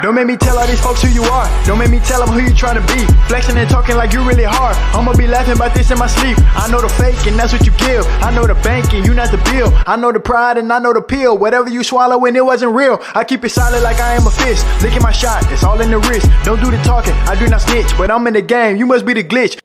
Don't make me tell all these folks who you are. Don't make me tell them who you trying to be. Flexing and talking like you really hard. I'ma be laughing about this in my sleep. I know the fake and that's what you give. I know the bank and you not the bill. I know the pride and I know the pill. Whatever you swallow when it wasn't real. I keep it solid like I am a fish. Licking my shot, it's all in the wrist. Don't do the talking, I do not snitch. But I'm in the game, you must be the glitch.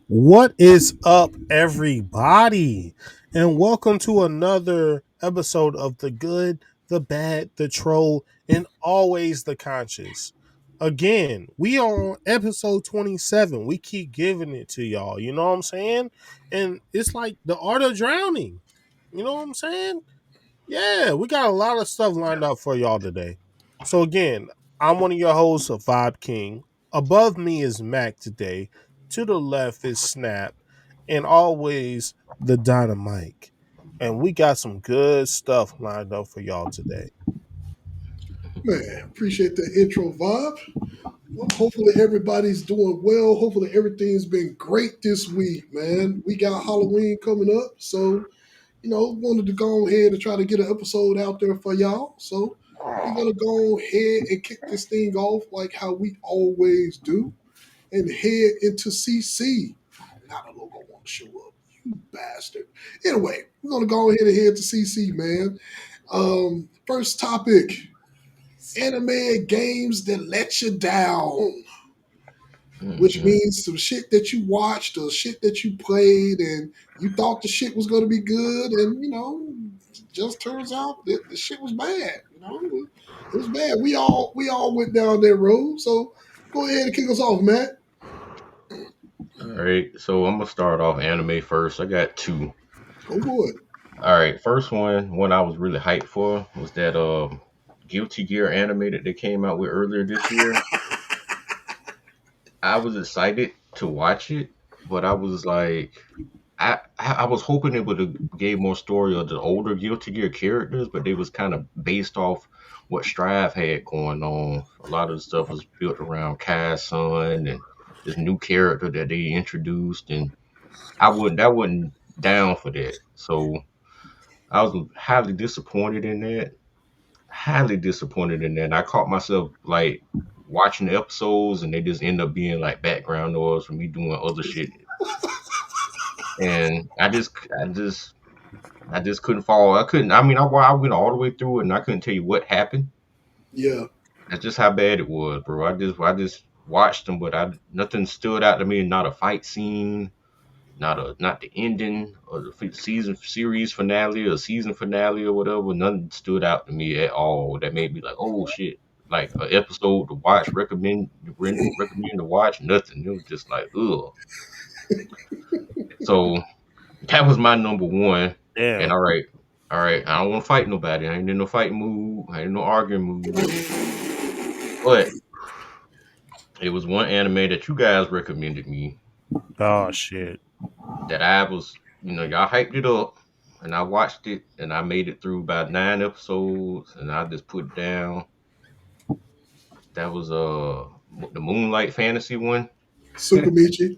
What is up, everybody? And welcome to another episode of The Good, the Bad, the Troll, and always the Conscious. Again, we are on episode 27. We keep giving it to y'all. You know what I'm saying? And it's like the art of drowning. You know what I'm saying? Yeah, we got a lot of stuff lined up for y'all today. So again, I'm one of your hosts of Vibe King. Above me is Mac today. To the left is Snap. And always the Dynamite. And we got some good stuff lined up for y'all today. Man, appreciate the intro vibe. Well, hopefully everybody's doing well. Hopefully everything's been great this week, man. We got Halloween coming up, so wanted to go ahead and try to get an episode out there for y'all. So we're gonna go ahead and kick this thing off like how we always do, and head into CC. Now the logo won't show up, you bastard. Anyway, we're gonna go ahead and head to CC, man. First topic. Anime games that let you down, which means some shit that you watched or shit that you played and you thought the shit was going to be good, and just turns out that the shit was bad. It was bad. We all went down that road. So go ahead and kick us off, Matt. All right, so I'm gonna start off anime first. I got two. Go for it. All right, first one I was really hyped for was that Guilty Gear anime that they came out with earlier this year. I was excited to watch it, but I was like, I was hoping it would have gave more story of the older Guilty Gear characters, but they was kind of based off what Strive had going on. A lot of the stuff was built around Kai's son and this new character that they introduced, and I wasn't down for that. So I was highly disappointed in that. And I caught myself like watching the episodes and they just end up being like background noise for me doing other shit. And I just couldn't follow. I went all the way through it and I couldn't tell you what happened. Yeah. That's just how bad it was, bro. I just watched them, but nothing stood out to me. Not a fight scene, not the ending or the series finale or season finale or whatever. Nothing stood out to me at all that made me like, oh shit, like an episode to watch, recommend to watch. Nothing. It was just like, ugh. So that was my number one. Damn. And all right, I don't want to fight nobody. I ain't in no fighting mood. I ain't in no arguing mood. But it was one anime that you guys recommended me. Oh shit. That I was, y'all hyped it up, and I watched it, and I made it through about 9 episodes, and I just put it down. That was the Moonlight Fantasy one. Tsukamichi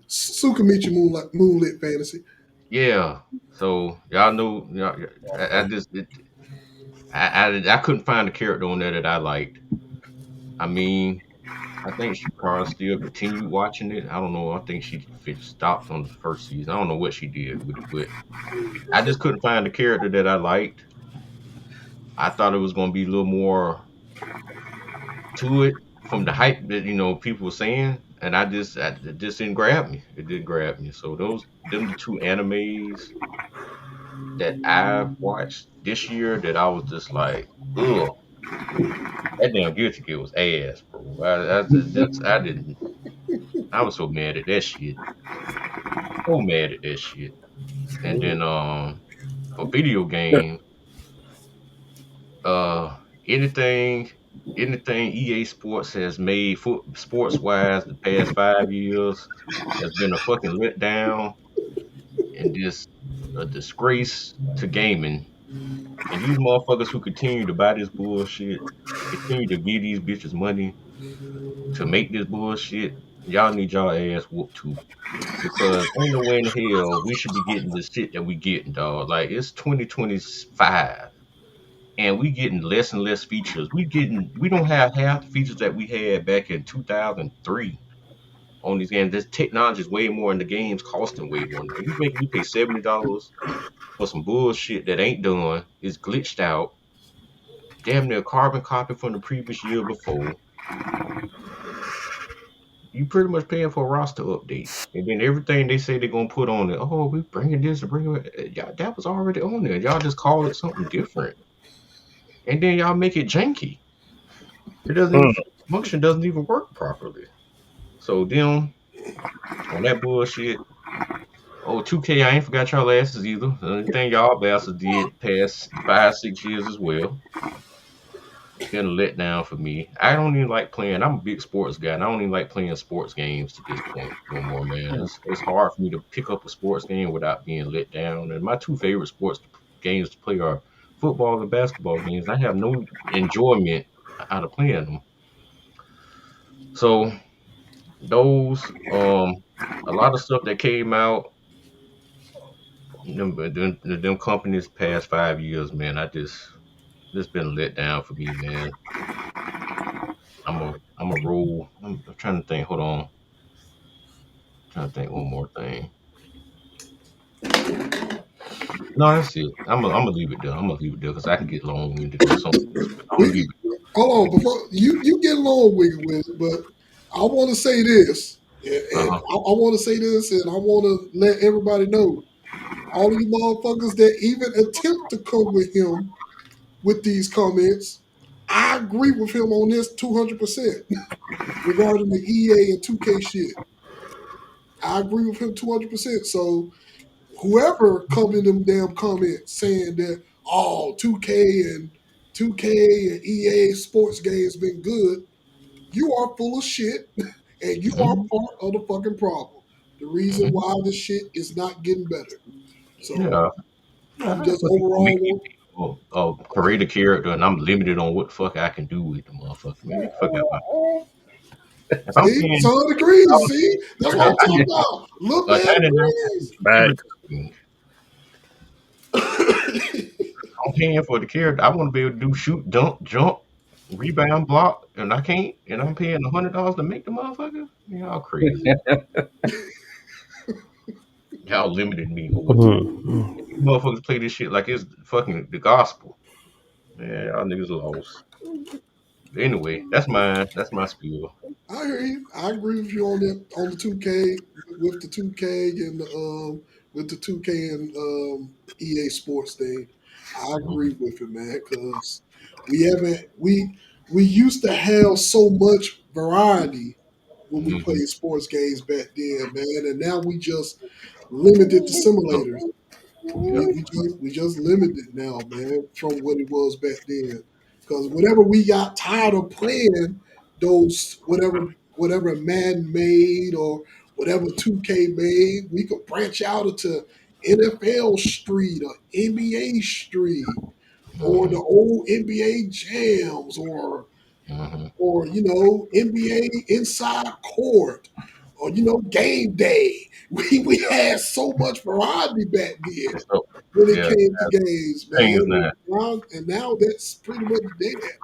Moonlit Fantasy. Yeah. So y'all know, I couldn't find a character on there that I liked. I mean, I think she probably still continued watching it. I don't know. I think she stopped on the first season. I don't know what she did with it, but I just couldn't find a character that I liked. I thought it was going to be a little more to it from the hype that people were saying, and it just didn't grab me. It didn't grab me. So them the two animes that I watched this year that I was just like, ugh. That damn Guilty Gear was ass, bro. I was so mad at that shit. So mad at that shit. And then for video games, anything EA Sports has made sports wise the past 5 years has been a fucking letdown and just a disgrace to gaming. And these motherfuckers who continue to buy this bullshit, continue to give these bitches money to make this bullshit, y'all need y'all ass whooped too. Because ain't no way in hell we should be getting the shit that we getting, dog. Like, it's 2025. and we getting less and less features. We don't have half the features that we had back in 2003 on these games. This technology is way more, and the games costing way more. Now you making me pay $70 for some bullshit that ain't done, is glitched out, damn near carbon copy from the previous year before. You pretty much paying for a roster update, and then everything they say they're gonna put on it. Oh, we bringing this, bringing it. Y'all, that was already on there. Y'all just call it something different, and then y'all make it janky. It doesn't even Mm. function. Doesn't even work properly. So then on that bullshit. Oh, 2K, I ain't forgot y'all asses either. The only thing y'all bastards did past 5, 6 years as well. Been a letdown for me. I don't even like playing. I'm a big sports guy, and I don't even like playing sports games to this point no more, man. It's hard for me to pick up a sports game without being let down. And my two favorite sports games to play are football and basketball games. I have no enjoyment out of playing them. So those, a lot of stuff that came out, them companies past 5 years, man. This been let down for me, man. I'm a roll. I'm trying to think. Hold on. Trying to think one more thing. No, that's it. I'm gonna leave it there. I'm gonna leave it there because I can get long winded on some of this. But I'm gonna leave We hold on before you get along with it, but I want to say this, it. and I want to say this, and I want to let everybody know, all of you motherfuckers that even attempt to come with him with these comments, I agree with him on this 200% regarding the EA and 2K shit. I agree with him 200%. So whoever come in them damn comments saying that oh 2K and EA sports games been good, you are full of shit and you are Mhm. part of the fucking problem. The reason Mhm. why this shit is not getting better. So Yeah. I'm That's just what you gonna make me overall be create a character and I'm limited on what the fuck I can do with the motherfucker. Man, get the fuck out my. If I'm see paying son degrees. See, that's what I'm I talking get about. Little man 99 degrees. Back. I'm paying for the character. I want to be able to do shoot, dunk, jump, rebound, block, and I can't. And I'm paying $100 to make the motherfucker. Y'all crazy. Y'all limited me on what the Mm. these motherfuckers play this shit like it's fucking the gospel. Man, y'all niggas lost. But anyway, that's mine. That's my spiel. I hear you. I agree with you on that on the 2K with the 2K and the with the 2K and EA Sports thing. I agree Mhm. with it, man, because we haven't we used to have so much variety when we Mhm. played sports games back then, man, and now we just limited to So, simulators. yeah. We just limited now, man, from what it was back then. Because whatever we got tired of playing, those whatever Madden made or whatever 2K made, we could branch out into NFL Street or NBA Street or the Mhm. old NBA jams Mhm. or NBA Inside Court or Game Day. We had so much variety back then It's so, when it yeah. came to games, Thing is man. not. And now that's pretty much dead.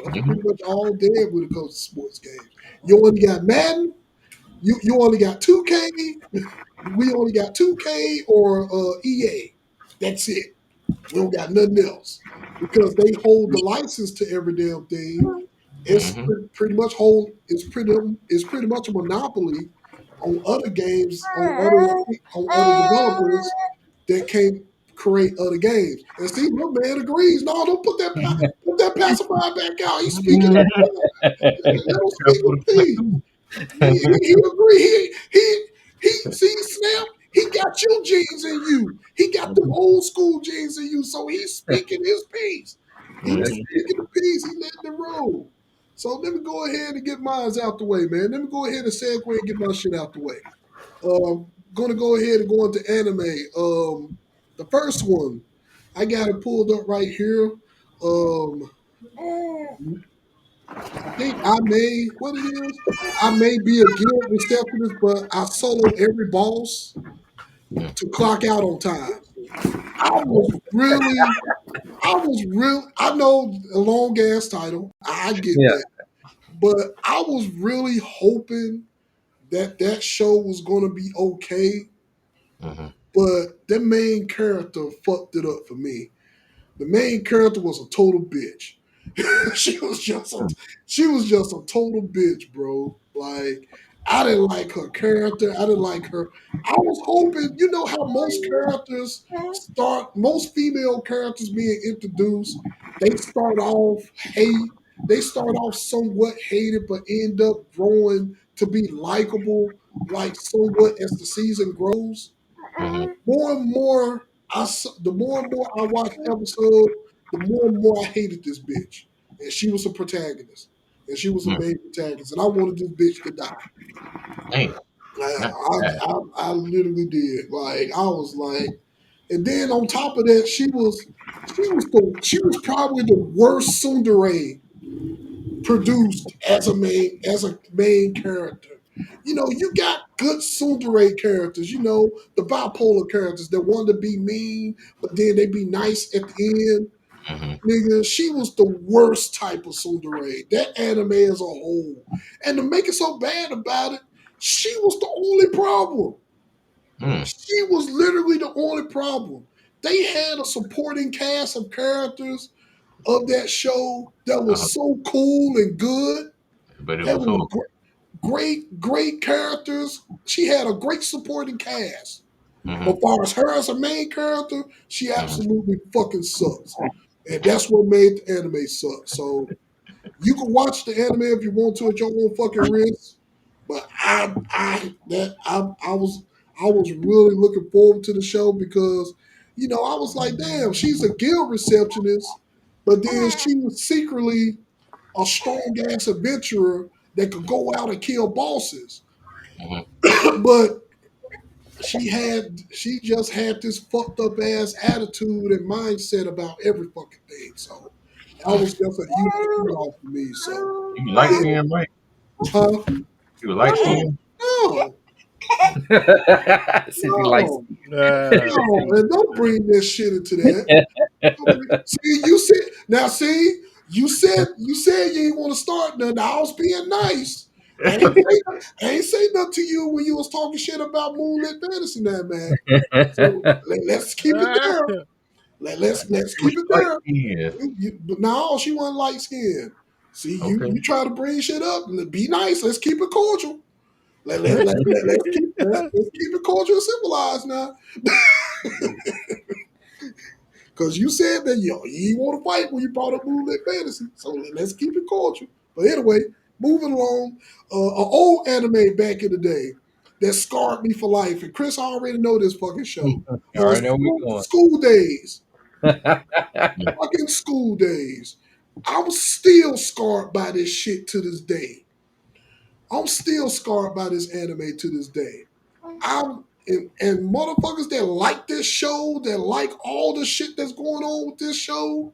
That's Mhm. pretty much all dead when it comes to sports games. You only got Madden. You only got 2K. We only got 2K or EA. That's it. We don't got nothing else because they hold the license to every damn thing. It's Mhm. it's pretty much a monopoly on other games on other developers that can't create other games. And see, my man agrees. No, don't put that pacifier back out. He's speaking. Let him Gotta speak put in a foot peace. too. He agree. He see Snap. He got your genes in you. He got them old school genes in you. So he's speaking his piece. He's Mhm. speaking the piece. He letting the roll. So let me go ahead and get mine out the way, man. Let me go ahead and segue and get my shit out the way. Gonna go ahead and go into anime. The first one, I got it pulled up right here. Um, I think I may what it is. I may be a guild receptionist, but I solo every boss Mhm. to clock out on time. I was really, I I know a long ass title. I get Yeah. that. But I was really hoping that show was going to be okay. Mm-hmm. But the main character fucked it up for me. The main character was a total bitch. she was just a she was just a total bitch, bro. Like I didn't like her character. I didn't like her. I was hoping, you know how most female characters being introduced, they start off hate. They start off somewhat hated, but end up growing to be likable, like somewhat as the season grows. Mm-hmm. More and more, the more and more I watched episode, the more and more I hated this bitch. And she was a protagonist. And she was a Mm. main protagonist. And I wanted this bitch to die. Damn. Not bad. I literally did. Like I was like, and then on top of that, she was probably the worst tsundere produced as a main character. You know, you got good tsundere characters. You know, the bipolar characters that want to be mean, but then they be nice at the end. Mm-hmm. Nigga, she was the worst type of tsundere. That anime as a whole, and to make it so bad about it, she was the only problem. Mm. She was literally the only problem. They had a supporting cast of characters of that show that Uh-huh. was so cool and good. But it That was was horrible. great characters. She had a great supporting cast. But Mm-hmm. as far as her as a main character, she Mm-hmm. absolutely fucking sucks. And that's what made the anime suck. So you can watch the anime if you want to at your own fucking risk. But I was really looking forward to the show because, you know, I was like, damn, she's a guild receptionist, but then she was secretly a strong ass adventurer that could go out and kill bosses. Mm-hmm. But she just had this fucked up ass attitude and mindset about every fucking thing. So that Mm. was just a huge turn off for me. So You light yeah, skin, right? huh? You light No, skin? no, Since he likes. no, no, and don't bring this shit into that. See, you said you ain't want to start nothing. I was being nice. I ain't say nothing to you when you was talking shit about Moonlit Fantasy now, man. So let's keep it there. Let's Was keep it light there. skin? But no, she wasn't light skinned. See, Okay. you try to bring shit up. Be nice. Let's keep it cordial. Let's keep it cordial and civilized now. Because you said that you didn't want to fight when you brought up Moonlit Fantasy. So let's keep it cordial. But anyway, moving along, an old anime back in the day that scarred me for life. And Chris already know this fucking show. All right, now we going. School Days. Mm. Fucking School Days. I'm still scarred by this shit to this day. I'm still scarred by this anime to this day. And motherfuckers that like this show, that like all the shit that's going on with this show,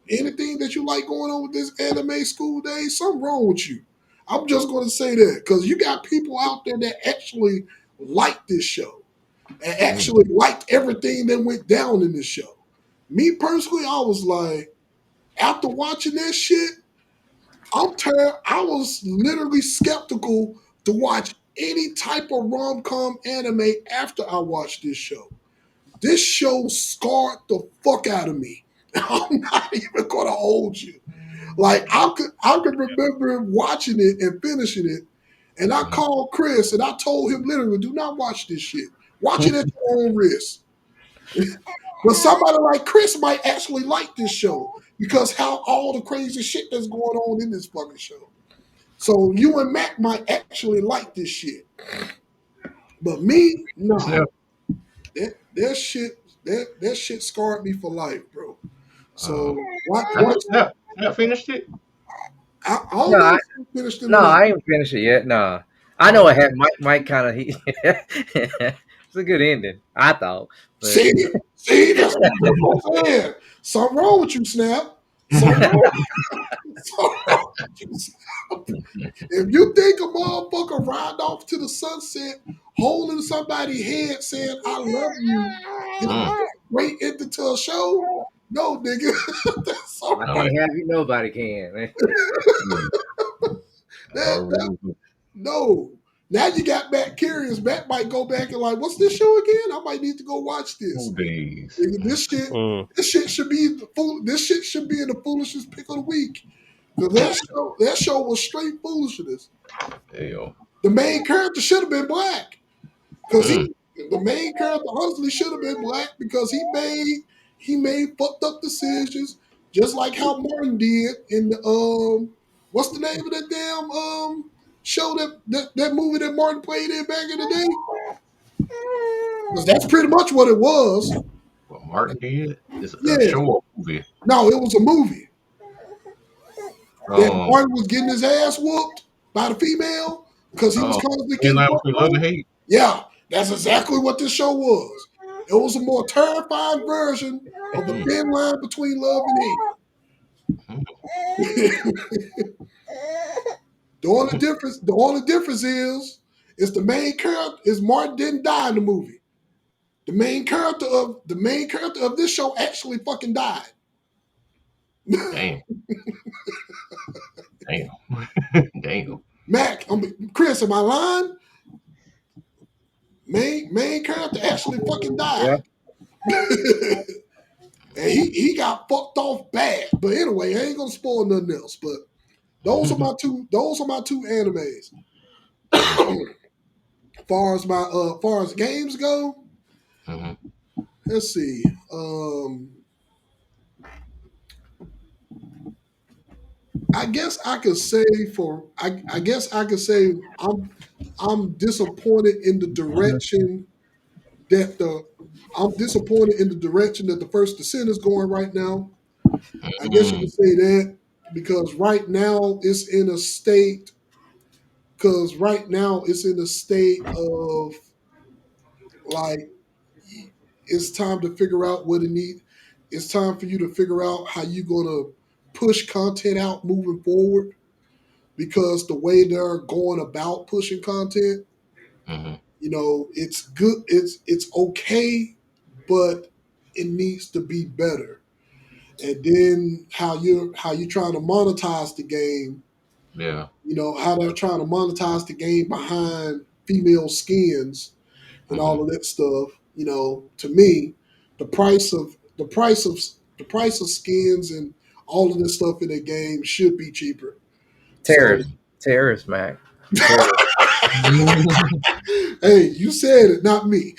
anything that you like going on with this anime School Days, something wrong with you. I'm just going to say that because you got people out there that actually like this show and Mm. actually liked everything that went down in this show. Me personally, I was like, after watching that shit, I was literally skeptical to watch any type of rom com anime after I watched this show. This show scarred the fuck out of me. I'm not even gonna hold you. Like I could remember watching it and finishing it, and I Mm. called Chris and I told him literally, do not watch this shit. Watch it at your own risk. But somebody like Chris might actually like this show because how all the crazy shit that's going on in this fucking show. So you and Matt might actually like this shit. But me, Snap. no. That shit scarred me for life, bro. Uh, So watch I think watch Snap finished it. I don't No, know I, if you finished it or no, not. I ain't finished it yet. No, I know Oh, it had Mike kind of. It's a good ending, I thought, but See, that's what I'm saying. Something wrong with you, Snap. Something wrong, something wrong with you, Snap. If you think a motherfucker ride off to the sunset holding somebody's head saying, I love you, is mm. a great ending to a show, No, nigga. That's all I right. I can't like have you. Nobody can. mm, I That already no. Now you got Matt curious. Matt might go back and like, what's this show again? I might need to go watch this. 2 days. Nigga, Mm. this shit should be the fool. This shit should be in the foolishest pick of the week. Because that show was straight foolishness. Hell. The main character should have been black. Because Mm, the main character honestly should have been black because he made fucked up decisions, just like how Martin did in the what's the name of that damn show that movie that Martin played in back in the day? Because that's pretty much what it was. what Martin did? It's a Yeah. show or movie. No, it was a movie that Um, Martin was getting his ass whooped by the female because he was um, constantly In getting Line fucked Between Love on. and Hate. Yeah, that's exactly what this show was. It was a more terrifying version of the Mm, thin line between love and hate. mm, The only difference is the main character is Martin didn't die in the movie. The main character of this show actually fucking died. damn, damn, damn. Chris, am I lying? Main character actually fucking Yeah. died. And he got fucked off bad. But anyway, I ain't gonna spoil nothing else. But those are my two animes. Mm, Far as games go, mhm, let's see. I guess I could say I guess I could say I'm disappointed in the direction that the I'm disappointed in the direction that the First Descent is going right now. I guess you mm, could say that because right now it's in a state of like it's time to figure out what it needs. It's time for you to figure out how you're gonna push content out moving forward because the way they're going about pushing content, mhm. it's good. It's okay, but it needs to be better. And then how you trying to monetize the game. Yeah. How they're trying to monetize the game behind female skins and Mhm. all of that stuff. To me, the price of skins and all of this stuff in the game should be cheaper. So, Terrorist. Terrorist, Mac. Terrorist. hey, you said it, not me.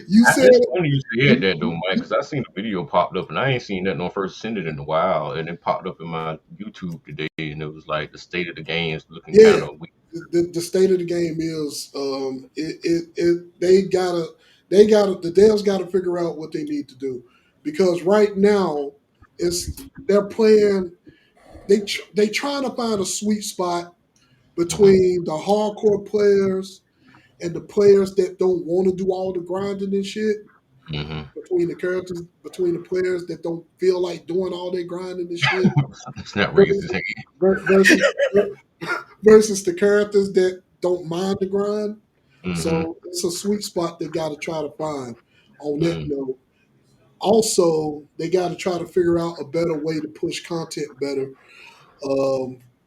You said It's it. funny you said that though, Mike, because I seen a video popped up and I ain't seen that no first send it in a while, and it popped up in my YouTube today, and it was like the state of the game's looking Yeah, kind of weak. the state of the game is they gotta the devs gotta figure out what they need to do because right now it's they're playing they trying to find a sweet spot Mhm. between the hardcore players and the players that don't want to do all the grinding and shit Mhm. between the players that don't feel like doing all their grinding and shit It's not racist. versus versus versus the characters that don't mind the grind. Mhm. So it's a sweet spot they got to try to find on that Mhm. note. Also, they got to try to figure out a better way to push content better.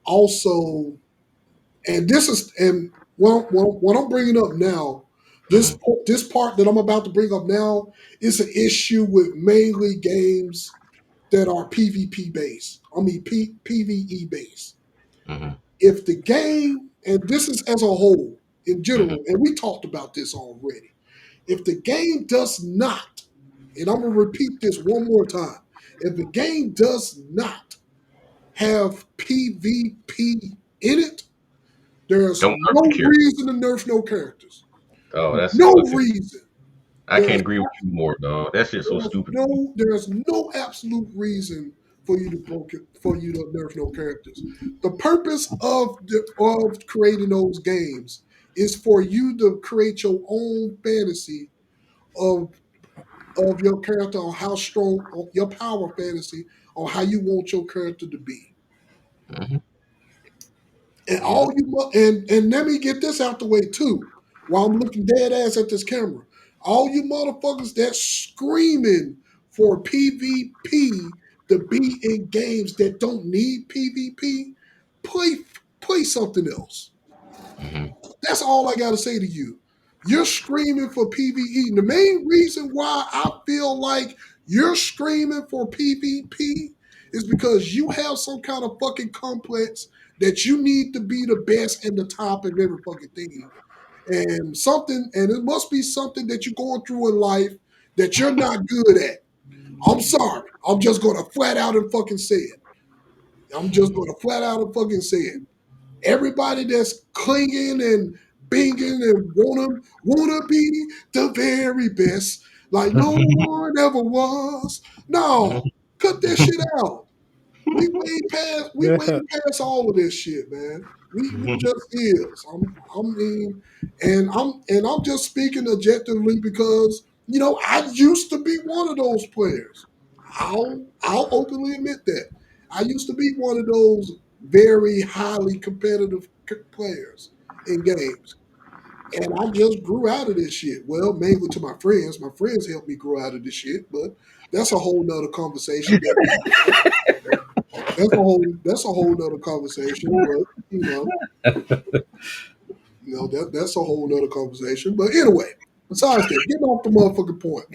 Also, and this is and what I'm bringing up now, this Mhm. this part that I'm about to bring up now is an issue with mainly games that are PvP based. I mean PvE based. Mhm. If the game, and this is as a whole in Mhm. general, and we talked about this already, if the game does not, and I'm going to repeat this one more time, if the game does not have PvP in it, there's Don't nerf no the character. reason to nerf no characters. Oh, that's No listen. reason. I can't There's agree with you more, dog. That shit's so stupid. there's no absolute reason for you to nerf no characters. The purpose of creating those games is for you to create your own fantasy of your character on how strong your power fantasy on how you want your character to be. Mhm. And Yeah. and let me get this out the way too. While I'm looking dead ass at this camera, all you motherfuckers that screaming for PvP to be in games that don't need PvP, play play something else. Mhm. That's all I got to say to you. You're screaming for PvE. And the main reason why I feel like you're screaming for PvP is because you have some kind of fucking complex that you need to be the best and the top of every fucking thing. And it must be something that you're going through in life that you're not good at. I'm sorry. I'm just going to flat out and fucking say it. I'm just going to flat out and fucking say it. Everybody that's clinging and binging and wanna be the very best, like no one ever was. No, cut that shit out. We way past all of this shit, man. We just is. I mean, and I'm just speaking objectively because I used to be one of those players. I'll openly admit that I used to be one of those very highly competitive players in games. And I just grew out of this shit. Well, mainly to my friends. My friends helped me grow out of this shit, but that's a whole nother conversation. That's a whole nother conversation. But that's a whole nother conversation. But anyway, besides that, getting off the motherfucking point.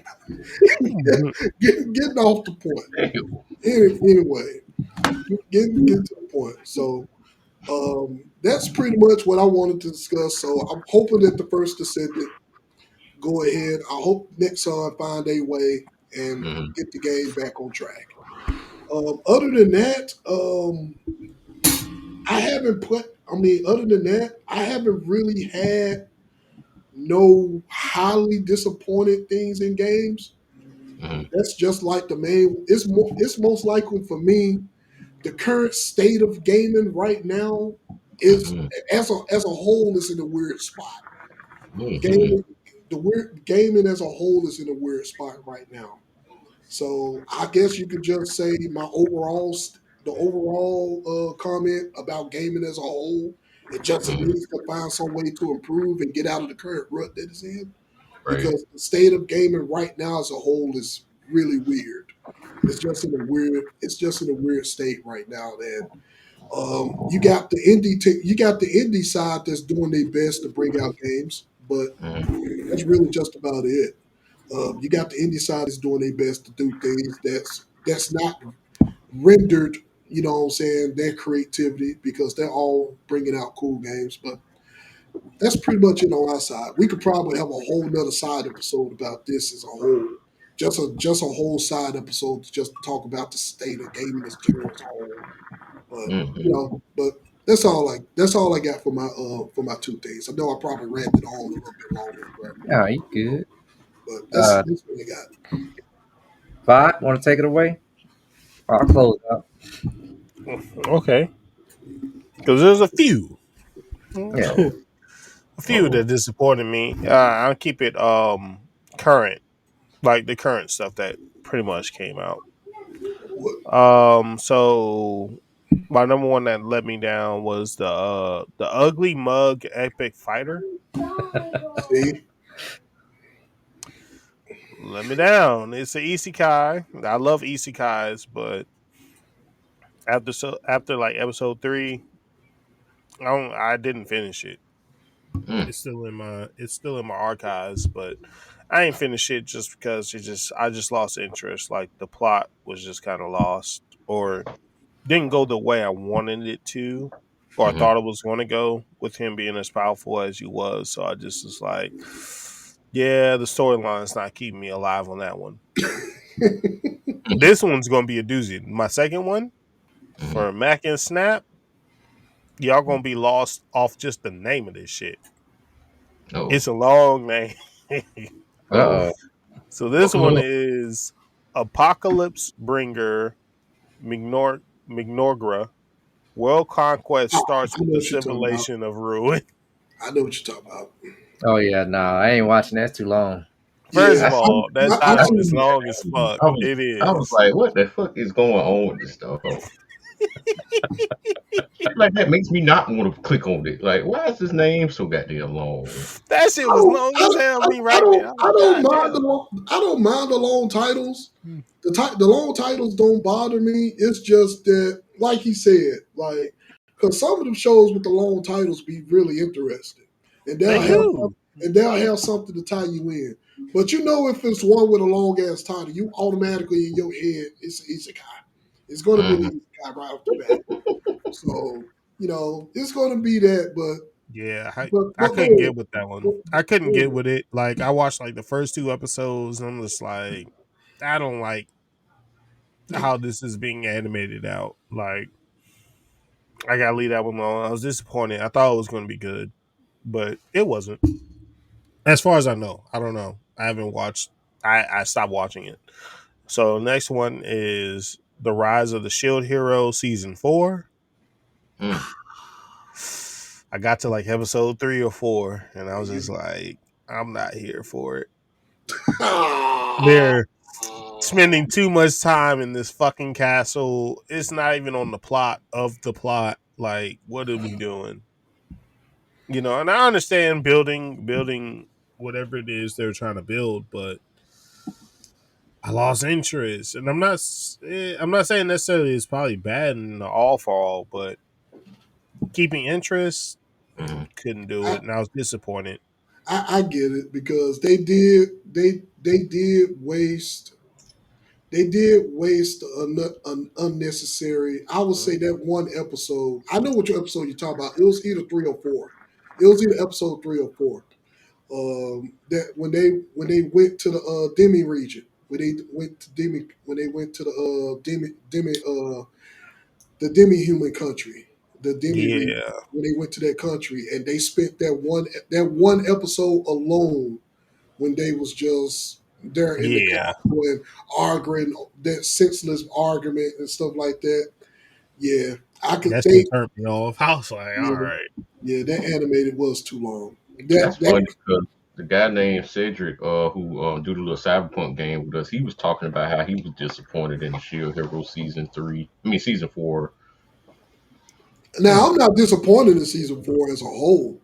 Getting off the point. Anyway, getting to the point. So that's pretty much what I wanted to discuss. So I'm hoping that the first descendant go ahead. I hope next time find a way and Mhm. get the game back on track. Other than that, I haven't put. I mean, other than that, I haven't really had no highly disappointed things in games. Mhm. That's just like the main. It's most likely for me. The current state of gaming right now is Mhm. as a whole is in a weird spot. Mhm. Gaming the weird gaming as a whole is in a weird spot right now. So I guess you could just say the overall comment about gaming as a whole. It Mhm. needs to find some way to improve and get out of the current rut that it's in Right. because the state of gaming right now as a whole is really weird. It's just in a weird state right now. And you got the indie side that's doing their best to bring out games, but Mhm. that's really just about it. You got the indie side is doing their best to do things that's not rendered. You know what I'm saying? Their creativity because they're all bringing out cool games, but that's pretty much it on our side. We could probably have a whole nother side episode about this as a whole. Just a whole side episode to just talk about the state of gaming as general as a whole. But Mhm. but that's all I got for my two things. I know I probably ranted on a little bit longer, No, you good. but Uh, that's what I got. Bot, want to take it away? I'll close out. Okay, because there's a few, Yeah. a few Uh-oh. that disappointed me. I'll keep it current, like the current stuff that pretty much came out. What, So my number one that let me down was the ugly mug epic fighter. see, Let me down. It's an isekai. I love isekais, but after like episode 3, I didn't finish it. Mm. It's still in my archives, but I ain't finished it just because I just lost interest. Like the plot was just kind of lost or didn't go the way I wanted it to, or I Mhm. thought it was going to go with him being as powerful as he was. So I just was like, yeah, the storyline's not keeping me alive on that one. This one's going to be a doozy. My second one Mhm. for Mac and Snap, y'all going to be lost off just the name of this shit. Oh. It's a long name. Oh. Uh-oh. So this one is Apocalypse Bringer Mignorgra. World conquest I starts with know the what you're talking about. simulation of ruin. I know what you're talking about. Oh, yeah, no, I ain't watching that. It's too long. First Yeah, I of seen. all, that I've I title is seen. seen that. long as fuck. I was. It I was is. like, what the fuck is going on with this dog? like that makes me not want to click on it. Like, why is his name so goddamn long? That shit I was don't, long I, as hell. Me I right there. don't, I'm I like, don't God mind damn. I don't mind the long titles. Hmm. The long titles don't bother me. It's just that, like he said, like because some of them shows with the long titles be really interesting, and They do. they'll have something to tie you in. But you know, if it's one with a long ass title, you automatically in your head it's an easy guy. It's going to be an Hmm. easy guy right off the bat. So it's going to be that. But Yeah, I but go couldn't ahead. get with that one. Go, I couldn't go get ahead. with it. Like I watched like the first two episodes, and I'm just like, I don't like how this is being animated out. Like I gotta leave that one alone. I was disappointed. I thought it was gonna be good, but it wasn't. As far as I know, I don't know. I haven't watched. I stopped watching it. So next one is the Rise of the Shield Hero season 4. Mm. I got to like episode 3 or 4, and I was just You- like, I'm not here for it. Ah. They're spending too much time in this fucking castle. It's not even on the plot of the plot. Like, what are we doing? And I understand building whatever it is they're trying to build, but I lost interest, and I'm not saying necessarily it's probably bad in the all for all, but keeping interest Hmm. couldn't do I, it, and I was disappointed. I get it because they did waste an unnecessary. I would say that one episode. I know what your episode you're talking about. It was either 3 or 4. It was either episode 3 or 4. That when they went to the Demi region, when they went to the the demi human country, the demi region, Yeah, when they went to that country and they spent that one episode alone when they was just there in the yeah, castle and arguing that senseless argument and stuff like that. Yeah, I could. that They shit turned me off. I was like, all yeah, right, yeah, that animated was too long. That's That funny because the guy named Cedric, who do the little Cyberpunk game with us, he was talking about how he was disappointed in the Shield Hero season 3. I mean season 4. now I'm not disappointed in season 4 as a whole.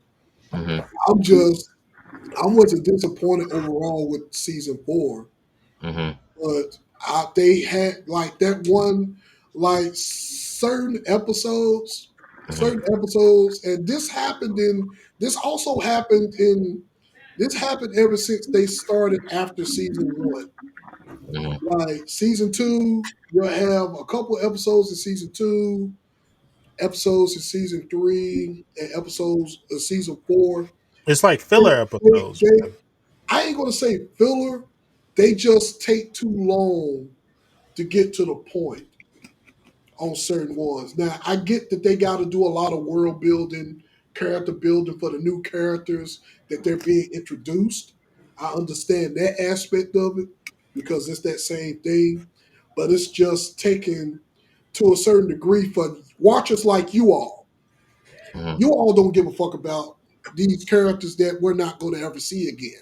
Hmm. I'm just I wasn't disappointed overall with season 4, Hmm. but they had like that one, like Hmm. certain episodes, and this also happened in this happened ever since they started after season 1. Hmm. Like season 2, you'll have a couple episodes in season 2, episodes in season 3, and episodes in season 4. it's like They, filler episodes, they, man. I ain't gonna say filler. They just take too long to get to the point on certain ones. Now I get that they got to do a lot of world building, character building for the new characters that they're being introduced. I understand that aspect of it because it's that same thing, but it's just taken to a certain degree for watchers like you all. Hmm. You all don't give a fuck about these characters that we're not going to ever see again.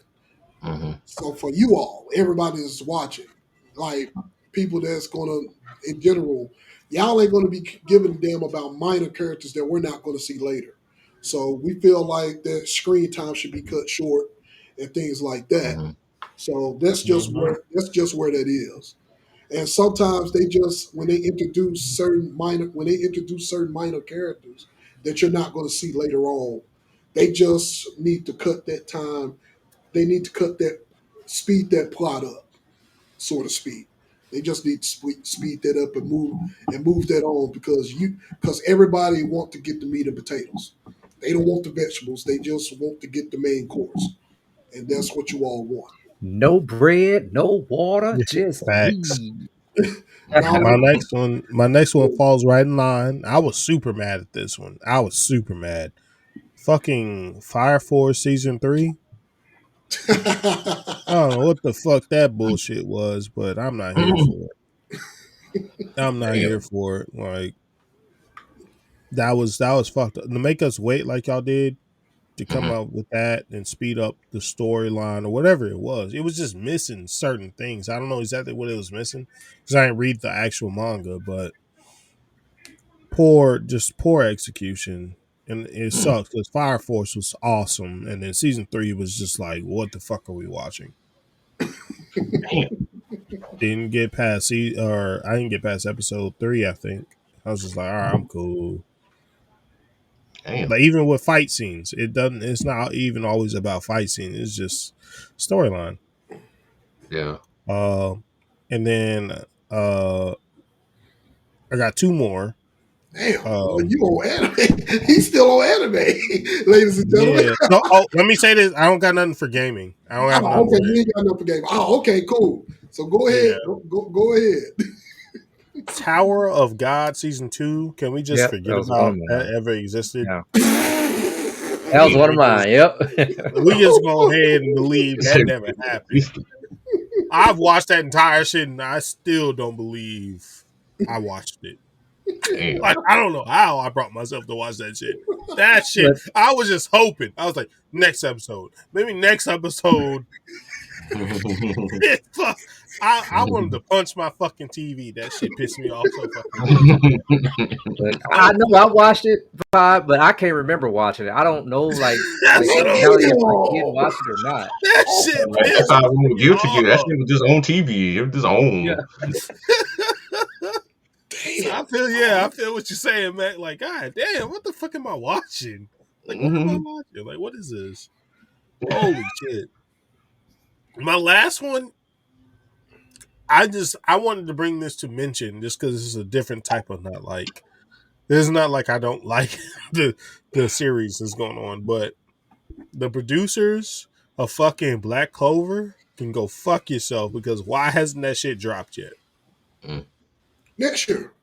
Hmm. So for you all, everybody that's watching, like people that's gonna, in general, y'all ain't gonna be giving a damn about minor characters that we're not gonna see later. So we feel like that screen time should be cut short and things like that. Hmm. So that's just Hmm. where that is. And sometimes they just when they introduce certain minor characters that you're not going to see later on, they just need to cut that time. They need to speed that plot up, so to speak. They just need to speed that up and move that on because everybody want to get the meat and potatoes. They don't want the vegetables. They just want to get the main course, and that's what you all want. No bread, no water, Yeah, just facts. meat. Now, My next one falls right in line. I was super mad at this one. I was super mad. Fucking Fire Force season 3. I don't know what the fuck that bullshit was, but I'm not here for it. I'm not here Damn. for it. Like that was fucked up. To make us wait like y'all did to come Hmm. up with that and speed up the storyline or whatever it was. It was just missing certain things. I don't know exactly what it was missing because I didn't read the actual manga, but poor execution, and it sucks because Fire Force was awesome, and then season 3 was just like, what the fuck are we watching? Damn. Didn't get past or I didn't get past episode 3. I think I was just like, all right, I'm cool. Damn. Like even with fight scenes, it doesn't. It's not even always about fight scenes. It's just storyline. Yeah. Uh, and then I got 2 more. Damn, well, you on anime? He's still on anime, ladies and gentlemen. Yeah. No, let me say this. I don't got nothing for gaming. I don't have nothing Okay, for you ain't got enough for game. Oh, okay, cool. So go ahead, Yeah. go ahead. Tower of God season 2. Can we just Yep, forget that was one of about that mine. ever existed? Yeah. That was one of mine. Yep. We just go ahead and believe that never happened. I've watched that entire shit and I still don't believe I watched it. Damn. Like, I don't know how I brought myself to watch that shit. That shit, But I was just hoping. I was like, next episode. Maybe next episode. Fuck. I wanted to punch my fucking TV. That shit pissed me off so fucking I know I watched it, but I can't remember watching it. I don't know, like That's what I'm now if I did Damn. watch it or not. That shit That's pissed how I me won't give to you. That off. shit was just on TV. It was just on. Yeah. I feel what you're saying, man. Like, god damn, what the fuck am I watching? Like, what am I watching? Like, what is this? Holy shit. My last one, I wanted to bring this to mention just because this is a different type of not like. This is not like I don't like the series that's going on, but the producers of fucking Black Clover can go fuck yourself because why hasn't that shit dropped yet? Next year.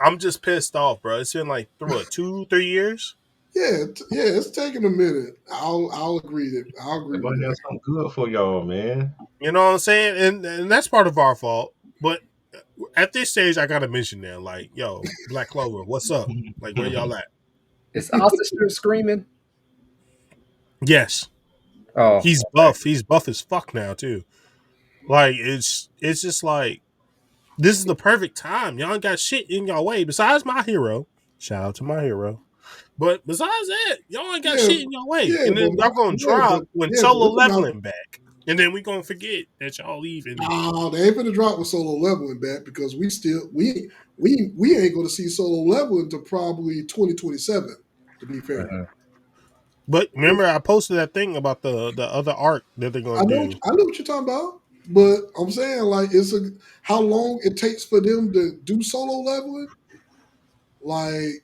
I'm just pissed off, bro. It's been like what 2-3 years. Yeah, it's taking a minute. I'll agree with Everybody that. has something good for y'all, man. You know what I'm saying? And that's part of our fault. But at this stage, I gotta mention that, like, yo, Black Clover, what's up? Like, where y'all at? Is Austin still screaming? Yes, Oh, he's buff. He's buff as fuck now too. Like, it's just like this is the perfect time. Y'all ain't got shit in y'all way besides my hero. Shout out to my hero. But besides that, y'all ain't got Yeah, shit in your way. yeah, And then y'all gonna drop when solo it's about, leveling back. And then we gonna forget that y'all leaving. they ain't gonna drop with solo leveling back because we ain't gonna see solo leveling until probably 2027, to be fair. But remember, I posted that thing about the other arc that they're I gonna know do. what you're talking about, but I'm saying like how long it takes for them to do solo leveling. Like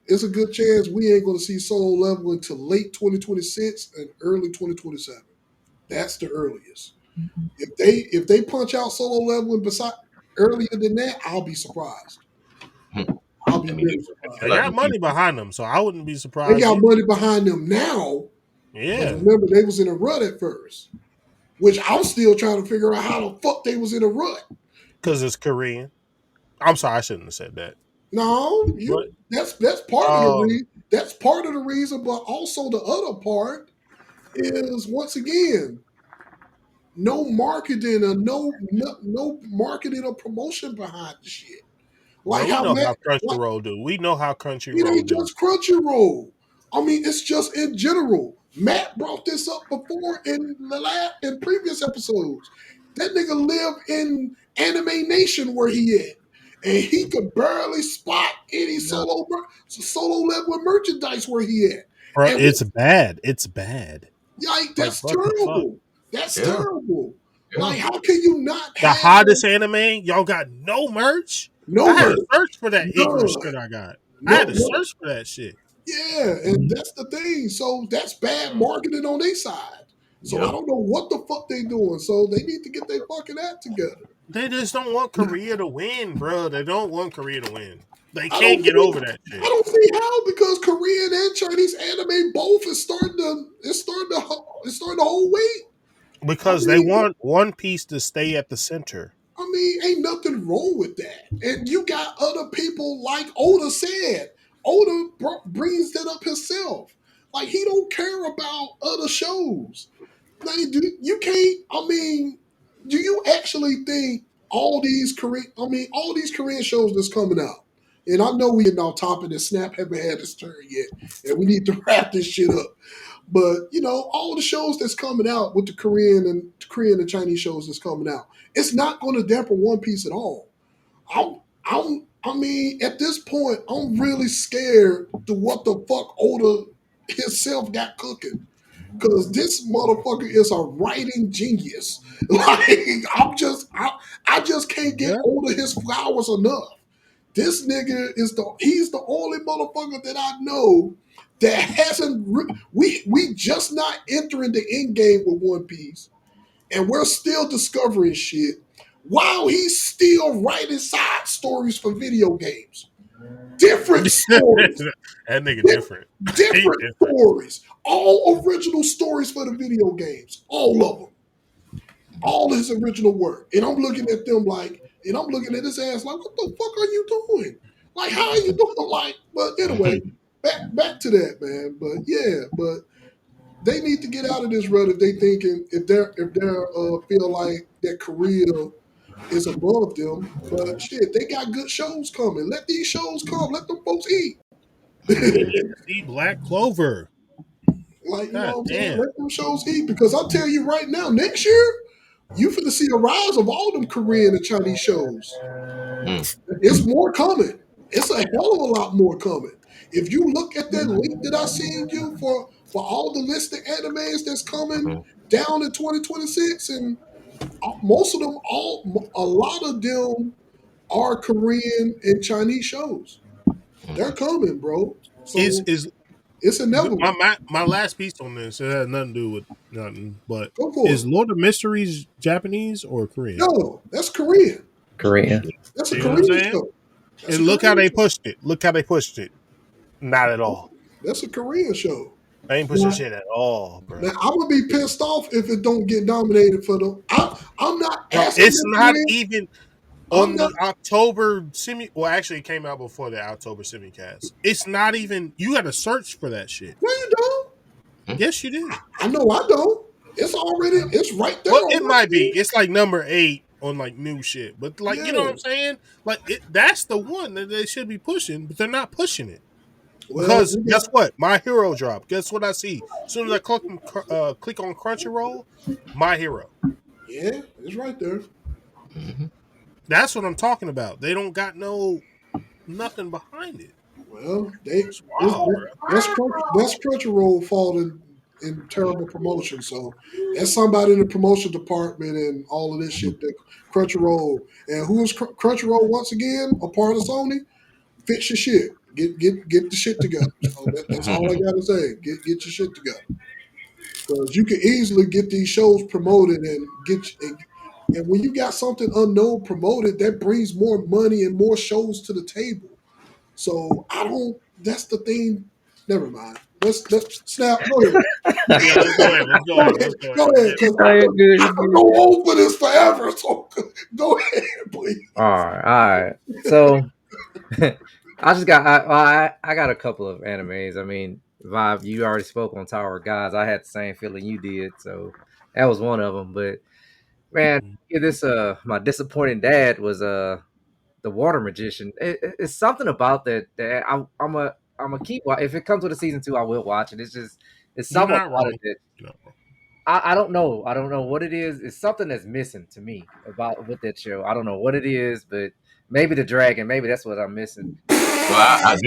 it's a good chance we ain't going to see solo leveling until late 2026 and early 2027. That's the earliest. If they punch out solo leveling beside earlier than that, I'll be surprised. I'll be I mean, very They surprised. got money behind them, so I wouldn't be They surprised. got Either. money behind them now, but Yeah, remember they was in a rut at first, which I'm still trying to figure out how the fuck they was in a rut. because it's Korean. I'm sorry, I shouldn't have said that. No, But that's part of the reason. That's part of the reason, but also the other part is once again no marketing or no marketing or promotion behind the shit. bro, Like we how know Matt, how like Crunchyroll do. We know how it Crunchyroll ain't do. just Crunchyroll. I mean, it's just in general. Matt brought this up before in previous episodes. That nigga live in Anime Nation where he at. And he could barely spot any yeah, solo level merchandise where he at. Bro, And it's bad. It's bad. like Like that's what the fuck? terrible. That's yeah, terrible. yeah. Like, how can you not The have hottest anime, y'all got no merch. no I had to merch? search for that English None. shit I got. I had to No. search for that shit. Yeah, and that's the thing. So that's bad marketing on their side. So I Yep. don't know what the fuck they doing. So they need to get their fucking act together. They just don't want Korea to win, bro. They don't want Korea to win. They I don't can't get see, over that I shit don't see how because Korean and Chinese anime both is starting to hold weight. I because they mean, want One Piece to stay at the center. ain't nothing wrong with that. And you got other people like Oda said. Oda brings that up himself. Like he don't care about other shows. Like, you can't. I mean, do you actually think all these Korean shows that's coming out? And I know we getting off topic and Snap haven't had his turn yet, and we need to wrap this shit up. But all the shows that's coming out with the Korean and Chinese shows that's coming out, it's not going to dampen One Piece at all. I mean, at this point, I'm really scared to what the fuck Oda himself got cooking. Cause this motherfucker is a writing genius. Like I just can't get Oda his flowers enough. This nigga he's the only motherfucker that I know that hasn't we just not entering the end game with One Piece, and we're still discovering shit while he's still writing side stories for video games. Different stories. That nigga different. Different stories. All original stories for the video games. All of them. All his original work. And I'm looking at them like, and I'm looking at his ass like, what the fuck are you doing? Like, how are you doing? Like, but anyway, back to that, man. But yeah, but they need to get out of this rut if they thinking if they're feel like that Korea is above them. But shit, they got good shows coming. Let these shows come. Let them folks eat. See Black Clover. Like, you know what I'm saying? Let them shows eat. Because I'll tell you right now, next year, you finna see a rise of all them Korean and Chinese shows. It's more coming. It's a hell of a lot more coming. If you look at that link that I seen you for all the listed animes that's coming down in 2026, and most of them, a lot of them are Korean and Chinese shows. They're coming, bro. So it's inevitable. My last piece on this, it has nothing to do with nothing, but Go for is it. Lord of Mysteries Japanese or Korean? No, that's Korean. Korean. That's a Korean show. And look how they pushed it. Look how they pushed it. Not at all. That's a Korean show. They ain't pushing shit at all, bro. Now, I would be pissed off if it don't get nominated for the. I'm not asking. It's not even on the October semi. Well, actually, it came out before the October simicast. It's not even. You got to search for that shit. No, you don't. Yes, you do. I know I don't. It's already. It's right there. Well, it might be. It's like number 8 on like new shit, but like you know what I'm saying. Like that's the one that they should be pushing, but they're not pushing it. Because guess what? My Hero dropped. Guess what I see? As soon as I click on Crunchyroll, My Hero. Yeah, it's right there. That's what I'm talking about. They don't got nothing behind it. Well, that's Crunchyroll fault in terrible promotion. So that's somebody in the promotion department and all of this shit that Crunchyroll. And who's Crunchyroll once again? A part of Sony? Fix your shit. Get the shit together. So that's all I gotta say. Get your shit together. Because you can easily get these shows promoted and and when you got something unknown promoted, that brings more money and more shows to the table. So that's the thing. Never mind. Let's Snap. Go ahead. Go ahead. Because I can go on for this forever. So go ahead, please. All right. So I got a couple of animes. I mean, Vibe, you already spoke on Tower of Gods. I had the same feeling you did, so that was one of them. But man, my disappointing dad was the Water Magician. It's something about that I'm a keep. If it comes with a season 2, I will watch it. It's something about it that I don't know. I don't know what it is. It's something that's missing to me with that show. I don't know what it is, but maybe the dragon. Maybe that's what I'm missing. Well, I was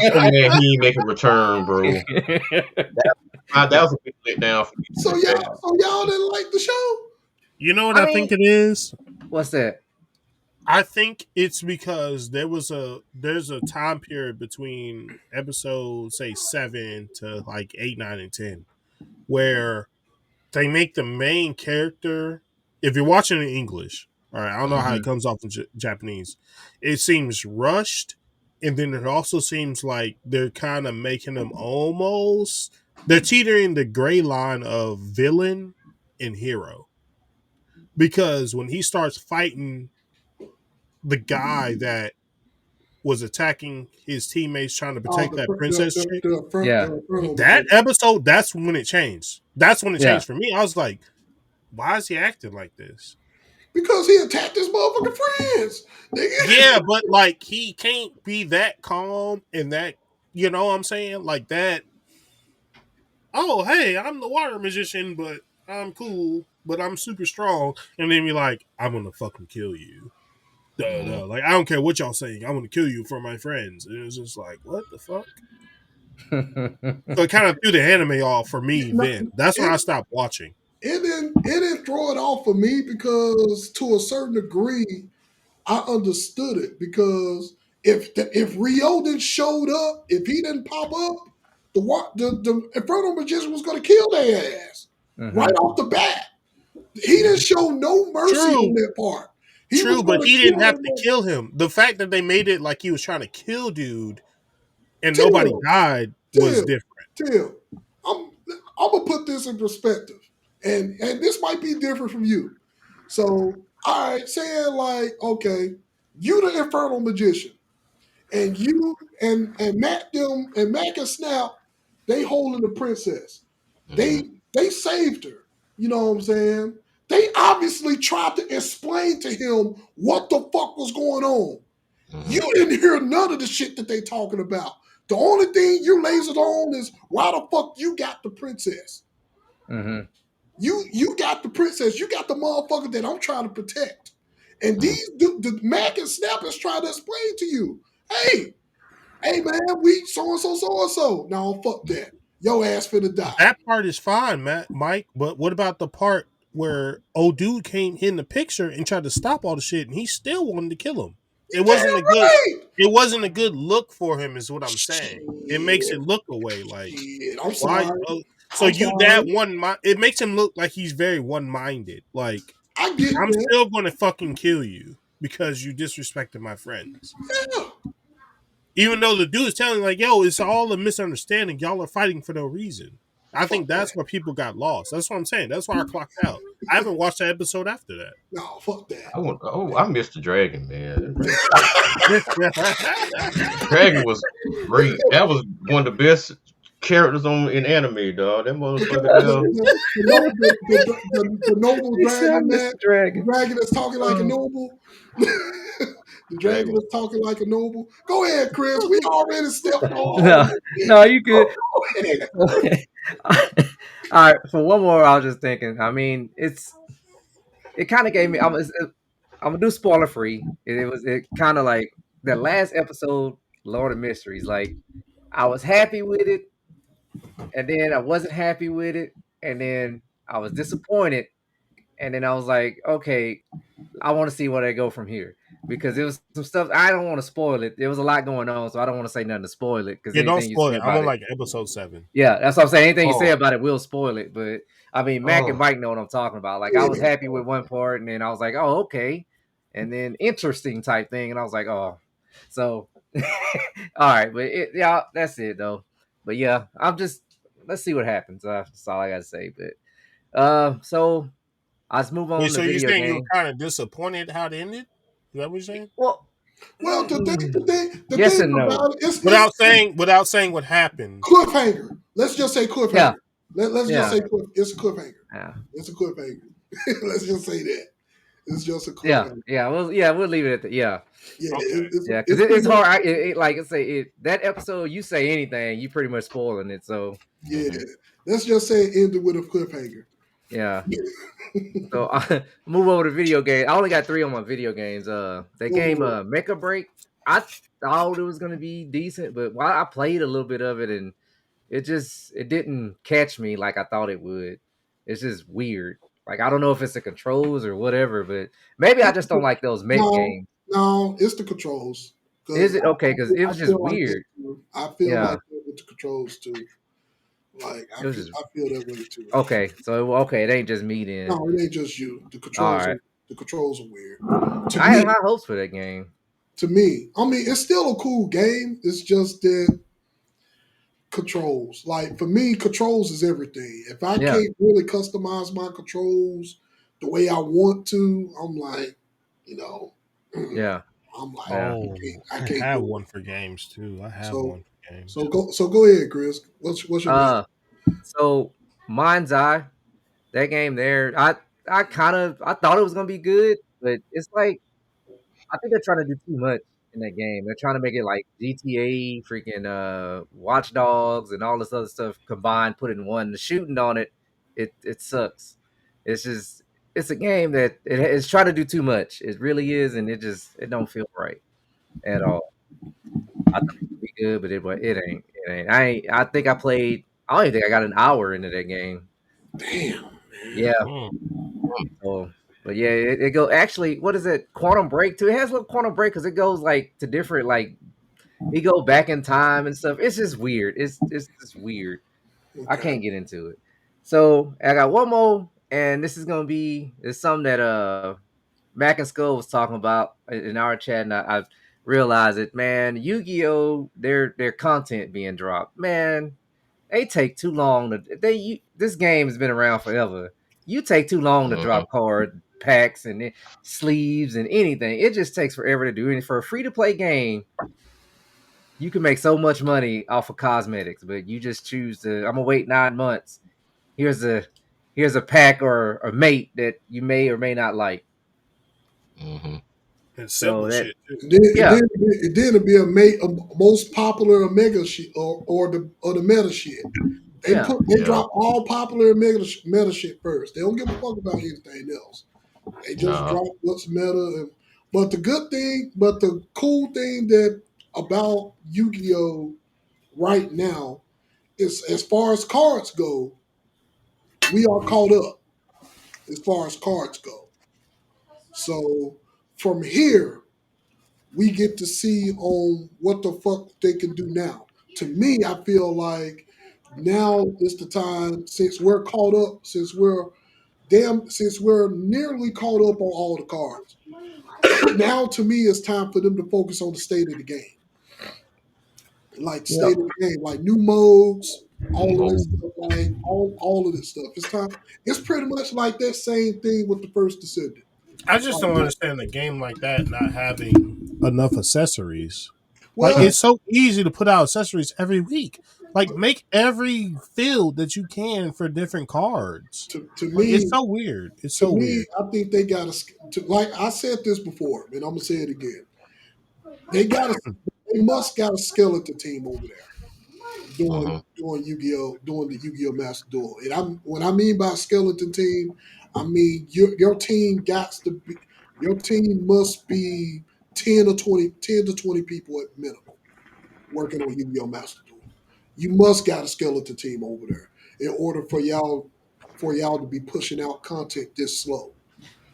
so mad he didn't make a return, bro. That was a big letdown for me. So y'all didn't like the show? You know what I think it is? What's that? I think it's because there's a time period between episode say 7 to like 8, 9, and 10 where they make the main character. If you're watching in English, all right, I don't know how it comes off in Japanese. It seems rushed, and then it also seems like they're kind of making them they're teetering the gray line of villain and hero. Because when he starts fighting the guy that was attacking his teammates trying to protect that princess chick, that episode, that's when it changed. That's when it changed for me. I was like, why is he acting like this? Because he attacked his motherfucking friends. Nigga. Yeah, but like he can't be that calm and that, you know what I'm saying? Like that. Oh, hey, I'm the water magician, but I'm cool, but I'm super strong. And then be like, I'm gonna fucking kill you. Duh, Mm-hmm. duh. Like I don't care what y'all saying. I'm gonna kill you for my friends. And it was just like, what the fuck? So it kind of threw the anime off for me. Then that's when I It, stopped watching. it didn't throw it off for me because to a certain degree, I understood it because if Rio didn't showed up, if he didn't pop up, the Inferno Magician was going to kill their ass right Mhm. off the bat. He didn't show no mercy on True, that part. He was true, but going to he didn't kill have them. to kill him. The fact that they made it like he was trying to kill dude and nobody Till, died was till, different. till. I'm I'm gonna put this in perspective, and this might be different from you. So, all right, saying like, okay, you the Infernal Magician. And you and Mac and Snap, they holding the princess. Mm-hmm. They saved her. You know what I'm saying? They obviously tried to explain to him what the fuck was going on. Mm-hmm. You didn't hear none of the shit that they talking about. The only thing you lasered on is why the fuck you got the princess. Mhm. You got the princess. You got the motherfucker that I'm trying to protect. And the Mac and Snap is trying to explain to you, hey man, we so and so. No, fuck that. Your ass finna die. That part is fine, Matt, Mike. But what about the part where old dude came in the picture and tried to stop all the shit, and he still wanted to kill him? You It damn wasn't a good. right. It wasn't a good look for him, is what I'm saying. It makes Shit, it look away like shit. I'm why. sorry. So I'm you sorry. that one. It makes him look like he's very one minded. Like I get I'm that. still going to fucking kill you because you disrespected my friends. Yeah. Even though the dude is telling like, yo, it's all a misunderstanding. Y'all are fighting for no reason. I Fuck think that. that's where people got lost. That's what I'm saying. That's why I clocked out. I haven't watched that episode after No, fuck that. I missed the dragon, man. that. Dragon was great. That was one of the best characters on in anime, dog. That motherfucker The, there. the noble He said, "I dragon, miss man. the The dragon." dragon that's talking like a Oh. noble. The Dragon dragon was that's talking like a noble. Go ahead, Chris. We already stepped on all No, of it. no, you good. Go ahead. All right, for one more, I was just thinking. I mean, it kind of gave me. I'm gonna do spoiler free. It kind of like the last episode, Lord of Mysteries. Like I was happy with it, and then I wasn't happy with it, and then I was disappointed, and then I was like, okay, I want to see where they go from here because there was some stuff I don't want to spoil it. There was a lot going on, so I don't want to say nothing to spoil it because Yeah, don't anything you spoil say it. I'm about on it, like episode 7. yeah, that's what I'm saying. Anything you say oh about it will spoil it. But I mean, Mac and oh Mike know what I'm talking about. Like I was Yeah. happy with one part, and then I was like, oh, okay, and then interesting type thing, and I was like, oh, so all right, but yeah, that's it though. But yeah, I'm just let's see what happens. That's all I gotta say. But so let's move Wait, on to so you're video saying you were game. kind of disappointed how it ended? Is that what you're saying? Well, Well, the yes thing and no. about it, it's Without saying what happened. cliffhanger. Let's just say Yeah, cliffhanger. Let's just yeah, say it's a cliffhanger. yeah, It's a cliffhanger. Let's just say that. It's just a yeah, cliffhanger. yeah. We'll leave it at that. Yeah, Yeah, Okay. yeah, because it's pretty it's much, hard. Like I say, that episode, you say anything, you pretty much spoiling it. So yeah. hmm Let's just say it ended with a cliffhanger. yeah. So I move over to video game. I only got 3 on my video games. The Go game for it. Mecha Break. I thought it was gonna be decent, but while I played a little bit of it, and it didn't catch me like I thought it would. It's just weird. Like I don't know if it's the controls or whatever, but maybe I just don't like those mech No, games. no, it's the controls. Is Because it okay? Because it I was just feel like that weird. too. I feel Yeah, like that with the controls too. Like it was just I feel that way too. okay. So okay, it ain't just me then. No, it ain't just you. All right, The controls are weird. To I had me, high hopes for that game. I mean, it's still a cool game. It's just that controls. Like for me, controls is everything. If I Yeah, can't really customize my controls the way I want to, I'm like, you know, yeah, I'm like, yeah. Oh, I I can't have do it. one for games too. I have So one for games. so go ahead, Chris. What's your game? Uh, so Mind's Eye, that game there, I thought it was gonna be good. but it's like I think they're trying to do too much in that game. They're trying to make it like GTA, freaking Watch Dogs, and all this other stuff combined, put in one. The shooting on it, it sucks. It's just it's a game that it's trying to do too much. It really is, and it don't feel right at all. I thought it would be good, but it ain't. It ain't. I think I played. I don't even think I got an hour into that game. Damn. Yeah. Mm. So, but yeah, it go actually. What is it? Quantum Break too. It has a little Quantum Break because it goes like to different like he go back in time and stuff. It's just weird. It's just weird. I Okay. can't get into it. So I got one more, and this is gonna be it's something that Mac and Skull was talking about in our chat, and I realized it. Man, Yu-Gi-Oh, their content being dropped. Man, they take too long to this game has been around forever. You take too long to Uh-huh. drop card packs and sleeves and anything. It just takes forever to do. And for a free to play game, you can make so much money off of cosmetics, but you just choose to. I'm gonna wait 9 months. Here's a here's a pack or a mate that you may or may not like. Uh-huh. And So simple that shit too. And then yeah it'd be a most popular Omega shit or the meta shit. yeah They Yeah. drop all popular meta shit first. They don't give a fuck about anything else. They just Nah. drop what's meta. But the cool thing that about Yu-Gi-Oh right now is as far as cards go, we are caught up as far as cards go. So from here, we get to see on what the fuck they can do now. To me, I feel like now is the time since we're caught up, since we're nearly caught up on all the cards. Now to me it's time for them to focus on the state of the game. Like yeah state of the game, like new modes, all of this No. stuff, like all of this stuff. It's time. It's pretty much like that same thing with the first descendant. I just Like, don't understand a game like that not having enough accessories. Like well, it's so easy to put out accessories every week. Like make every field that you can for different cards. to Like it's me, so weird. It's so weird. I think they got to. Like I said this before, and I'm gonna say it again. They got to. They must got a skeleton team over there Uh-huh. doing Yu-Gi-Oh, doing the Yu-Gi-Oh Master Duel. And I'm what I mean by skeleton team, I mean your team got to be your team must be 10 to 20 people at minimum working on Yu-Gi-Oh Master Duel. You must got a skeleton team over there in order for y'all to be pushing out content this slow.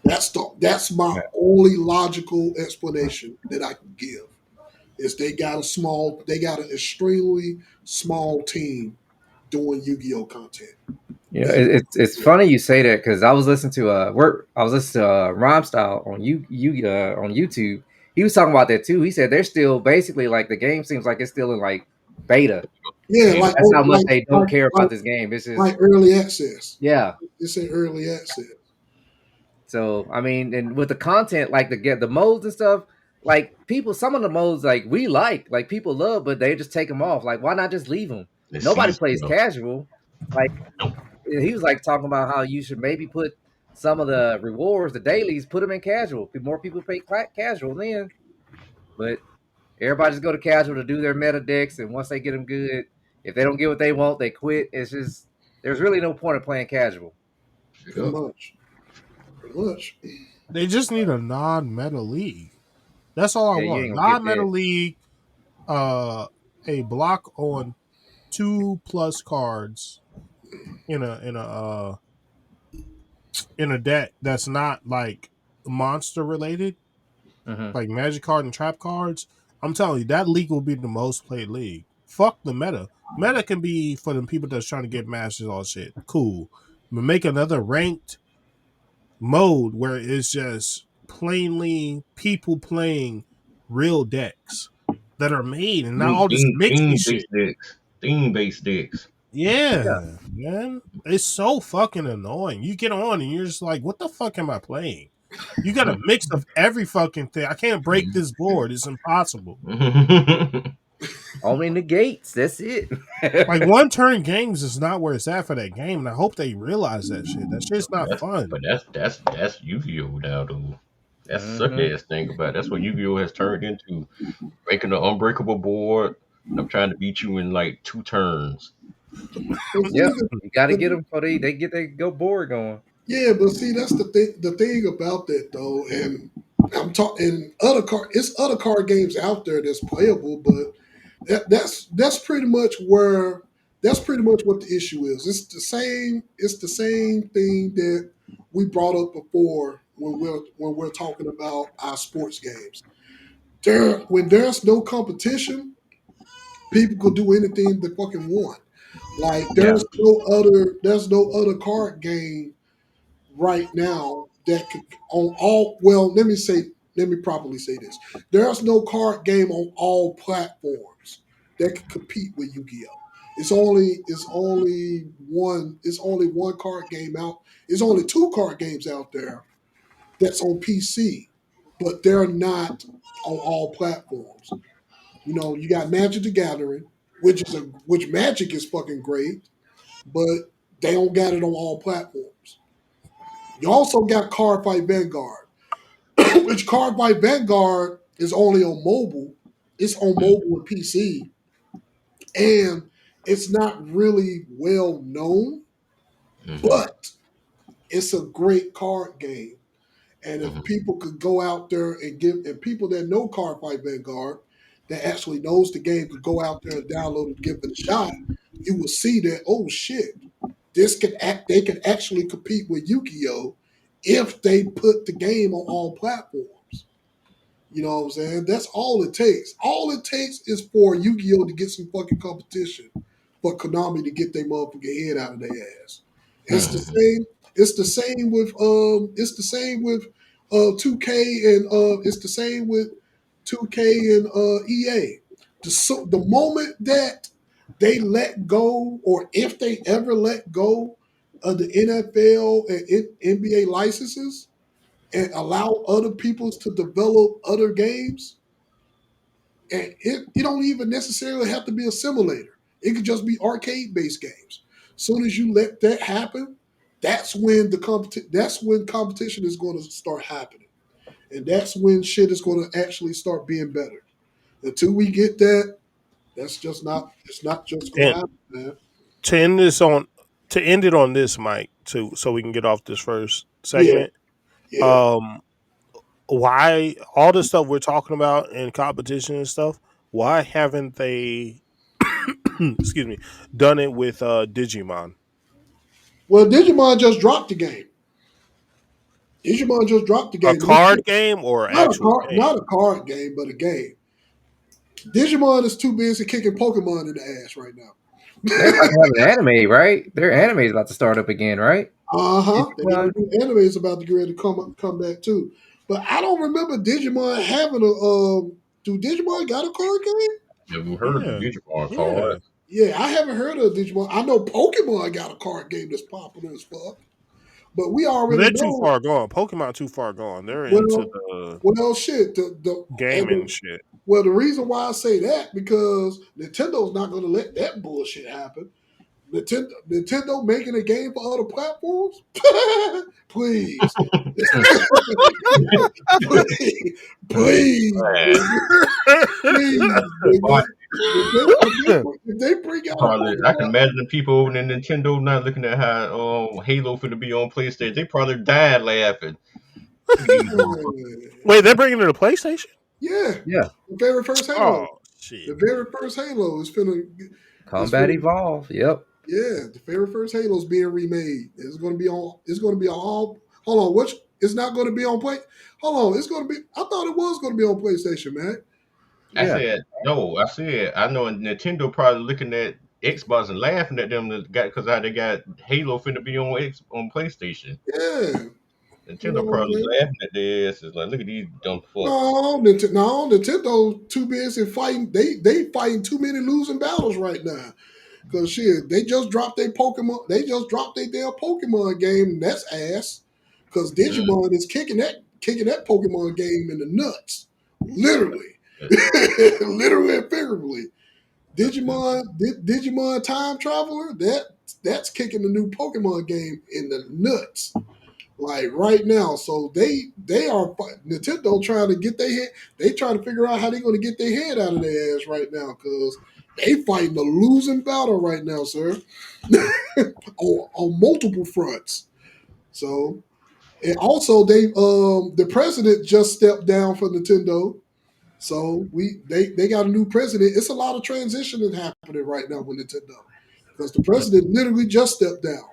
That's my only logical explanation that I can give. Is they got an extremely small team doing Yu-Gi-Oh content. yeah. That It's funny you say that because I was listening to I was listening to Rhyme Style on on YouTube. He was talking about that too. He said they're still basically like the game seems like it's still in like beta. yeah, Yeah. That's how much they don't care about this game. It's just like early access. yeah. It's in early access. So I mean, and with the content, like the modes and stuff, like people, some of the modes like people love, but they just take them off. Like, why not just leave them? The Nobody sea plays stuff. casual. Like Nope. he was like talking about how you should maybe put some of the rewards, the dailies, put them in casual. More people play casual then, but everybody just go to casual to do their meta decks, and once they get them good, if they don't get what they want, they quit. It's just there's really no point of playing casual. Pretty Yep. much. Pretty much. They just need a non-meta league. That's all I Yeah, you ain't want. gonna get Non-meta that. league, a block on 2+ cards in a deck that's not like monster related, Hmm. like magic card and trap cards. I'm telling you, that league will be the most played league. Fuck the meta. Meta can be for the people that's trying to get masters, all shit. Cool. But make another ranked mode where it's just plainly people playing real decks that are made and not all this mixy Theme shit. based decks. Theme based decks. Yeah. Yeah, man. It's so fucking annoying. You get on and you're just like, what the fuck am I playing? You got a mix of every fucking thing. I can't break this board. It's impossible. Only negates. That's it. Like one turn games is not where it's at for that game, and I hope they realize that shit. That shit's not That's fun. but that's Yu-Gi-Oh now though. That's suck ass thing about it. That's what Yu-Gi-Oh has turned into. Making an unbreakable board. I'm trying to beat you in like 2 turns. But Yep, see, you got to but get them for they get their go board going. yeah, but see, that's the thing. The thing about that though, and I'm talking other card. It's other card games out there that's playable, but that's pretty much where that's pretty much what the issue is. It's the same. It's the same thing that we brought up before when we're talking about our sports games. When there's no competition, people could do anything they fucking want. Like Yeah. there's no other card game right now that could on all well let me properly say this. There's no card game on all platforms that could compete with Yu-Gi-Oh! It's only one card game out. It's only two card games out there that's on PC, but they're not on all platforms. You know, you got Magic the Gathering, which Magic is fucking great, but they don't got it on all platforms. You also got Card Fight Vanguard, which Card Fight Vanguard is only on mobile. It's on mobile and PC, and it's not really well known, Mm-hmm. but it's a great card game. And if Mm-hmm. people could go out there and people that know Card Fight Vanguard, that actually knows the game, could go out there and download and give it a shot, you will see that, oh shit, they can actually compete with Yu-Gi-Oh! If they put the game on all platforms. You know what I'm saying? That's all it takes. All it takes is for Yu-Gi-Oh! To get some fucking competition, for Konami to get their motherfucking head out of their ass. It's the Mm-hmm. same. It's the same with 2K and it's the same with 2K and EA. The moment that they let go, or if they ever let go of the NFL and NBA licenses, and allow other peoples to develop other games. And it don't even necessarily have to be a simulator. It could just be arcade based games. Soon as you let that happen, that's when competition is going to start happening. And that's when shit is going to actually start being better. Until we get that, that's just not it's not just going to And happen, man. to end this on to end it on this, Mike, too, so we can get off this first Yeah, segment. yeah. Um, why all the stuff we're talking about in competition and stuff? Why haven't they, excuse me, done it with Digimon? Well, Digimon just dropped the game. Digimon just dropped the A game. card game or actual game? Not a card game, but a game. Digimon is too busy kicking Pokemon in the ass right now. They're about to have an anime, right? Their anime is about to start up again, right? Uh-huh. They got a Digimon. new anime is about to get ready to come back too. But I don't remember Digimon having a do Digimon got a card game? Have you heard of the Yeah, Digimon yeah. cards? Yeah, I haven't heard of Digimon. I know Pokemon got a card game that's popular as fuck. But we But already they're too know, far gone. Pokemon too far gone. They're into well the well shit. The and gaming the, shit. well the reason why I say that, because Nintendo's not gonna let that bullshit happen. Nintendo making a game for other platforms? Please. please, please, Man, nigga. Please, nigga. boy, If they bring out a probably I can Pokemon, imagine the people over in Nintendo now looking at how Halo finna be on PlayStation. They probably died laughing. Look at these motherfuckers. Wait, they're bringing it to PlayStation? yeah, Yeah. the very first Halo. Oh shit! The very first Halo is Combat finna Evolve. Yep. yeah, the very first Halo is being remade. It's gonna be on all hold on, which it's not gonna be on play. Hold on, it's gonna be I thought it was gonna be on PlayStation, man. I Yeah. said no. I said I know Nintendo probably looking at Xbox and laughing at them that got because how they got Halo finna be on PlayStation. Yeah. You know Nintendo what I'm probably saying? laughing at their asses like, look at these dumb fucks. No, Nintendo too busy fighting. They fighting too many losing battles right now. Cause shit, they just dropped their Pokemon. They just dropped their damn Pokemon game. And that's ass. Cause Mm, Digimon is kicking that Pokemon game in the nuts, literally, literally and figuratively. Digimon Time Traveler. That's kicking the new Pokemon game in the nuts. like right now. So they are Nintendo trying to get their head. They trying to figure out how they're going to get their head out of their ass right now because they fighting a losing battle right now, sir, on multiple fronts. So and also the president just stepped down for Nintendo. So they got a new president. It's a lot of transitioning happening right now with Nintendo because the president literally just stepped down.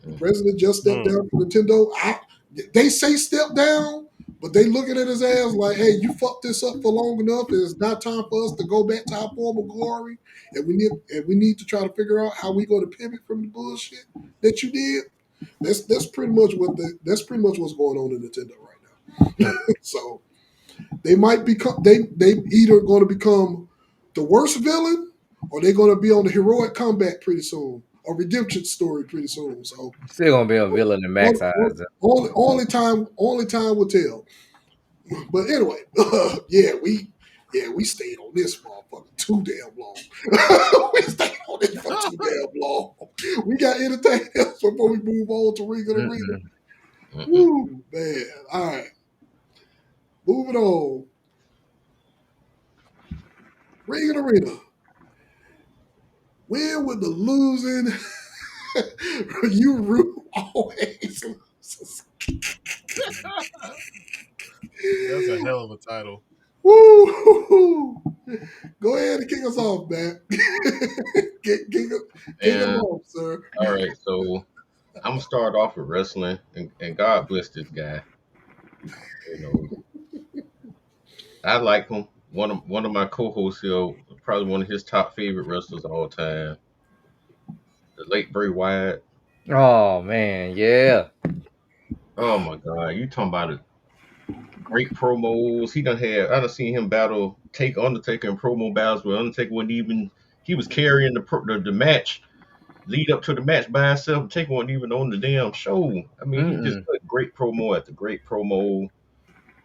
The president just stepped Mm. down from Nintendo. They say step down, but they looking at his ass like, hey, you fucked this up for long enough. It's not time for us to go back to our former glory. And we need to try to figure out how we going to pivot from the bullshit that you did. That's pretty much what's going on in Nintendo right now. So they might become they either going to become the worst villain or they're going to be on the heroic comeback pretty soon, a redemption story pretty soon. So Still gonna be a villain in Max eyes. only time will tell. But anyway, we stayed on this motherfucker too damn long. We stayed on this for too damn long. We got anything else before we move on to Ring of the Arena? Woo, man. All right. Moving on. Ring of the Arena. Win with the losing. You root always loses. That's a hell of a title. Woo! Go ahead and kick us off, man. kick us And off, sir. all right, so I'm gonna start off with wrestling, and God bless this guy. You know, I like him. One of my co-hosts here, probably one of his top favorite wrestlers of all time, the late Bray Wyatt. Oh man, yeah. Oh my God, you talking about it? Great promos. I done seen him battle take Undertaker in promo battles where Undertaker wasn't even he was carrying the match lead up to the match by himself. Taker wasn't even on the damn show. I mean, he just Mm-mm. cut great promo after great promo,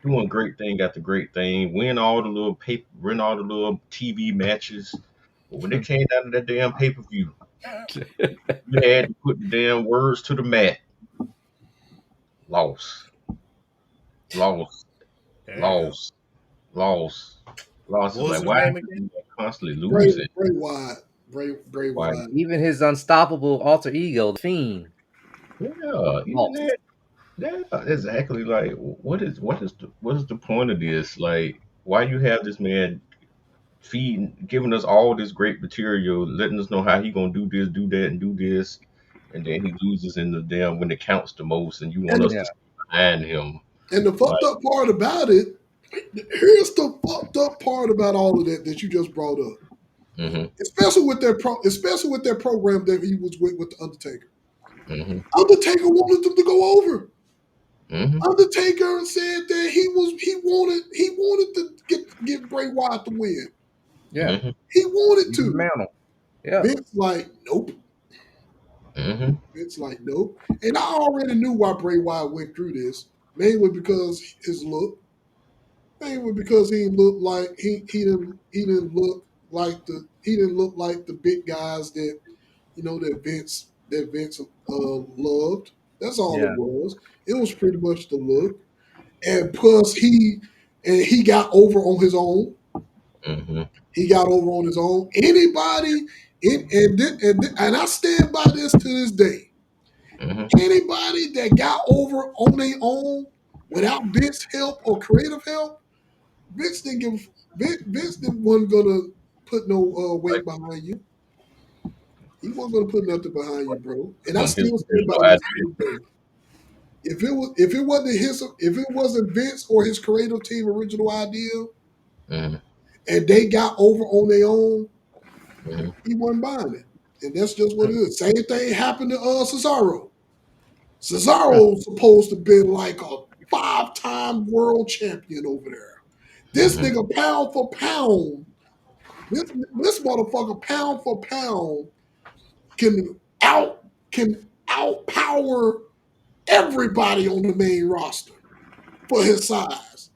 doing great thing after great thing, win all the little TV matches. But when it came down to that damn pay per view, you had to put the damn words to the mat. Loss, loss, Damn. loss, loss, loss. What Is was like his why name is again? he constantly Bray losing? Wyatt. Bray Why? Wyatt. Even his unstoppable alter ego, the Fiend, Yeah, even lost. that. Yeah, exactly. Like, what is the point of this? Like, why you have this man giving us all this great material, letting us know how he gonna do this, do that, and do this, and then he loses in the damn when it counts the most, and you want And us the, Yeah, to stand behind him. and the fucked Like, up part about it, here's the fucked up part about all of that you just brought up. mm-hmm, Especially with that program that he was with the Undertaker. mm-hmm, Undertaker wanted them to go over. mm-hmm, Undertaker said that he wanted to get Bray Wyatt to win. yeah. mm-hmm, He wanted Even to. Mantle. Yeah, Vince like, nope. mm-hmm. Vince like, nope. And I already knew why Bray Wyatt went through this. Mainly because his look. Mainly because he looked like he didn't look like the big guys that Vince loved. That's all it yeah, was. It was pretty much the look. And plus he got over on his own. Mm-hmm. He got over on his own. Anybody and I stand by this to this day. Mm-hmm. Anybody that got over on their own without Vince help or creative help, Vince didn't wasn't gonna put no Like weight behind you. He wasn't gonna put nothing behind you, bro. And I on his still stand by original this idea. to this day. If it wasn't Vince or his creative team original idea, Mm-hmm. and they got over on their own, Mm-hmm. he wasn't buying it. And that's just what it is. Same thing happened to Cesaro. Cesaro's supposed to be like a 5-time world champion over there. This Mm-hmm. nigga pound for pound, this motherfucker pound for pound can can outpower everybody on the main roster for his size.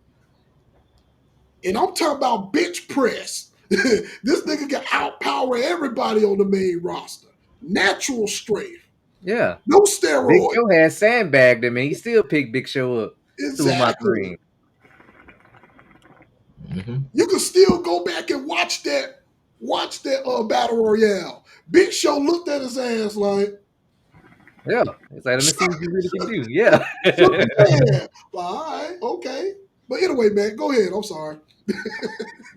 And I'm talking about bench press. This nigga can outpower everybody on the main roster. Natural strength. Yeah. No Big steroid. Show had sandbagged him, and he still picked Big Show up. Threw him out the Exactly. ring. Hmm. You can still go back and watch that battle royale. Big Show looked at his ass like, Yeah. It's like, let me see shook, what you really can do. Yeah. shook his hand. Like, all right, okay. But anyway, man, go ahead. I'm sorry.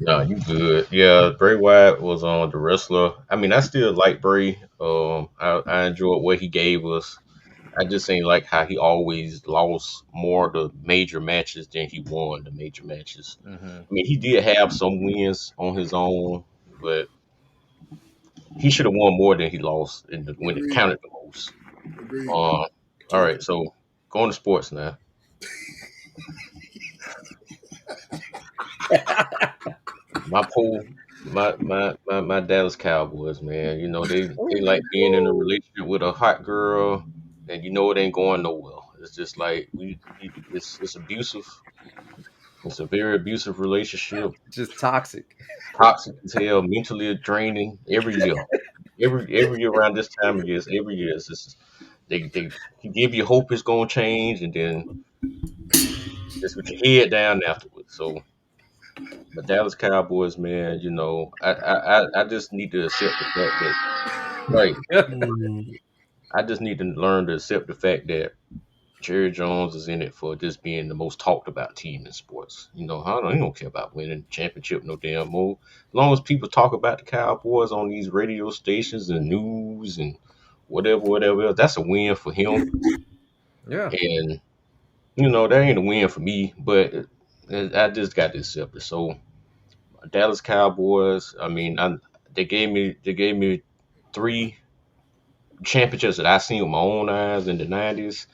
No, you good. Yeah, Bray Wyatt was on the wrestler. I mean, I still like Bray. I enjoyed what he gave us. I just ain't like how he always lost more of the major matches than he won the major matches. Hmm. I mean, he did have some wins on his own, but he should have won more than he lost when it Agreed. counted the most. Agreed. All Totally. right, so going to sports now. My pool, my Dallas Cowboys, man. You know they like being in a relationship with a hot girl, and you know it ain't going nowhere. It's just like it's abusive. It's a very abusive relationship, Just toxic. toxic as hell, mentally draining every year. Every year around this time of year, every year it's just they give you hope it's gonna change, and then just with your head down afterwards. So, but Dallas Cowboys, man, you know, I just need to accept the fact that right. Mm, I just need to learn to accept the fact that Jerry Jones is in it for just being the most talked about team in sports. You know, he don't care about winning championship no damn more. As long as people talk about the Cowboys on these radio stations and news and whatever else, that's a win for him. Yeah. And you know, that ain't a win for me, but I just got to accept it. So Dallas Cowboys, I mean, they gave me three championships that I seen with my own eyes in the '90s.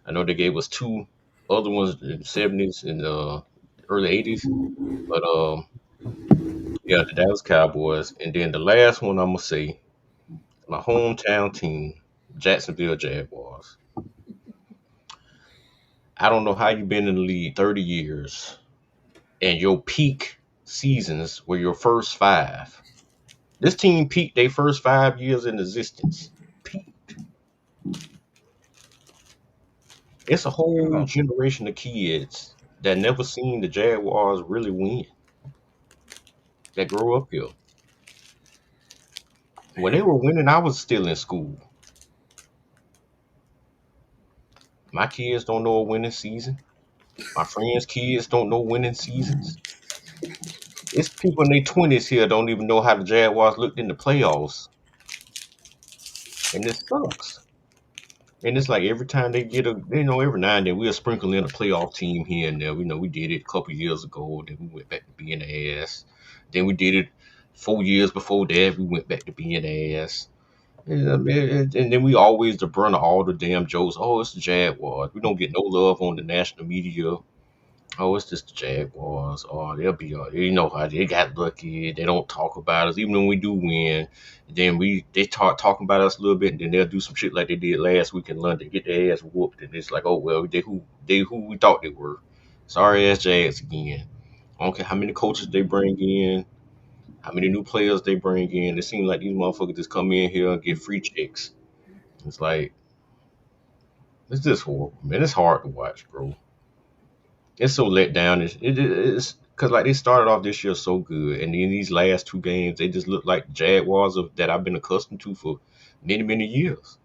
I know they gave us two other ones in the '70s and early '80s, but yeah, the Dallas Cowboys, and then the last one I'm gonna say, my hometown team, Jacksonville Jaguars. I don't know how you've been in the league 30 years, and your peak seasons were your first five. This team peaked their first 5 years in existence. Peaked. It's a whole Oh, generation of kids that never seen the Jaguars really win that grow up here. When they were winning, I was still in school. My kids don't know a winning season. My friends' kids don't know winning seasons. It's people in their 20s here don't even know how the Jaguars looked in the playoffs, and it sucks. And it's like every time they get every now and then we'll sprinkle in a playoff team here and there. We know we did it a couple years ago. Then we went back to being ass. Then we did it 4 years before that. We went back to being ass. And then we always the brunt of all the damn jokes. Oh, it's the Jaguars. We don't get no love on the national media. Oh, it's just the Jaguars. Oh, they'll be all. You know how they got lucky. They don't talk about us, even when we do win. Then they start talking about us a little bit, and then they'll do some shit like they did last week in London, get their ass whooped, and it's like, oh well, they who we thought they were. Sorry ass Jags again. I don't care how many coaches they bring in, how many new players they bring in. It seems like these motherfuckers just come in here and get free checks. It's like it's just horrible, man. It's hard to watch, bro. It's so let down. It's because like they started off this year so good, and in these last two games, they just look like Jaguars that I've been accustomed to for many years.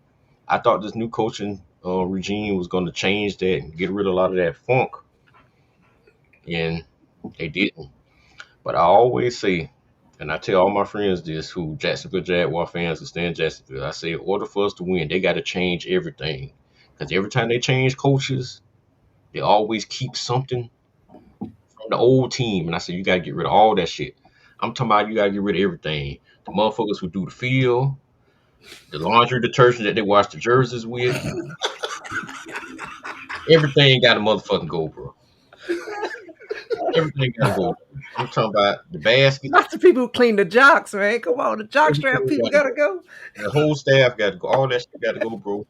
I thought this new coaching regime was going to change that and get rid of a lot of that funk, and they didn't. But I always say, and I tell all my friends this, who Jacksonville Jaguar fans who stay in Jacksonville, I say, in order for us to win, they got to change everything. Because every time they change coaches, they always keep something from the old team. And I said, you gotta get rid of all that shit. I'm talking about you gotta get rid of everything. The motherfuckers who do the field, the laundry detergent that they wash the jerseys with, everything gotta motherfucking go, bro. Everything gotta go. I'm talking about the baskets, not the people who clean the jocks, man. Come on, the jockstrap everything people gotta gotta go. go. The whole staff gotta go. All that shit gotta go, bro.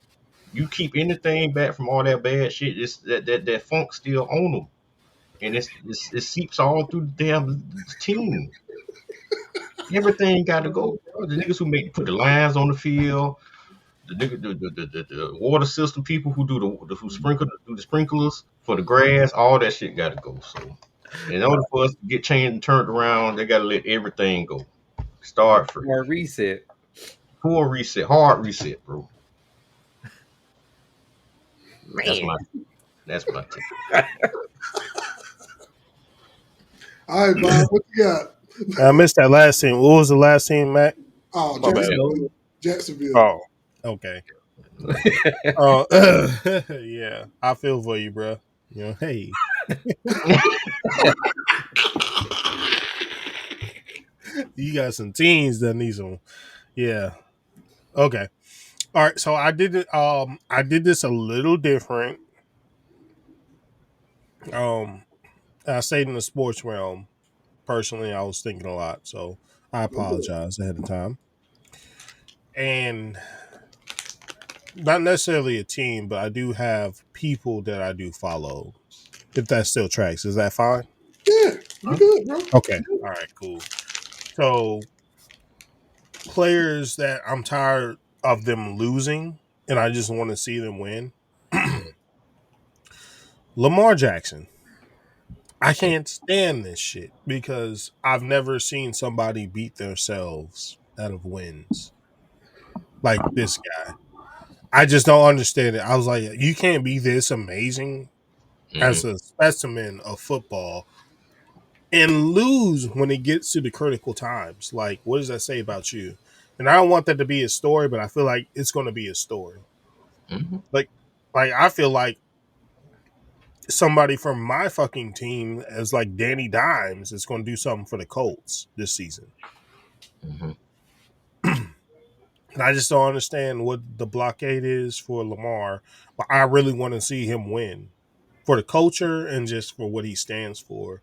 You keep anything back from all that bad shit, it's that funk still on them. And it seeps all through the damn team. Everything got to go, bro. The niggas who make put the lines on the field, the water system people who who sprinkle do the sprinklers for the grass, all that shit got to go. So in order for us to get changed and turned around, they got to let everything go. Start fresh, Or reset. full reset, hard reset, bro. That's Man. my that's my take. All right, Bob, what you got? I missed that last team. What was the last team, Mac? Oh, My bad. Jacksonville. Jacksonville. Oh, okay. Oh, yeah. I feel for you, bro. You know, hey, you got some teams that need some. Yeah. Okay. All right. So I did it. I did this a little different. Um, I stayed in the sports realm. Personally, I was thinking a lot, so I apologize ahead of time. And not necessarily a team, but I do have people that I do follow. If that still tracks, is that fine? Yeah, you good, bro. Okay. All right. Cool. So players that I'm tired of them losing, and I just want to see them win. Lamar Jackson. I can't stand this shit because I've never seen somebody beat themselves out of wins like this guy. I just don't understand it. I was like, you can't be this amazing Hmm. as a specimen of football and lose when it gets to the critical times. Like, what does that say about you? And I don't want that to be a story, but I feel like it's going to be a story. Hmm. Like, I feel like somebody from my fucking team as like Danny Dimes is going to do something for the Colts this season. Hmm. And I just don't understand what the blockade is for Lamar, but I really want to see him win for the culture and just for what he stands for.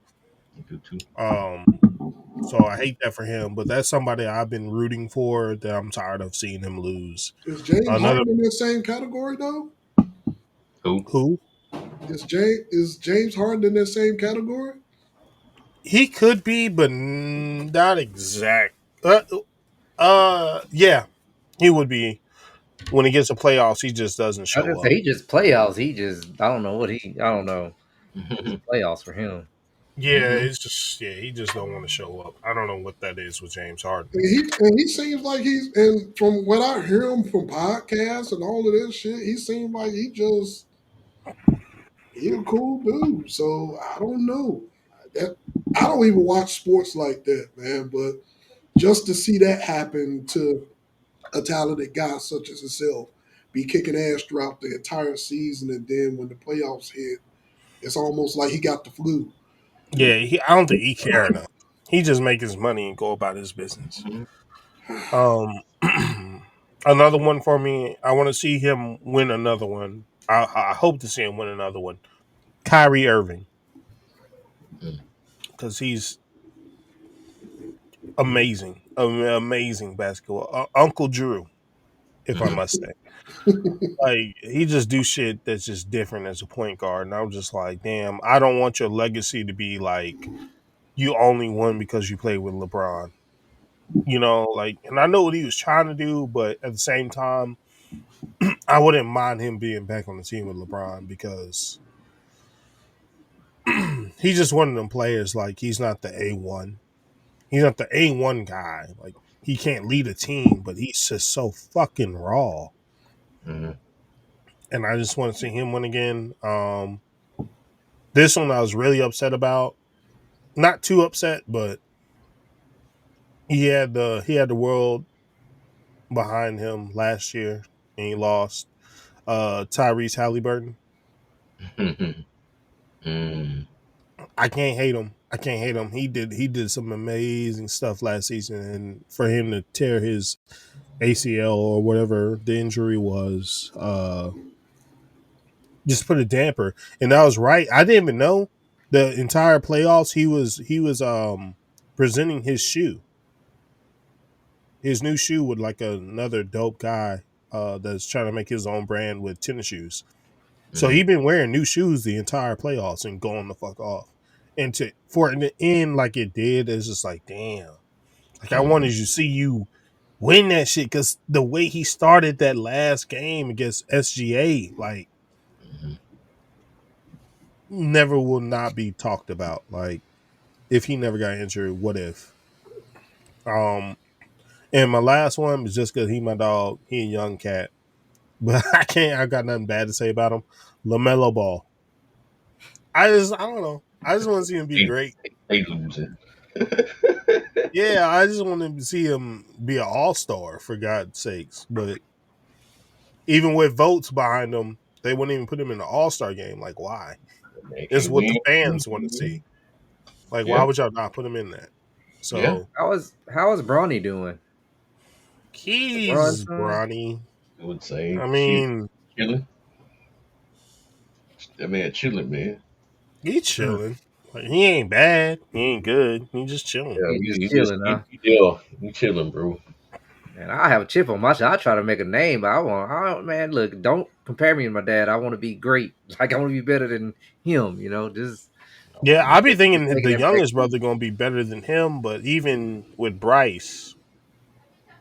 You do too. Um, so I hate that for him, but that's somebody I've been rooting for that I'm tired of seeing him lose. Is James Another Harden in that same category though? Who? who Is James Harden in that same category? he could be, but not exact. Yeah, he would be when he gets to playoffs. He just doesn't I show just say up. he just playoffs. He just I don't know what he I don't know. Just Hmm. playoffs for him. Yeah, it's just he just don't want to show up. I don't know what that is with James Harden. And he seems like he's and from what I hear him from podcasts and all of this shit, he seems like he a cool dude. So I don't know. That I don't even watch sports like that, man. But just to see that happen to a talented guy such as himself, be kicking ass throughout the entire season, and then when the playoffs hit, it's almost like he got the flu. Yeah, I don't think he care enough. He just make his money and go about his business. Um, another one for me. I want to see him win another one. I hope to see him win another one. Kyrie Irving, because he's amazing, amazing basketball. Uncle Drew, if I must say. Like he just do shit that's just different as a point guard, and I'm just like, damn, I don't want your legacy to be like you only won because you played with LeBron. You know, like, and I know what he was trying to do, but at the same time, I wouldn't mind him being back on the team with LeBron because he's just one of them players. Like, he's not the A1. He's not the A1 guy. Like, he can't lead a team, but he's just so fucking raw. Hmm. And I just want to see him win again. This one I was really upset about. Not too upset, but he had the world behind him last year and he lost. Tyrese Halliburton. Hmm. I can't hate him. I can't hate him. He did some amazing stuff last season, and for him to tear his ACL or whatever the injury was, just put a damper. And I was right. I didn't even know the entire playoffs. He was presenting his new shoe with like another dope guy that's trying to make his own brand with tennis shoes. So Hmm. he been wearing new shoes the entire playoffs and going the fuck off. And for it to end like it did, it's just like damn. Like I wanted to see you win that shit because the way he started that last game against SGA, like Mhm. never will not be talked about. Like if he never got injured, what if? Um, and my last one was just because he my dog. He a young cat, but I can't. I got nothing bad to say about him. LaMelo Ball. I don't know. I just want to see him be They, great. they losing. Yeah, I just want to see him be an all star for God's sakes. But even with votes behind him, they wouldn't even put him in the all star game. Like, why? They It's can't what the win. fans want to see. Like, why Yeah, would y'all not put him in that? yeah. So, How is Bronny doing? LeBron's keys, son? Bronny. I would say I shit, mean, chilling. That man chilling, man. he Hmm. chilling. Like, he ain't bad. He ain't good. He just chilling. Yeah, He just he just chilling, huh? he chilling, bro. Man, I have a chip on my shoulder. I try to make a name, but man, look, don't compare me to my dad. I want to be great. Like I want to be better than him. Just Yeah, I be thinking taking the that back youngest seat. brother gonna be better than him, but even with Bryce,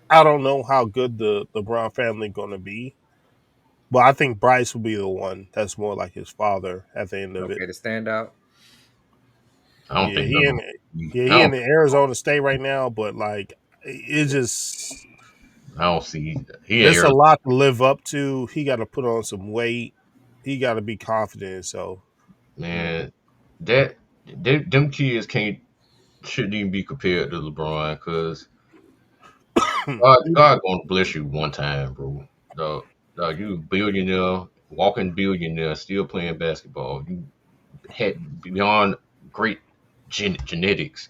I don't know how good the Brown family gonna be. But I think Bryce will be the one that's more like his father at the end of it. Okay, to stand out. I don't Yeah, think none of I he in don't the Arizona State right now, but like it just I don't see he in it's a here, lot to live up to. He got to put on some weight. He got to be confident. So Hmm. man. That them kids can't shouldn't even be compared to LeBron because God gonna bless you one time, bro. You a billionaire, walking billionaire, still playing basketball. You had beyond great genetics,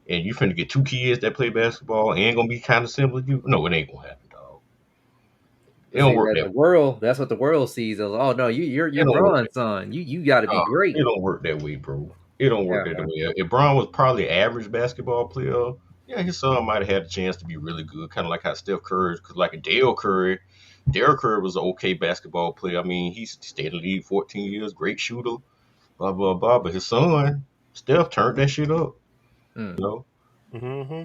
and you finna get two kids that play basketball and gonna be kind of similar to you. No, it ain't gonna happen, dog. It But don't see work that that the way. world, that's what the world sees as, oh no, It you're don't work that. Bron's son. You got to be Nah, great. it don't work that way, bro. It don't work Yeah. that way. If Bron was probably an average basketball player, yeah, his son might have had a chance to be really good, kind of like how Steph Curry, because like a Dale Curry was an okay basketball player. I mean, he stayed in the league 14 years, great shooter, blah blah blah. But his son, Steph, turned that shit up. Hmm. You know, hmm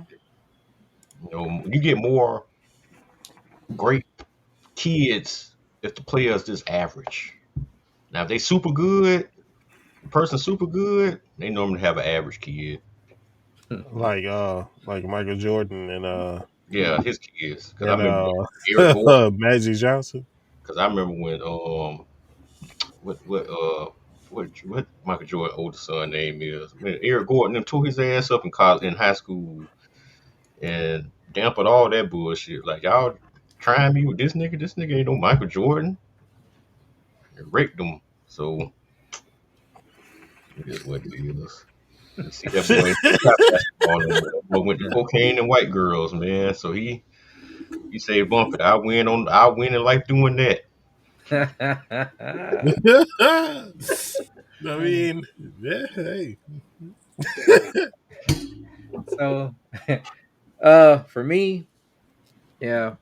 you get more great kids if the player's just average. Now, if they super good, the person super good, they normally have an average kid. like Michael Jordan Yeah, his kids. Because I and remember Eric Gordon. Magic Johnson. Because I remember when what what uh what Michael Jordan oldest son name is. Man, Eric Gordon them tore his ass up in college in high school and dampened all that bullshit. Like y'all trying me with this nigga. This nigga ain't no Michael Jordan. And raped him. So it is what it is. You see that boy ain't got basketball no more. That boy went to cocaine and white girls, man. So he said bump it. I win in life doing that. I mean, yeah, hey. So, for me, yeah,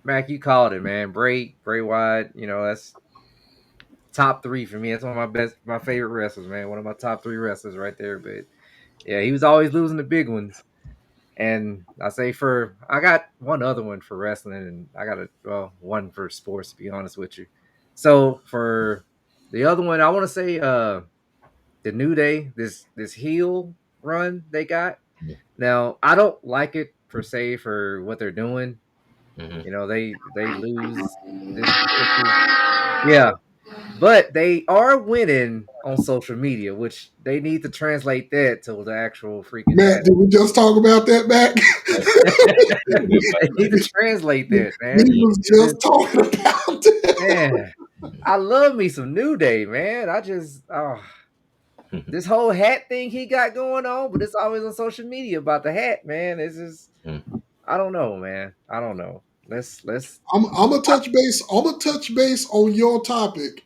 Mac, you called it, man. Bray Wyatt, that's top three for me. That's one of my favorite wrestlers, man. One of my top three wrestlers right there. But yeah, he was always losing the big ones. And I got one other one for wrestling, and I got one for sports, to be honest with you. So for the other one, I want to say the New Day, this heel run they got. Now I don't like it per se for what they're doing. Mm-hmm. They lose this. Yeah, but they are winning on social media, which they need to translate that to the actual freaking Matt, match. did we just talk about that back? They need to translate that, We man. was It's just, just talking about that. man, I love me some New Day, man. This whole hat thing he got going on, but it's always on social media about the hat, man. It's just, I don't know, man. I don't know. Let's. I'm gonna touch base. I'm gonna touch base on your topic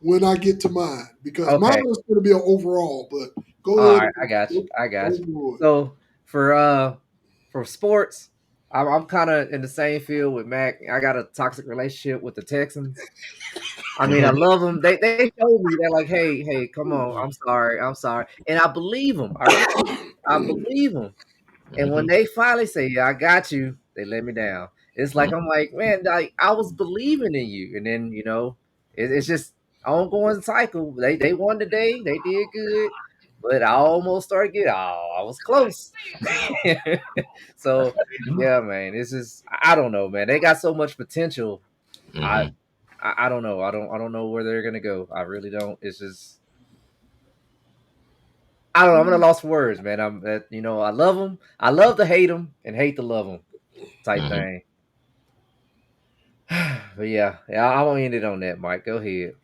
when I get to mine because mine Okay. is going to be an overall. But go All ahead. right, I got you. I got you. Overall. So for sports, I'm kind of in the same field with Mac. I got a toxic relationship with the Texans. I mean, I love them. They told me they're like, hey, come on. I'm sorry, and I believe them. I believe them. And when Mm-hmm. they finally say, "Yeah, I got you," They let me down. It's like I'm like, man, like I was believing in you, and then it's just ongoing cycle. They won today, they did good, but I almost started getting. Oh, I was close. So yeah, man, it's just I don't know, man. They got so much potential. I Mm-hmm. I don't know. I don't know where they're gonna go. I really don't. It's just I don't know. I'm at a loss for words, man. I love them. I love to hate them and hate to love them type Mm-hmm. thing. But yeah, I won't end it on that, Mike. Go ahead.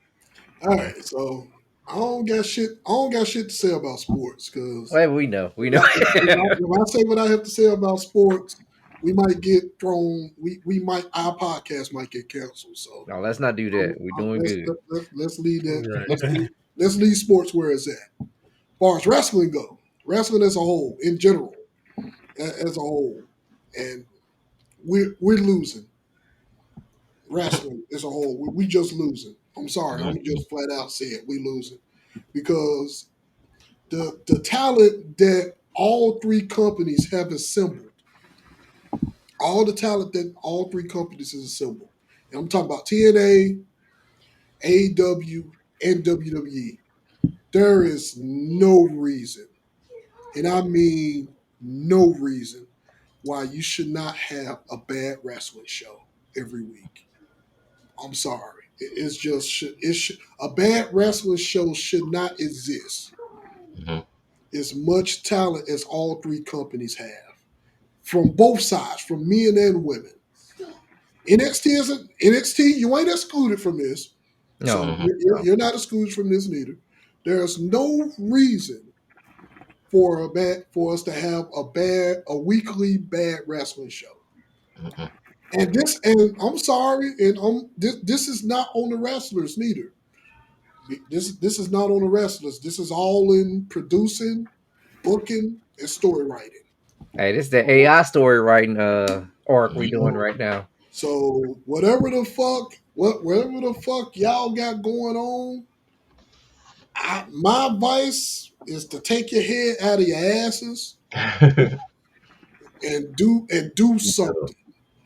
All right, so I don't got shit. I don't got shit to say about sports because Well, we know. if I say what I have to say about sports, we might get thrown. We might our podcast might get canceled. So No, let's not do that. We're doing let's good. let's leave that. Right. Let's leave sports where it's at. As far as wrestling go, wrestling as a whole, in general, as a whole, and we're losing. Wrestling as a whole, we just losing. I'm sorry, I'm just flat out say it. We losing because the talent that all three companies have assembled, all the talent that all three companies has assembled, and I'm talking about TNA, AEW, and WWE. There is no reason, and I mean no reason, why you should not have a bad wrestling show every week. I'm sorry. It's just a bad wrestling show should not exist. Mm-hmm. As much talent as all three companies have from both sides, from men and women. NXT isn't NXT. You ain't excluded from this, No, so Mm-hmm. no. you're not excluded from this neither. There's no reason for us to have a weekly bad wrestling show. Mm-hmm. And I'm sorry, and this is not on the wrestlers neither. This is not on the wrestlers. This is all in producing, booking, and story writing. Hey, this is the AI story writing arc we doing So, right now. so whatever the fuck y'all got going on, my advice is to take your head out of your asses and do something.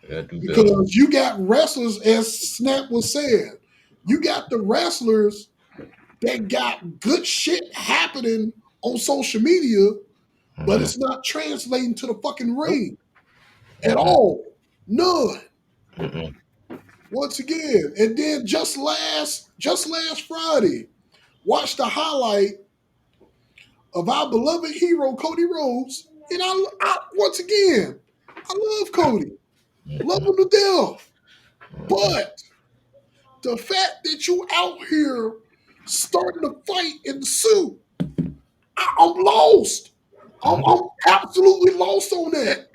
Yeah, do better. Because you got wrestlers, as Snap was saying, you got the wrestlers that got good shit happening on social media, but Mm-hmm. it's not translating to the fucking Nope. ring at Mm-hmm. all. None. Mm-hmm. Once again, and then just last Friday, watched the highlight of our beloved hero Cody Rhodes, and I once again, I love Cody, love him to death, but the fact that you out here starting to fight in the suit, I'm lost. I'm absolutely lost on that.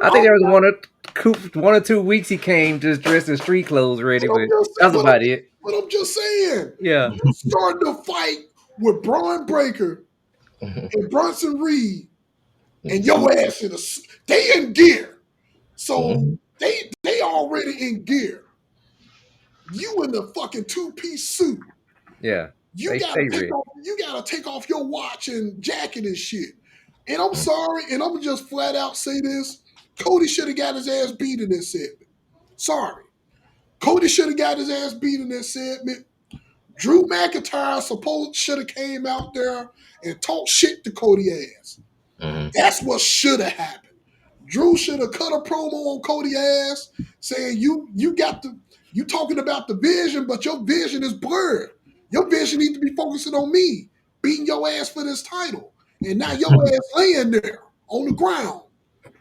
I think I'm, there was 1 or 2 weeks he came just dressed in street clothes ready, but I'm but just, that's about it. but I'm just saying, Yeah. you starting to fight with Braun Breaker and Bronson Reed, and your ass they in gear. So Mm-hmm. they already in gear. You in the fucking two-piece suit. Yeah. You They gotta stay take ready. off. You gotta take off your watch and jacket and shit. And I'm sorry, and I'm just flat out say this: Cody should have got his ass beat in this segment. Sorry, Cody should have got his ass beat in this segment. Drew McIntyre should have came out there and talked shit to Cody ass. Mm-hmm. That's what should have happened. Drew should have cut a promo on Cody ass saying you talking about the vision, but your vision is blurred. Your vision needs to be focusing on me beating your ass for this title, and now your ass laying there on the ground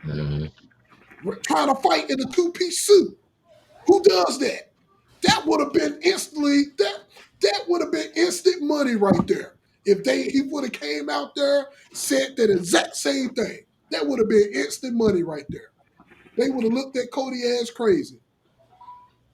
Mm-hmm. trying to fight in a two-piece suit. Who does that? That would have been that would have been instant money right there. If he would have came out there, said that exact same thing. That would have been instant money right there. They would have looked at Cody as crazy.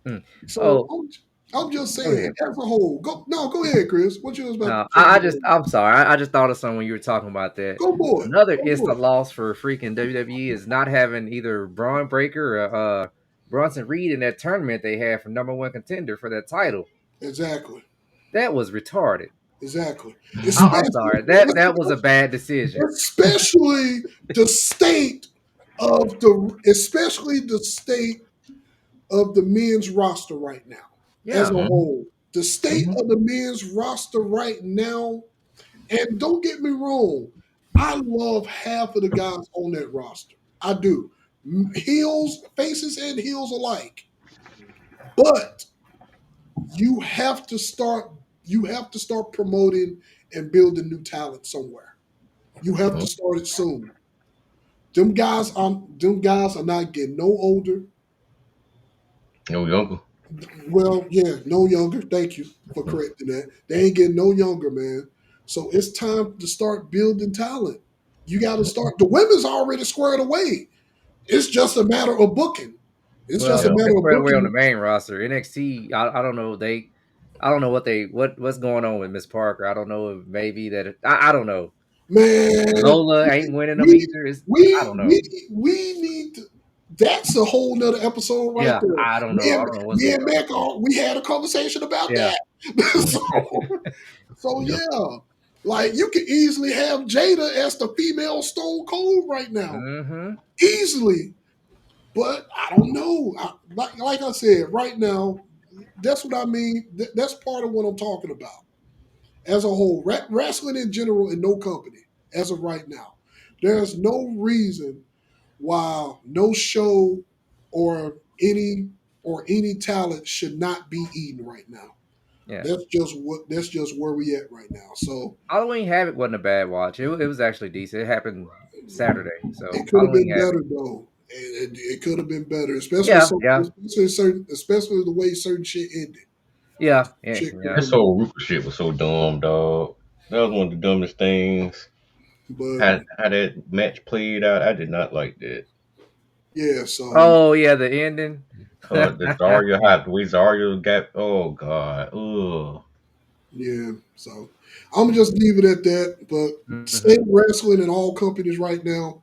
Hmm. So Oh, I'm just go saying, ahead. as a whole, go ahead, Chris. What you was about to No, say? I'm sorry. I just thought of something when you were talking about that. Go boy. Another Go boy. instant loss for freaking WWE is not having either Braun Breaker or Bronson Reed in that tournament they had for number one contender for that title. Exactly. That was retarded. Exactly. I'm sorry. That was a bad decision. Especially the state of especially the state of the men's roster right now as Yeah. a Mm-hmm. whole. The state Mm-hmm. of the men's roster right now, and don't get me wrong, I love half of the guys on that roster. I do. Heels, faces, and heels alike. But you have to start. You have to start promoting and building new talent somewhere. You have to start it soon. Them guys are not getting no older. No younger. Well, yeah, no younger. Thank you for correcting that. They ain't getting no younger, man. So it's time to start building talent. You got to start. The women's already squared away. It's just a matter of booking. It's just Well, a Yeah. they matter of squared away on the booking. main roster. NXT, I don't know. I don't know what's going on with Miss Parker. I don't know if maybe that I don't know. Man, Lola ain't winning them we either. I we don't know. we we need to. That's a whole nother episode right Yeah, there. I don't Me know. I and don't know what's me going and on. Mac, we had a conversation about Yeah. that. so so Yeah. yeah, like you could easily have Jada as the female Stone Cold right now, Mm-hmm. easily. But I don't know. Like I said, right now, that's what I mean. That's part of what I'm talking about as a whole. Wrestling in general in no company as of right now. There's no reason why no show or any any talent should not be eaten right now. Yeah. That's just where we at right now. So Halloween Havoc wasn't a bad watch. It was actually decent. It happened Saturday, so it could have Halloween been Havoc. better though. It could have been better, especially Yeah, yeah, especially the way certain shit ended. yeah, yeah, Shit could have yeah. This been better. whole Ruka shit was so dumb, dog. That was one of the dumbest things. But How that match played out, I did not like that. yeah, so Oh yeah, the ending. The Zarya, how the way Zarya got, oh god, ugh. yeah, so I'm gonna just leave it at that. But Hmm. state wrestling in all companies right now,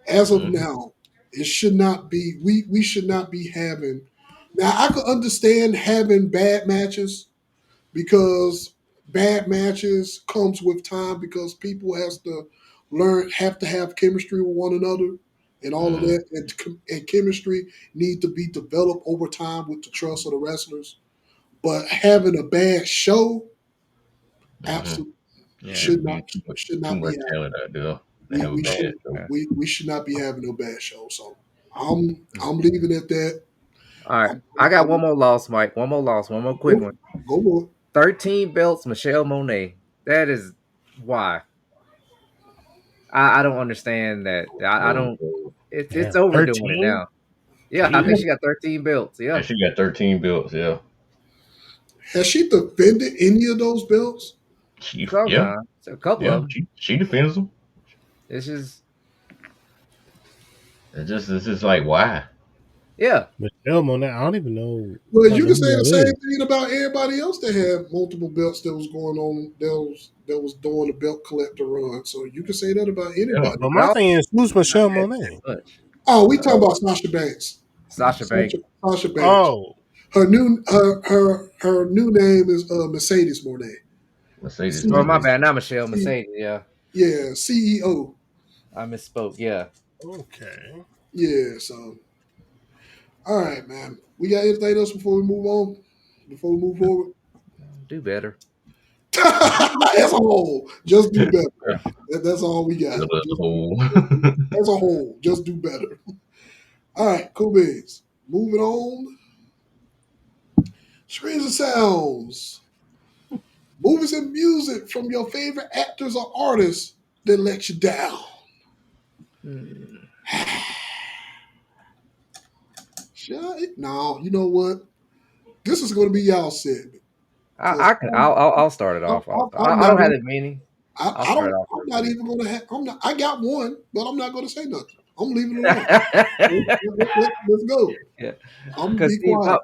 as of Mm-hmm. now, it should not be. We should not be having. Now I could understand having bad matches because bad matches comes with time because people has to have to have chemistry with one another and all of Mm-hmm. that, and chemistry need to be developed over time with the trust of the wrestlers. But having a bad show Mm-hmm. absolutely Yeah, Just be should too not be much happening. talent out there to We have a we bad should show. yeah. we should not be having no bad show. So I'm leaving it at that. All right, I'm, I got one I'm more loss, Mike. One more loss. One more quick go one. go for it. 13 belts, Michelle Monet. That is why I don't understand that. I Oh, don't. oh. It's Damn, overdoing it 13? now. Yeah, I think Jeez. she got 13 belts. Yeah, Yeah, she got 13 belts. Yeah, Has she defended any of those belts? yeah, sometimes a couple yeah. of them. She defends them. It's just It's just like why? yeah, Michelle Monet, I don't even know Well, you hardly can who say the that same is. thing about everybody else that had multiple belts that was going on that was doing the belt collector run. So you can say that about Yeah, anybody. But but my I thing is, who's not Michelle that Monet? much. Oh, we talking Uh, about Sasha Banks. Sasha Banks. Sasha Banks. Oh, Her new name is Mercedes Monet. Mercedes Oh, my Monet. bad. Not Michelle. C, Mercedes. Yeah, yeah, CEO. I misspoke. Yeah, okay. Yeah. So all right, man. We got anything else before we move on? Before we move forward, do better. as a whole, just do better. That's all we got. As a Just whole. as a whole, just do better. All right, cool beans. Moving on. Screens and sounds. Movies and music from your favorite actors or artists that let you down. Hmm. Shut it. No, you know what? This is going to be y'all segment because I can. I'll start it off. I'm I not. don't have that many. I'll I start don't. it off I'm real not quick. even going to have. I'm not. I got one, but I'm not going to say nothing. I'm leaving it alone. Let's go. Yeah, I'm gonna because be quiet.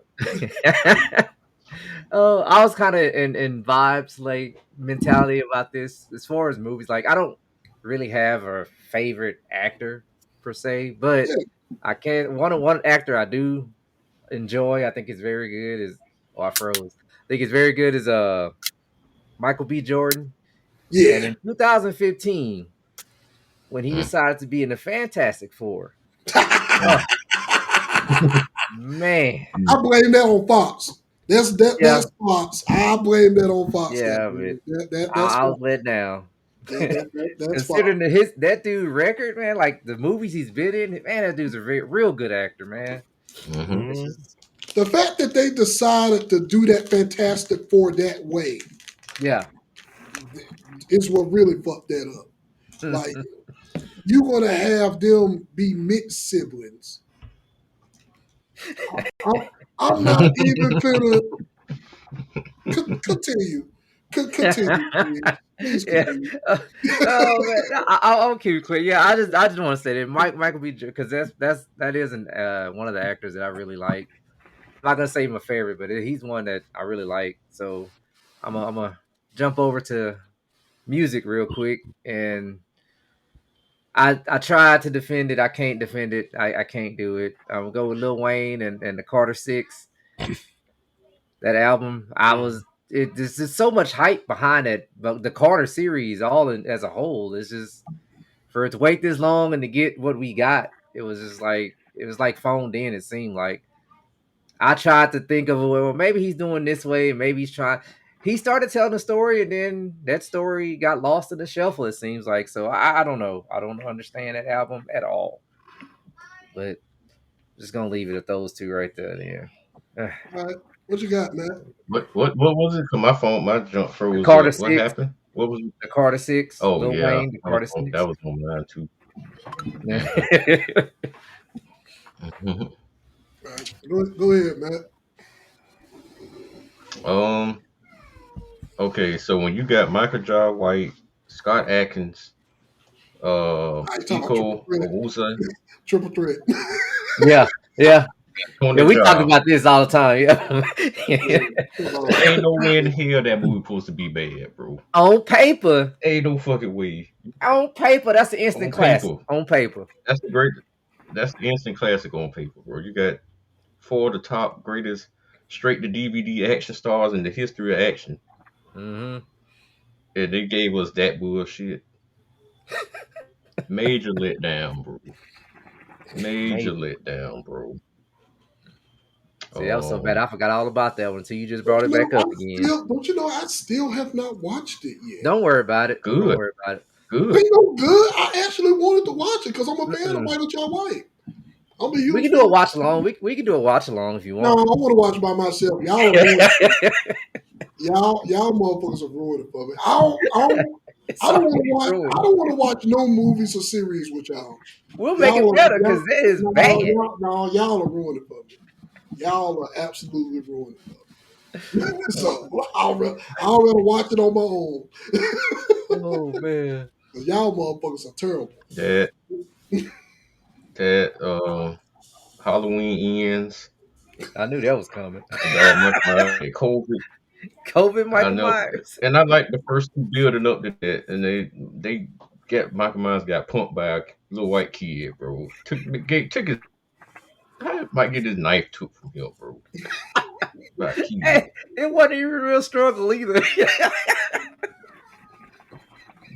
oh, I was kind of in vibes like mentality about this as far as movies. Like I don't really have a favorite actor per se, but Yeah, I can one actor I do enjoy. I think is very good is I froze. I think it's very good is Michael B. Jordan. And yeah. in 2015, when he decided to be in the Fantastic Four, Oh man, I blame that on Fox. yeah, That's Fox. I blame that on Fox. yeah, but That's I'll Fox. let down. That's Fox. Considering that dude record, man, like the movies he's been in, man, that dude's a real good actor, man. Mm-hmm. It's Mhm. just, The fact that they decided to do that Fantastic Four that way yeah. is what really fucked that up. Like you're gonna have them be mixed siblings. I'm, I'm not even gonna continue. Continue, please. Please Yeah. continue. Oh man, I'll keep it quick. Yeah, I just want to say that Michael B. Because that isn't one of the actors that I really like. I'm not gonna say my favorite, but he's one that I really like. So I'm gonna jump over to music real quick, and I tried to defend it. I can't defend it. I can't do it. I'm gonna go with Lil Wayne and the Carter Six. That album, there's just so much hype behind it. But the Carter series, as a whole, is just for it to wait this long and to get what we got. It was like phoned in. It seemed like I tried to think of well, maybe he's doing this way, maybe he's trying. He started telling a story, and then that story got lost in the shuffle. It seems like so. I don't know. I don't understand that album at all. But just gonna leave it at those two right there. Then All right. What you got, Matt? What was it? 'Cause my phone, my jump the froze Carter up. What Six, happened? What was it? the Carter Six, Oh Lil yeah, Wayne, the Carter Six. that was on mine too. hmm hmm All right. Go ahead, Matt. Um. Okay, so when you got Michael Jai White, Scott Atkins, I talking about triple Iko threat. Owusa, Triple threat. Yeah, yeah, Tony yeah. We talk Jaa, about this all the time. Yeah, Yeah, come on. ain't no way in hell that movie supposed to be bad, bro. on paper, Ain't no fucking way. that's an instant On classic. paper, On paper. that's the great. That's the instant classic on paper, bro. You got four of the top greatest straight to DVD action stars in the history of action, Hmm. and they gave us that bullshit. Major letdown, bro. Major Maybe. letdown, bro. See, that was so bad. Um, I forgot all about that one until you just Don't brought you it know? back up again. I still have not watched it yet. Don't worry about it. Don't good, worry about it. Ain't good. no good. I actually wanted to watch it because I'm a fan of Mm-mm. Michael J. White. I'm a We huge can do a fan. watch along. We can do a watch along if you No, I want. want to watch by myself. Y'all are ruining. Y'all motherfuckers are ruining it for me. It's already I ruined. don't want to watch no movies or series with y'all. We'll make it Y'all are better because y'all, it is no, bad. y'all, no, y'all are ruining it for me. Y'all are absolutely ruining it for me. So I'll rather watch it on my own. Oh man, 'Cause y'all motherfuckers are terrible. That that Halloween ends. I knew that was coming. My dog Michael Myers had COVID. COVID, I Michael know, Myers. and I like the first two building up to that, and they get Michael Myers got pumped by a little white kid, bro. Took his might get his knife took from him, bro. By a kid. Hey, it wasn't even a real struggle either.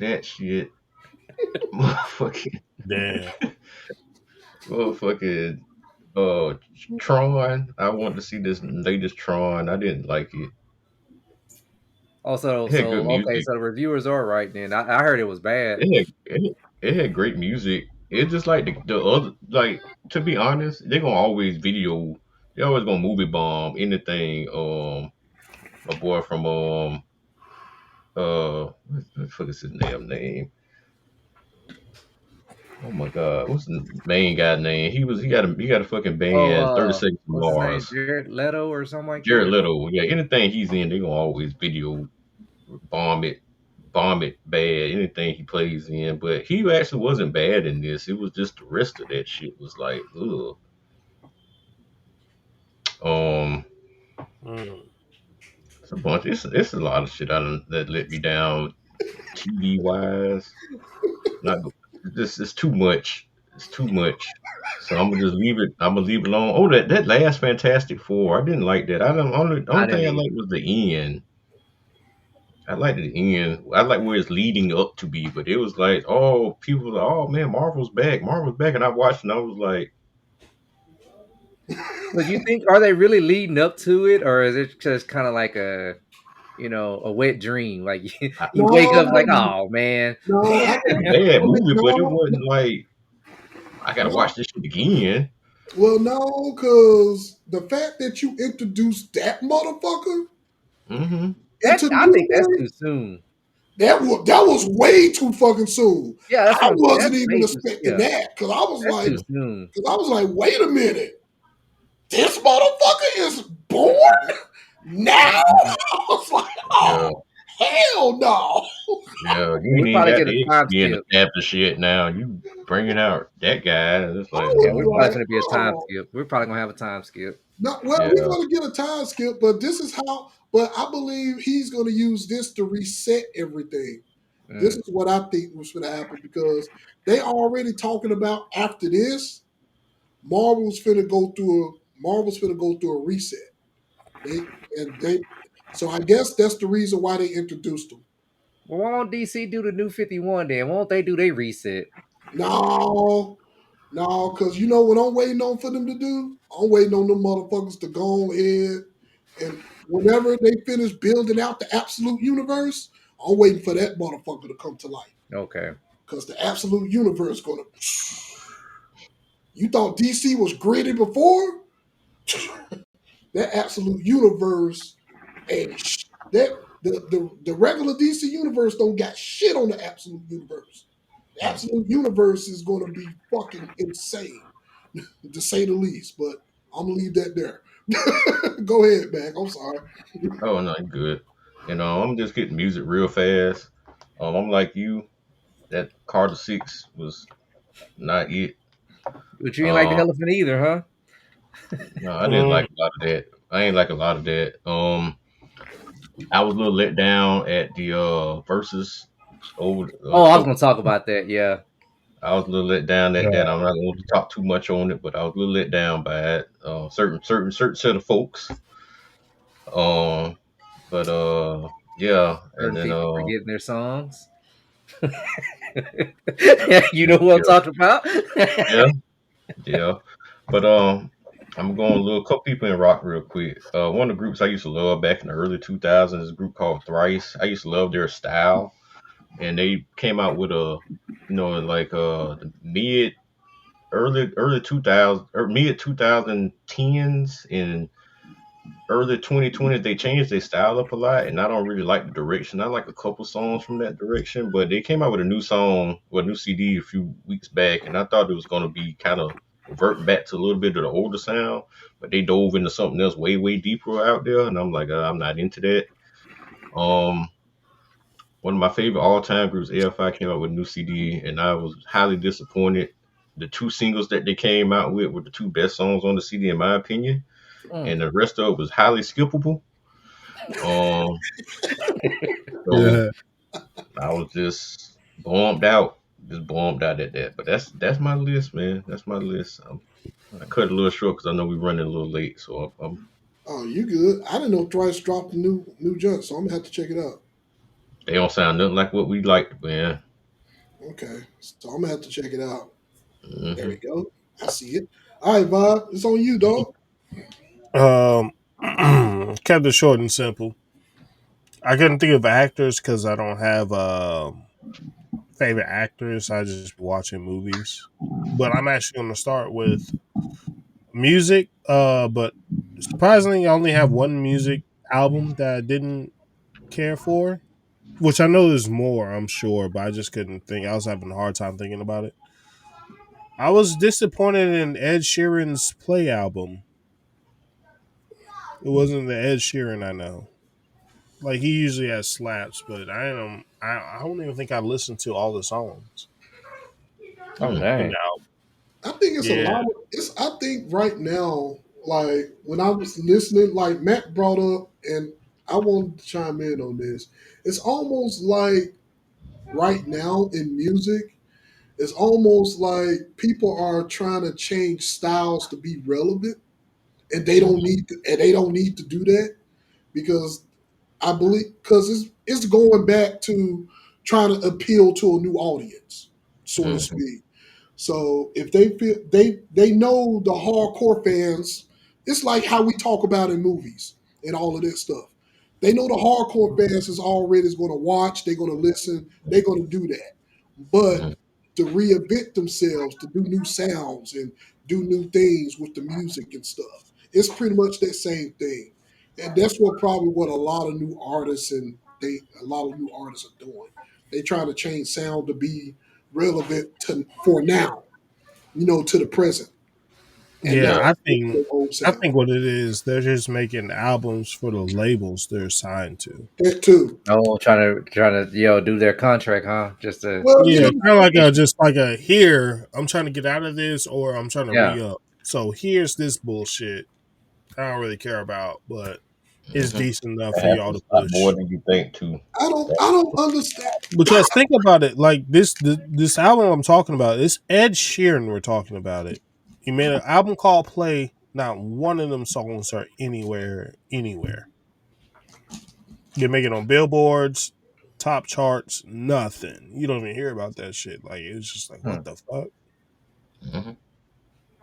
That shit, motherfucking, Damn. motherfucking, uh, Tron. I wanted to see this latest Tron. I didn't like it. Also, It had good so okay, music. so the reviewers are right then. I heard it was bad. It had great music. It's just like the other, like, to be honest, they're gonna always video. They always gonna movie bomb anything. My boy from what the fuck is his name? Oh my god, what's the main guy name? He got a fucking Oh, band, 30 Seconds to what's his name? Mars. Jared Leto or something like Jared that. Leto, yeah, anything he's in, they gonna always video bomb it, bomb it bad. Anything he plays in, but he actually wasn't bad in this. It was just the rest of that shit was like, ugh. Um, Mm. it's a bunch. It's a lot of shit that let me down. TV wise, not this. It's too much. It's too much. So I'm gonna just leave it. I'm gonna leave it alone. Oh, that last Fantastic Four, I didn't like that. I don't. I Only didn't thing I either. liked was the end. I liked the end. I like where it's leading up to be, but it was like, oh, people, oh man, Marvel's back, and I watched, and I was like, So you think are they really leading up to it, or is it just kind of like a wet dream? Like you wake up like, No, oh man, no, I A think bad okay, movie, but it no, wasn't like I gotta no. watch this shit again. Well, no, because the fact that you introduced that motherfucker Mm-hmm. into I think that's the too soon. that was way too fucking soon. Yeah, that's I what I'm saying. wasn't That's even way too. expecting Yeah, that because that's too soon. I was like, wait a minute, this motherfucker is born now. I was like, Yeah, oh hell no. yeah. You Yeah, ain't we even probably got get a the X time being skip. established shit. Now you bringing out that guy, and it's I like, Yeah, was we're no, probably like, going to be a time oh skip. We're probably going to have a time skip. no. Well, we're yeah. gonna get a time skip, but this is how. But I believe he's gonna use this to reset everything. This Mm. is what I think was going to happen because they already talking about after this, Marvel's finna go through a reset. They and they so I guess that's the reason why they introduced them. Well, why won't DC do the new 51 then? Won't they do their reset? No, no, because you know what I'm waiting on for them to do? I'm waiting on them motherfuckers to go ahead and whenever they finish building out the absolute universe, I'm waiting for that motherfucker to come to life. Okay. Because the absolute universe gonna you thought DC was gritty before? That absolute universe ain't that the regular DC universe don't got shit on the absolute universe. The Mm. absolute universe is going to be fucking insane, to say the least. But I'm gonna leave that there. Go ahead, man. I'm sorry. Oh no, you good. I'm just getting music real fast. I'm like you. That Carter Six was not it. But you ain't like the Uh, elephant either, huh? no, I didn't Mm, like a lot of that. I ain't like a lot of that. I was a little let down at the verses over Oh, I was couple. going to talk about that. Yeah. I was a little let down at that. yeah. I'm not going to talk too much on it, but I was a little let down by it. Certain set of folks. Um, but yeah, and Certain then people forgetting their songs. You know who I'm yeah, talking about? yeah, yeah. But I'm going to look a couple people in rock real quick. One of the groups I used to love back in the early 2000s is a group called Thrice. I used to love their style, and they came out with like the early 2000 or mid 2010s and early 2020s. They changed their style up a lot, and I don't really like the direction. I like a couple songs from that direction, but they came out with a new song or a new CD a few weeks back, and I thought it was going to be kind of revert back to a little bit of the older sound, but they dove into something else way deeper out there, and I'm like, I'm not into that. um One of my favorite all-time groups, AFI, came out with a new CD, and I was highly disappointed. The two singles that they came out with were the two best songs on the CD, in my opinion, Mm. and the rest of it was highly skippable. Um, so Yeah. I was just bummed out at that. But that's my list, man. That's my list. I cut it a little short because I know we're running a little late. So Oh, you good? I didn't know Thrice dropped a new junk, so I'm gonna have to check it out. they don't sound nothing like what we liked, man. Okay, so I'm gonna have to check it out. There Hmm. we go. I see it. All right, Bob, it's on you, dog. Um, kept it short and simple. I couldn't think of actors because I don't have favorite actors. I just watching movies. But I'm actually going to start with music. But surprisingly, I only have one music album that I didn't care for, which I know there's more, I'm sure, but I just couldn't think. I was having a hard time thinking about it. I was disappointed in Ed Sheeran's Play album. It wasn't the Ed Sheeran I know. Like he usually has slaps, but I don't even think I listened to all the songs Oh, in dang. the album. I think it's a Yeah. lot of it's I think right now, like when I was listening, like Matt brought up and I wanted to chime in on this. It's almost like right now in music, it's almost like people are trying to change styles to be relevant and they don't need to do that because I believe because it's going back to trying to appeal to a new audience, so to Hmm. speak. So if they feel they know the hardcore fans It's like how we talk about in movies and all of this stuff. They know the hardcore fans is already going to watch. They're going to listen. They're going to do that. But Mhm. to reinvent themselves, to do new sounds and do new things with the music and stuff, it's pretty much that same thing. And that's what a lot of new artists a lot of new artists are doing. They trying to change sound to be relevant to for now, to the present, and Yeah, not Yeah. the old I sound. think what it is, they're just making albums for the labels they're signed to. That too. Oh, trying to do their contract, huh? Just to Well, Yeah, kind of like make a it. just like a here. I'm trying to get out of this, or I'm trying to Yeah. re up. So here's this bullshit. I don't really care about, but it's Mhm. decent enough That for y'all to happens a lot more push. than you think too. I don't understand. Because think about it, like this album I'm talking about, it's Ed Sheeran. We're talking about it. He made an album called Play. Not one of them songs are anywhere. They make it on billboards, top charts, nothing. You don't even hear about that shit. Like it's just like Hmm. what the fuck. Mhm.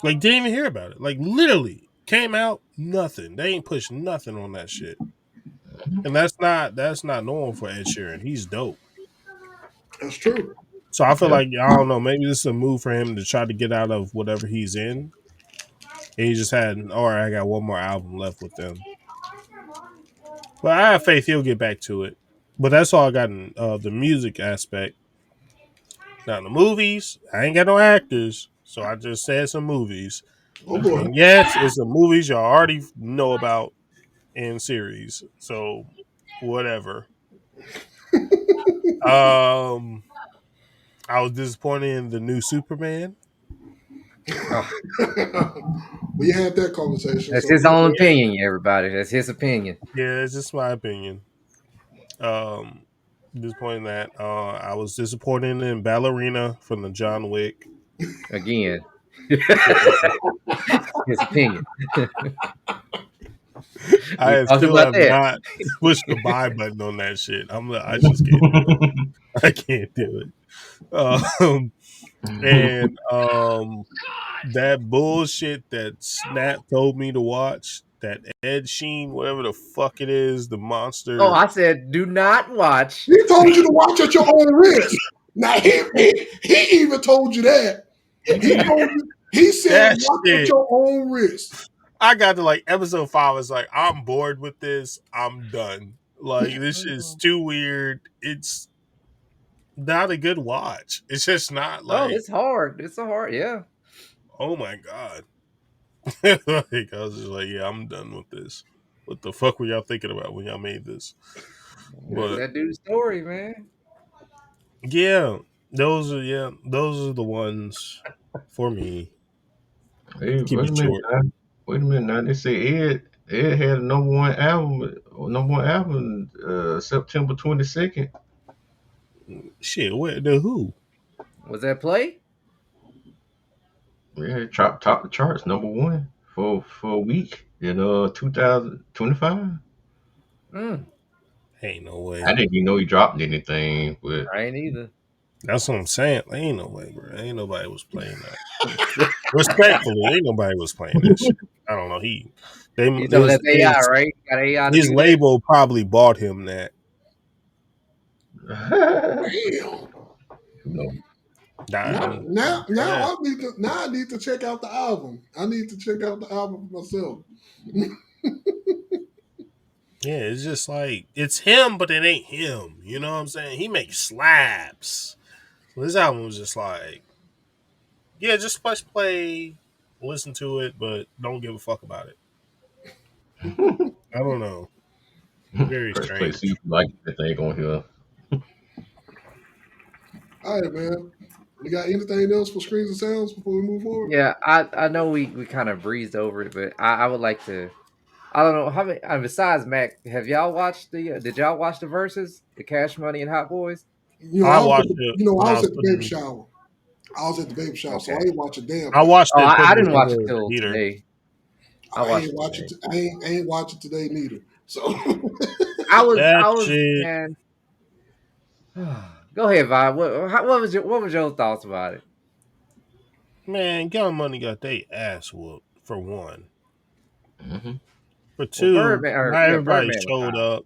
Like didn't even hear about it. Like literally came out nothing. They ain't pushed nothing on that shit. Mhm. And that's not normal for Ed Sheeran. He's dope. That's true. So I feel Yeah. like I don't know. Maybe this is a move for him to try to get out of whatever he's in. And he just had, all right, I got one more album left with them. But I have faith he'll get back to it. But that's all I got in the music aspect. Now the movies, I ain't got no actors, so I just said some movies. Oh boy. And yes, it's the movies y'all already know about in series. So whatever. Um, I was disappointed in the new Superman. Oh, We had that conversation, that's so his we own Yeah, opinion, everybody. That's his opinion. yeah, it's just my opinion. Um, disappointed in that. I was disappointed in Ballerina from the John Wick. Again, his opinion. We I talked still about have that. not pushed the buy button on that shit. I just can't do it. I can't do it. And that bullshit that Snap told me to watch, that Ed Sheen, whatever the fuck it is, the Oh, monster. I said, do not watch. he told you to watch at your own risk. Now he even told you that. He told you. He said That watch at shit. your own risk. I got to like episode 5. I was like, I'm bored with this. I'm done. Like this is too weird. It's not a good watch. It's just not Oh, like, it's hard. It's a hard. Yeah, oh my god. Like, I was just like, yeah, I'm done with this. What the fuck were y'all thinking about when y'all made this? that's But that dude's story, man. yeah, those are the ones for me. Hey, Keep wait a it minute. short. Now. Wait a minute. Now they say Ed had a number one album, September 22nd. Shit, where the who? Was that play? Yeah, it top the charts, number one for a week in 2025. Mm, Ain't no I way. didn't even know he dropped anything, but I ain't either. That's what I'm saying. Ain't no way, bro. Ain't nobody was playing that. Respectfully, ain't nobody was playing that shit. I don't know. They You know that's AI, right? Got AI to his do that. label probably bought him that. Damn. who knows? Now, Nah, now, now yeah, I need to check out the album. I need to check out the album for myself. yeah. It's just like it's him, but it ain't him. You know what I'm saying? He makes slaps. So this album was just like, yeah, just press play, listen to it, but don't give a fuck about it. I don't know. Very Press play, see strange. if you like that thing on here. All right, man. We got anything else for screens and sounds before we move forward? Yeah, I know we kind of breezed over it, but I would like to. I don't know how many. Besides Mac, have y'all watched the? Did y'all watch the verses, the Cash Money and Hot Boys? I watched it I when I was was at the baby putting. shower. I was at the baby shower, so I Okay. ain't watch a damn I thing. watched Oh, it I putting didn't it in watch it the till heater. today. I I watched ain't it watch today. it. I ain't watch it today neither. So That I was, shit, man. Go ahead, Vi. What was your thoughts about it? man. Young Money got they ass whooped for one. Hmm. For Well, two, not everybody Birdman was showed high. up.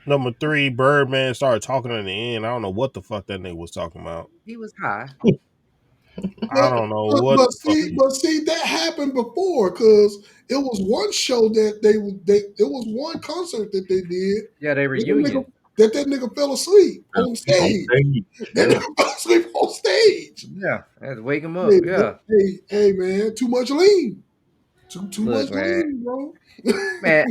Number three, Birdman started talking in the end. I don't know what the fuck that nigga was talking about. He was high. I But don't know but, what but the fuck. see, but see, that happened before because it was one show that they it was one concert that they did Yeah, they that nigga, reunion. that nigga fell asleep on On stage. stage. That Yeah. nigga fell asleep on stage. Yeah, I had to wake him Hey, up. Yeah. hey, man, too much lean, too much Look, man. lean, bro. Man,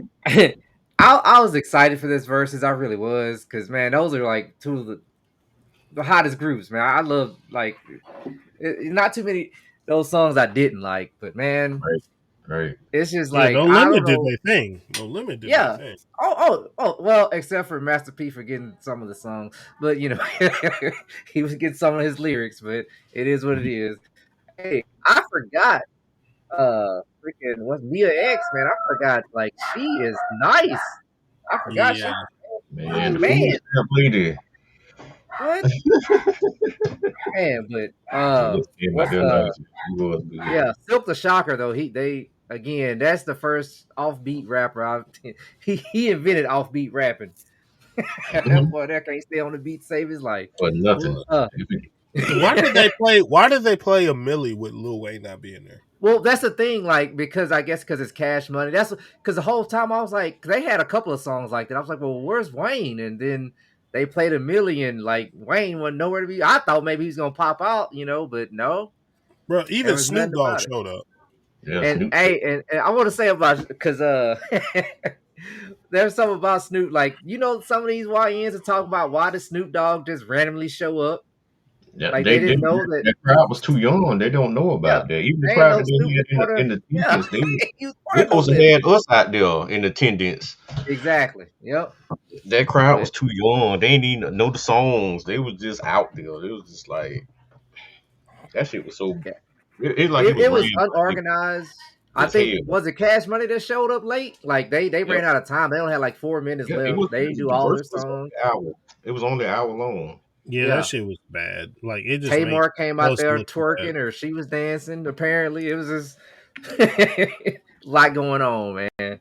I was excited for this versus. I really was, because man, those are like two of the hottest groups, man. I love like not too many those songs I didn't like, but man, Right. Right. it's just Yeah, like No I don't Limit did know. their thing. No Limit did their Yeah. thing. Oh. Well, except for Master P for getting some of the songs, but you know, he was getting some of his lyrics, but it is what it is. Hey, I forgot. Freaking what's Mia X, man? I forgot. Like she is nice. I forgot Yeah, she. Man, the Man, food stamp lady. what man? But She just came out what's there nice. She was good. yeah, Silk the Shocker though. They again. That's the first offbeat rapper. He invented offbeat rapping. That Mhm. boy that can't stay on the beat to save his life. But nothing. Uh, why did they play? Why did they play a Millie with Lil Wayne not being there? well, that's the thing. Like because I guess because it's Cash Money. That's because the whole time I was like, they had a couple of songs like that. I was like, well, where's Wayne? And then they played a million. Like Wayne wasn't nowhere to be. I thought maybe he's gonna pop out, but no, Bro, there even was Snoop nothing Dogg about it. showed up. Yeah, And Snoop. hey, and I want to say about because there's something about Snoop, like some of these YNs are talking about why does Snoop Dogg just randomly show up, Yeah, like they they did. didn't know that. That crowd was too young. They don't know Yeah, about that. Even the they ain't crowd no that Snoop they was had part of. in the Yeah, attendance, he was they part of No supposed to Limit. have us out there in attendance. Exactly. Yep. That crowd was But too young. They didn't even know the songs. They was just out there. It was just like that shit was so. yeah, It like it was it ran was like unorganized. I as think hell. was it Cash Money that showed up late? Like they Yep. ran out of time. They only had like 4 minutes Yeah, left. They didn't do the all verse their was only songs. an hour. It was only an hour long. Yeah, that Yeah. shit was bad. Like it just made Tamar came out us there look bad. twerking or she was dancing. Apparently, it was just a lot going on, man.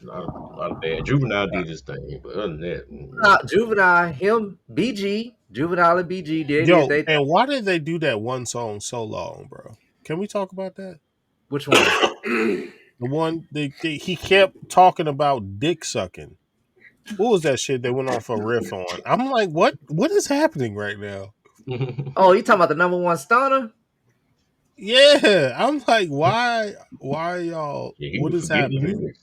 A lot of bad. Juvenile did his thing, but other than that, Juvenile, him, BG, Juvenile and BG did it. Yo, They and why did they do that one song so long, bro? Can we talk about that? which one? The one he kept talking about dick sucking. What was that shit they went off a riff on? I'm like, what is happening right now? Oh, you talking about the number one stunner? Yeah, I'm like, why y'all? yeah, he What was is forgetting the happening? lyrics.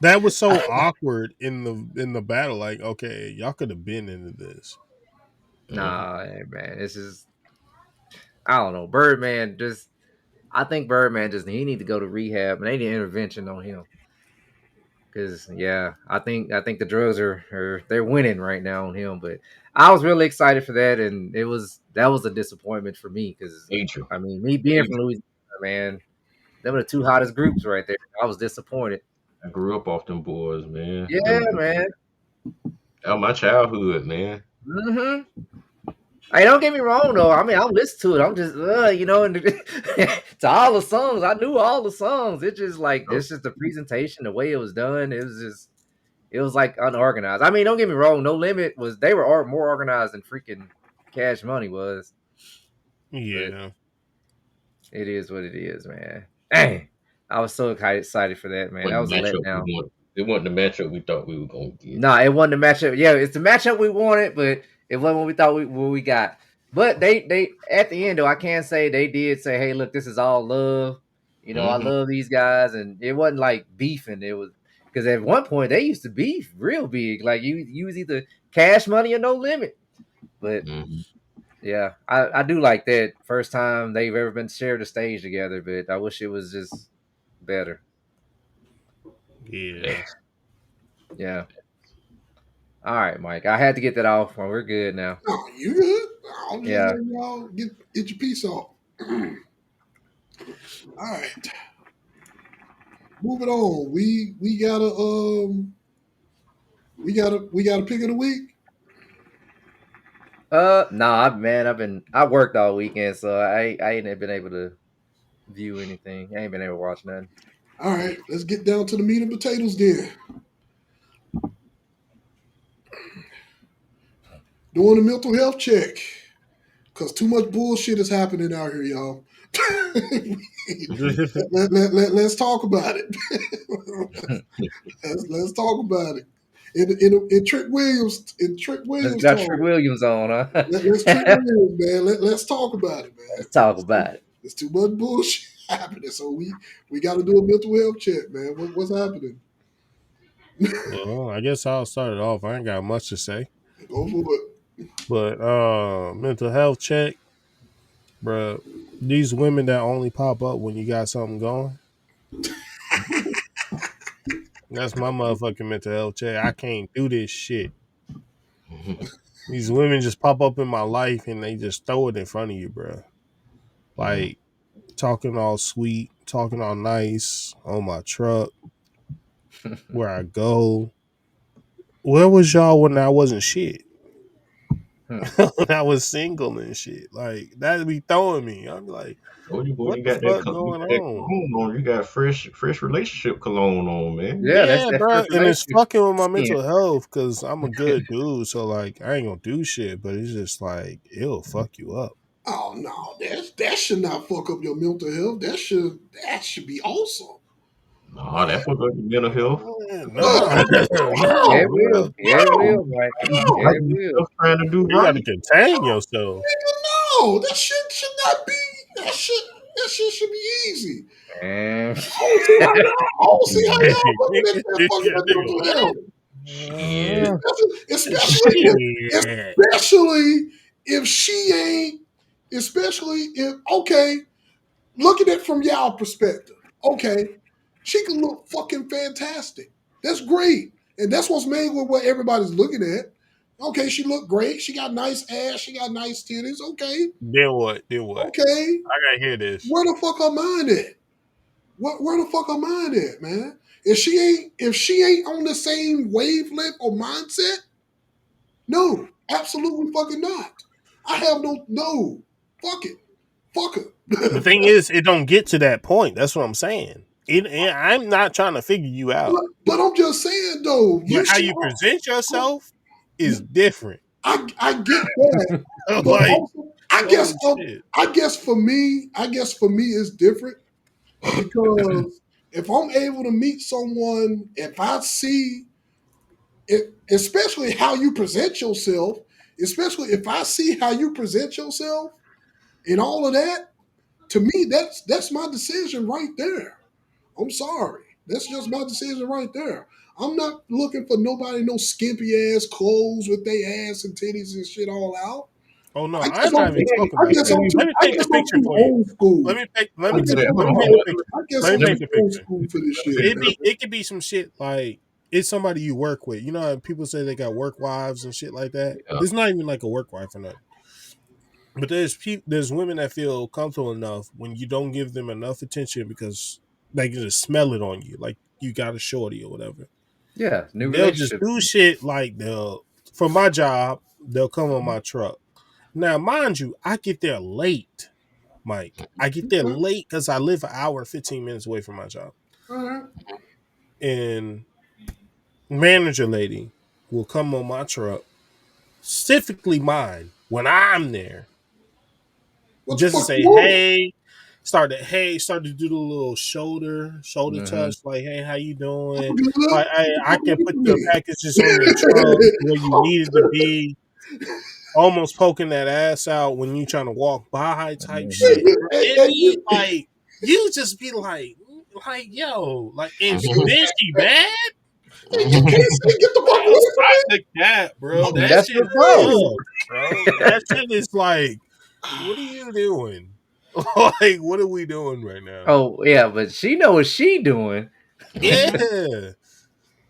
That was so awkward in the battle. Like, okay, y'all could have been into this. Mhm. Nah, hey, man, it's just I don't know. Birdman just I think Birdman just he need to go to rehab and they need intervention on him. Cause yeah, I think the drugs are they're winning right now on him. But I was really excited for that, and that was a disappointment for me because Major, I mean me being major. from Louisiana, man, they were the two hottest groups right there. I was disappointed. I grew up off them boys, man. Yeah, man. That was my childhood, man. Hmm. Hey, don't get me wrong though. I mean, I'll listen to it. I'm just, and to all the songs, I knew all the songs. It's just like Oh, it's just the presentation, the way it was done. It was like unorganized. I mean, don't get me wrong. No Limit was they were more organized than freaking Cash Money was, but Yeah, it is what it is, man. Dang, I was so excited for that, man. That wasn't was the a matchup we letdown. wanted. It wasn't the matchup we thought we were gonna get. Nah, it wasn't the matchup. Yeah, it's the matchup we wanted, but it wasn't what we thought what we got. But they at the end though, I can say they did say, "Hey, look, this is all love." I Hmm. love these guys, and it wasn't like beefing. It was because at one point they used to beef real big. Like you was either Cash Money or No Limit. But Hmm. yeah, I do like that first time they've ever been shared a stage together. But I wish it was just better. yeah. Facts. Yeah. All right, Mike. I had to get that off. Well, we're good now. Oh, you good? I'm just Yeah. letting y'all get your piece off. All right, moving on. We got a pick of the week. No, man, I worked all weekend, so I ain't been able to. view anything. I ain't been able to watch nothing. All right, let's get down to the meat and potatoes then. Doing a mental health check. Because too much bullshit is happening out here, y'all. Let's talk about it. let's talk about it. In Trick Williams Got Trick talk. Williams on, huh? Let's Trick Williams, man. Let's talk about it, man. Let's talk about it. There's too much bullshit happening, so we got to do a mental health check, man. What's happening? Well, I guess I'll start it off. I ain't got much to say. Go for it. But mental health check, bruh. These women that only pop up when you got something going. That's my motherfucking mental health check. I can't do this shit. These women just pop up in my life and they just throw it in front of you, bruh. Like talking all sweet, talking all nice on my truck, where I go. Where was y'all when I wasn't shit? When I was single and shit. Like that'd be throwing me. I'd be like, Told you, boy, what you the got that, fuck you going got that on? cologne on. You got fresh relationship cologne on, man. Yeah, that's Yeah, that bro, first and it's relationship fucking with my skin. mental health because I'm a good dude. So like, I ain't gonna do shit, but it's just like it'll fuck you up. Oh no, that should not fuck up your mental health. That should be awesome. Nah, that fuck up your mental health. No, Yeah, it no, will. bro. Yeah, it No, will, Mike. no, Yeah, Like it you will. stuff trying to do You got to right. contain yourself. no, that should not be. That shit should be easy. Man. I don't see how Hey, y'all looking at that fucking nigga, mental what? health. Shit. Shit. Especially if she ain't. Especially if okay, look at it from y'all perspective. Okay, she can look fucking fantastic. That's great, and that's what's made with what everybody's looking at. Okay, she looked great. She got nice ass. She got nice titties. Okay, Then what? Then what? okay. I gotta hear this. Where the fuck her mind at? Where the fuck her mind at, man? If she ain't on the same wavelength or mindset, no, absolutely fucking not. I have no. Fuck it. Fuck The her. thing is, it don't get to that point. That's what I'm saying. I'm not trying to figure you out, but I'm just saying though, but you how should. you present yourself is different. I get that, but Like, also I oh guess shit. I guess for me it's different because if I'm able to meet someone, if I see it, especially how you present yourself, especially if I see how you present yourself and all of that, to me that's my decision right there. I'm sorry. That's just my decision right there. I'm not looking for nobody no skimpy ass clothes with their ass and titties and shit all out. Oh no, I guess I'm not even talking I about guess that. I'm Let too me I paint the guess I'm picture too for you. old school. Let I me guess let I'm Hold me on, too paint the old. picture. I guess Let I'm me let paint me, too the old picture. school for this shit. It could be some shit like it's somebody you work with. You know how people say they got work wives and shit like that. yeah. It's not even like a work wife or nothing. But there's women that feel comfortable enough when you don't give them enough attention because they can just smell it on you, like you got a shorty or whatever. Yeah, new They'll just relationship. do shit like for my job, they'll come on my truck. Now, mind you, I get there late, Mike. I get there Okay. late because I live an hour and 15 minutes away from my job. All right. And manager lady will come on my truck, specifically mine, when I'm there, What the just to fuck you say, want? start to do the little shoulder Mm-hmm. touch, like, hey, how you I'm doing? good. Like, What the I fuck can you put the mean? packages on your truck where you need it to be, almost poking that ass out when you trying to walk by type shit. Mm-hmm. And you like you just be like yo, like and then she bad? You can't say get the fuck Bro, away from stop me. the cat, bro. That That's shit the is flow. Man. tough, bro. That shit is like, what are you doing? Like, what are we doing right now? Oh yeah, but she know what she doing. Yeah.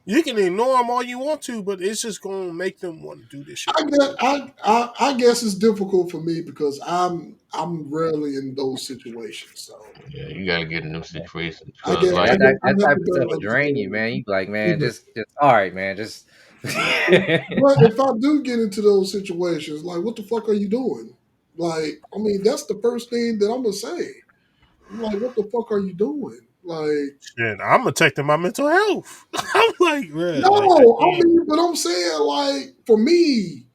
You can ignore them all you want to, but it's just gonna make them want to do this shit I with guess you. I guess it's difficult for me because I'm rarely in those situations. So Yeah, you gotta get in them situations I because guess Yeah, I like guess I that have type to of better stuff will drain you, understand. man. You be like, man, Yeah. just all right, man, just But if I do get into those situations, like what the fuck are you doing? Like, I mean, that's the first thing that I'm gonna say. I'm like, what the fuck are you doing? Like, And I'm protecting my mental health. I'm like, man, like I no, I can't. mean, but I'm saying, like, for me,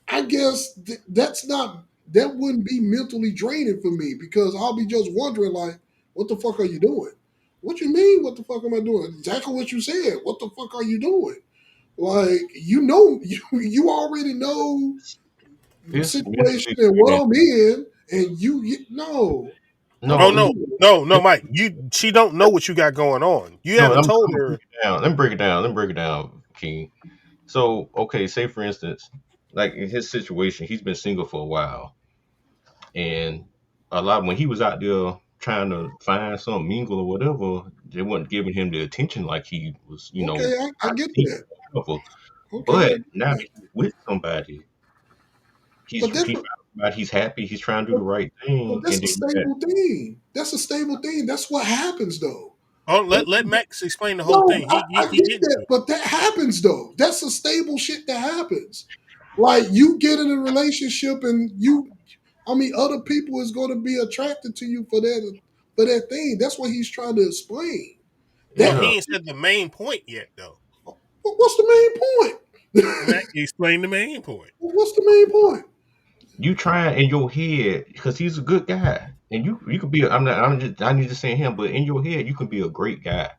I guess that's not, that wouldn't be mentally draining for me because I'll be just wondering, like, what the fuck are you doing? What you mean? What the fuck am I doing? Exactly what you said. What the fuck are you doing? Like, you already know the It's situation mentally and what draining. I'm in, and no, Oh No, no, no. no, Mike. She don't know what you got going on. You no. haven't I'm told gonna break her. it down. Let me break it down. Let me break it down, King. So, okay, say for instance, like in his situation, he's been single for a while, and a lot when he was out there trying to find some mingle or whatever, they weren't giving him the attention like he was, Okay, I trying to get seek that. or whatever. Okay, I But get now that that. he's with somebody, But he found somebody, he's happy, he's trying to do but, the right but thing, that's and a then you got stable thing. That's a stable thing. That's what happens though. Oh, let Max explain the whole No, thing. I He get getting that, to it. but that happens though. That's a stable shit that happens. Like you get in a relationship and other people is going to be attracted to you for that thing. That's what he's trying to explain. But That yeah. he ain't said the main point yet, though. what's the main point? Max, explain the main point. What's the main point? You try in your head because he's a good guy, and you could be. I'm not. I'm just. I need to say him, but in your head, you can be a great guy.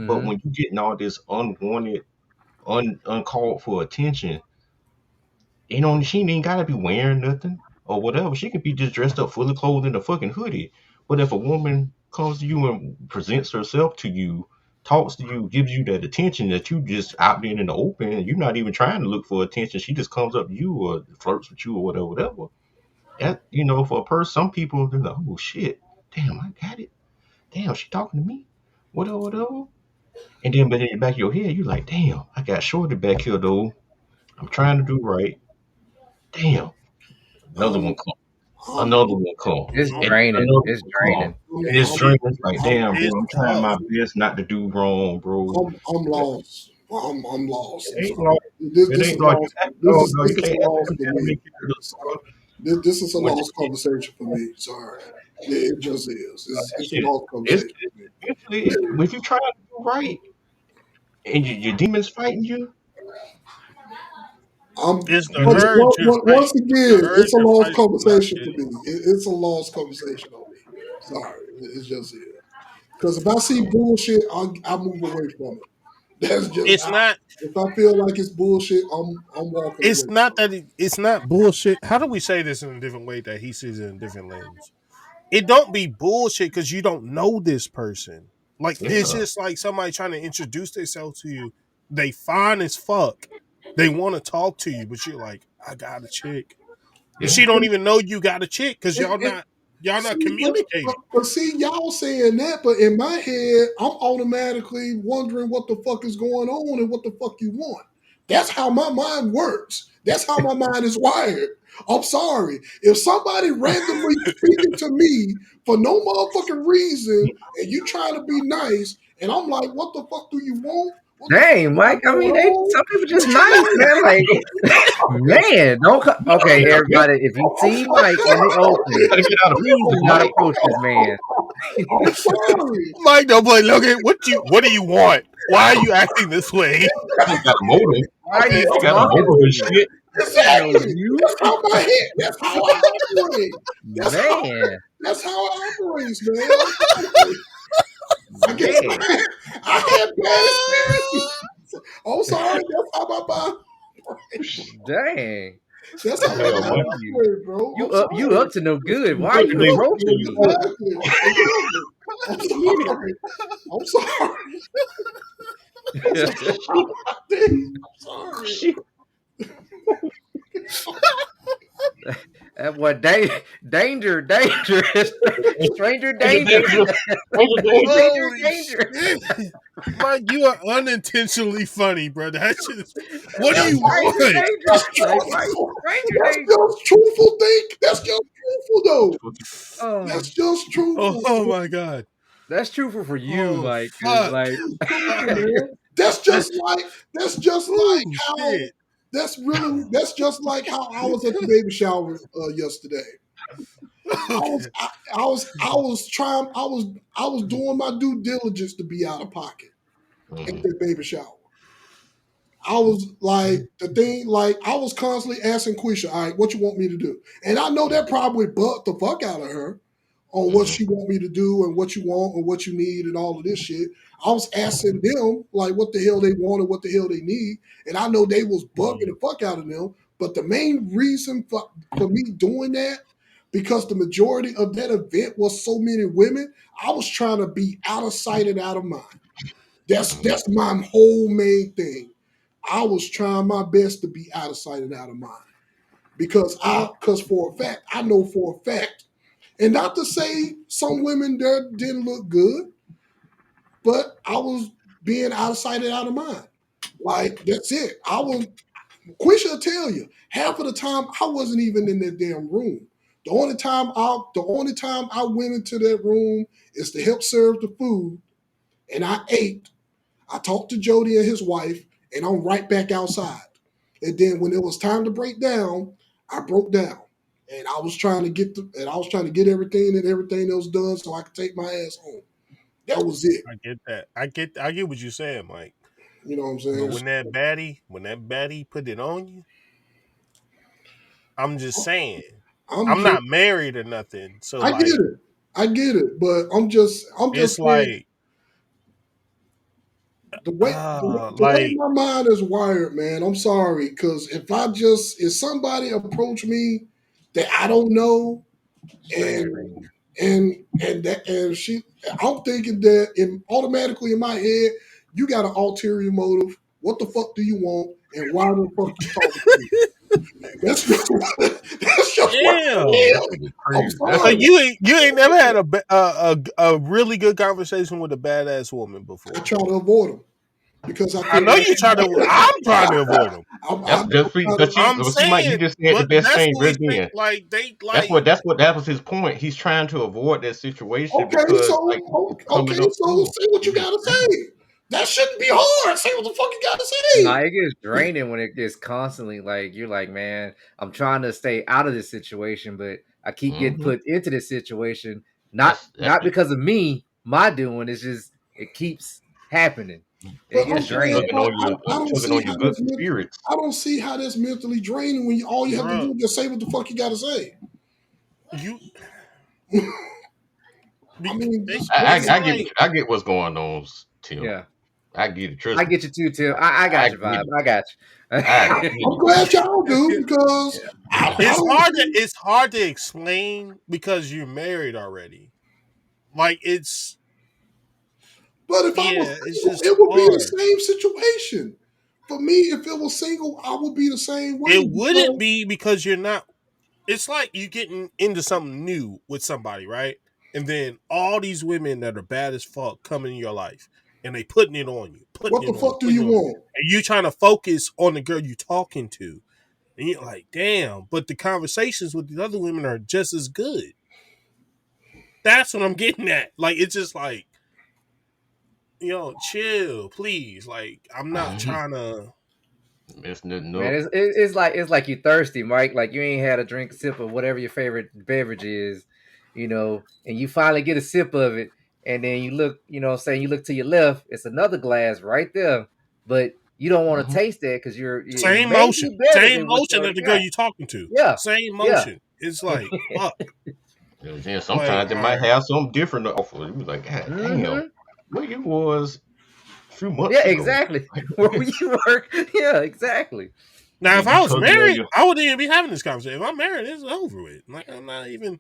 But Mm-hmm. when you getting all this unwanted, uncalled for attention, she ain't gotta be wearing nothing or whatever. She could be just dressed up, fully clothed in a fucking hoodie. But if a woman comes to you and presents herself to you, talks to you, gives you that attention that you just out there in the open, and you're not even trying to look for attention. She just comes up to you or flirts with you or whatever, whatever. That for a person, some people they're like, oh shit, damn, I got it. Damn, she talking to me, whatever, whatever. And then, but in the back of your head, you're like, damn, I got shorty back here though. I'm trying to do right. Damn, another one Um, come, I'm, another one come, It's Oh, and draining. another It's one come, draining. and it's it, draining. Like, I'm, damn, it's bro, I'm trying tough. my best not to do wrong, bro. I'm lost. I'm lost. I'm It ain't sorry. like This it is ain't like you lost. act. Oh no, This you is can't act lost them for damn me. many characters, Sorry. bro. This is a When lost conversation for me. Sorry. It just is. that It's a shit, lost it's conversation for me. eventually if you try to do right and your demons fighting you, It's the But urge to fight. once The again, urge it's a to lost fight is not conversation for shitty. me. It's a lost conversation on me. Sorry. It just is. Because if I see bullshit, I move away from it. That's just It's how. not. If I feel like it's bullshit, I'm walking It's away not from that it's not bullshit. How do we say this in a different way that he sees it in a different lens? It don't be bullshit because you don't know this person. Like it's yeah, just like somebody trying to introduce themselves to you. They fine as fuck. They want to talk to you, but you're like, I got a chick, and yeah. she don't it. even know you got a chick because And y'all not see, communicating. but see, y'all saying that, but in my head, I'm automatically wondering what the fuck is going on and what the fuck you want. That's how my mind works. That's how my mind is wired. I'm sorry. If somebody randomly speaking to me for no motherfucking reason and you trying to be nice, and I'm like, what the fuck do you want? What the fuck Dang, you got Mike. I going mean, on? some people just What you nice, mean? man. Like, man, don't. Okay, everybody. If you I'm see Mike in the You open, gotta get out of please do control, not Mike. approach this man. I'm sorry. Mike don't play. Look at what do you want? Why are you acting this way? You got a motive. Why are you You got a talking motive to and me? shit. I know Exactly. you, That's how my head. That's how I operate. That's how. man, That's how it operates, man. I'm sorry. I guess man. I had bad experience. I'm sorry. That's how my mind. Dang. That's how my Hell, mind Mike. operates, bro. I'm You sorry. up to no good. Why are Good you today. approaching me? Exactly. Exactly. I'm sorry. I'm sorry. I'm sorry. I'm sorry. Shit. That what danger, dangerous, stranger Stranger danger, danger. Stranger danger. stranger Holy danger. shit, Mike, you are unintentionally funny, bro. That shit is. What do Yeah, you stranger want? danger. That's Like why truthful. stranger That's danger? just truthful think. That's just truthful though. Oh, That's just truthful. Oh my god. that's truthful for you, Oh Mike. Cause fuck. like, Truthful, man. That's just like Oh how shit. that's just like how I was at the baby shower yesterday. I was doing my due diligence to be out of pocket at Mhm. that baby shower. I was like the thing, like I was constantly asking Quisha, all right, what you want me to do? And I know that probably bugged the fuck out of her on what Mhm. she want me to do and what you want and what you need and all of this shit. I was asking them like what the hell they want and what the hell they need. And I know they was bugging the fuck out of them. But the main reason for me doing that, because the majority of that event was so many women, I was trying to be out of sight and out of mind. Mhm. That's my whole main thing. I was trying my best to be out of sight and out of mind. Because for a fact, I know for a fact, and not to say some women there didn't look good, but I was being out of sight and out of mind. Like that's it. Quisha will tell you, half of the time I wasn't even in that damn room. The only time I went into that room is to help serve the food, and I ate. I talked to Jody and his wife, and I'm right back outside. And then when it was time to break down, I broke down. And I was trying to get everything and everything else done so I could take my ass home. That was it. I get that. I get what you're saying, Mike. You know what I'm But saying? when that baddie put it on you, I'm just saying. I'm I'm just not married or nothing. So I get like it. I get it. But I'm it's just saying like the way like my mind is wired, man, I'm sorry. Cause if somebody approach me that I don't know Strange and thing. and she I'm thinking that automatically in my head, you got an ulterior motive. What the fuck do you want? And why the fuck you talking to me? That's just that's just what damn. it That is. shit is I'm crazy. That So shit sorry. is you ain't never had a really good conversation with a badass woman I before. try to avoid them because I I think know you try to. I'm trying to avoid them. I'm that's free. trying But to, you, I'm see, Mike, you saying, just said the but best that's thing what we right think. then. Like they like. That was his point. He's trying to avoid that situation okay, because like so it's okay, coming up so soon. say what you It is gotta crazy. say. That shouldn't be hard. Say what the fuck you gotta Nah, say. it gets draining when it gets constantly like you're like, man, I'm trying to stay out of this situation, but I keep getting Hmm. put into this situation, That's not because of me, my doing. It's just it keeps happening. It But gets I'm saying, draining. but I don't tugging see on how your good spirits. I don't see how that's mentally draining when all you have to Bro, do is just say what the fuck you gotta say. you. I mean, It's like I get what's going on, Tim. Yeah, I get it. I Trust me. get you too, Tim. I I got your get vibe. it. I got I get you. I'm it. glad y'all do because I don't see. it's hard to explain because you're married already. Like it's But if I was yeah, it's single, just it would be the hard. same situation. For me, if it was single, I would be the same way It wouldn't because be because you're not. It's like you getting into something new with somebody, right? And then all these women that are bad as fuck come in your life, and they putting it on you, what the fuck do putting you it on, want? and you trying to focus on the girl you talking to, and you're like, damn. But the conversations with the other women are just as good. That's what I'm getting at. Like it's just like, chill, please. Like I'm not trying to. Messing nothing Man, up. it's like you thirsty, Mike. Like you ain't had a drink, sip of whatever your favorite beverage is, and you finally get a sip of it, and then you look, saying you look to your left, it's another glass right there, but you don't want to Hmm. taste that because it may be better Same than what you motion that already the girl got. you talking to, Yeah, same yeah. motion. It's like fuck. And then Like sometimes it all might right, have something different to offer. You be like, God damn, Hmm. where you was a few Yeah, months ago. exactly. Where you work? Yeah, exactly. now if And you I was tugging on married, your. I wouldn't even be having this conversation. If I'm married, it's over with. Like I'm not even.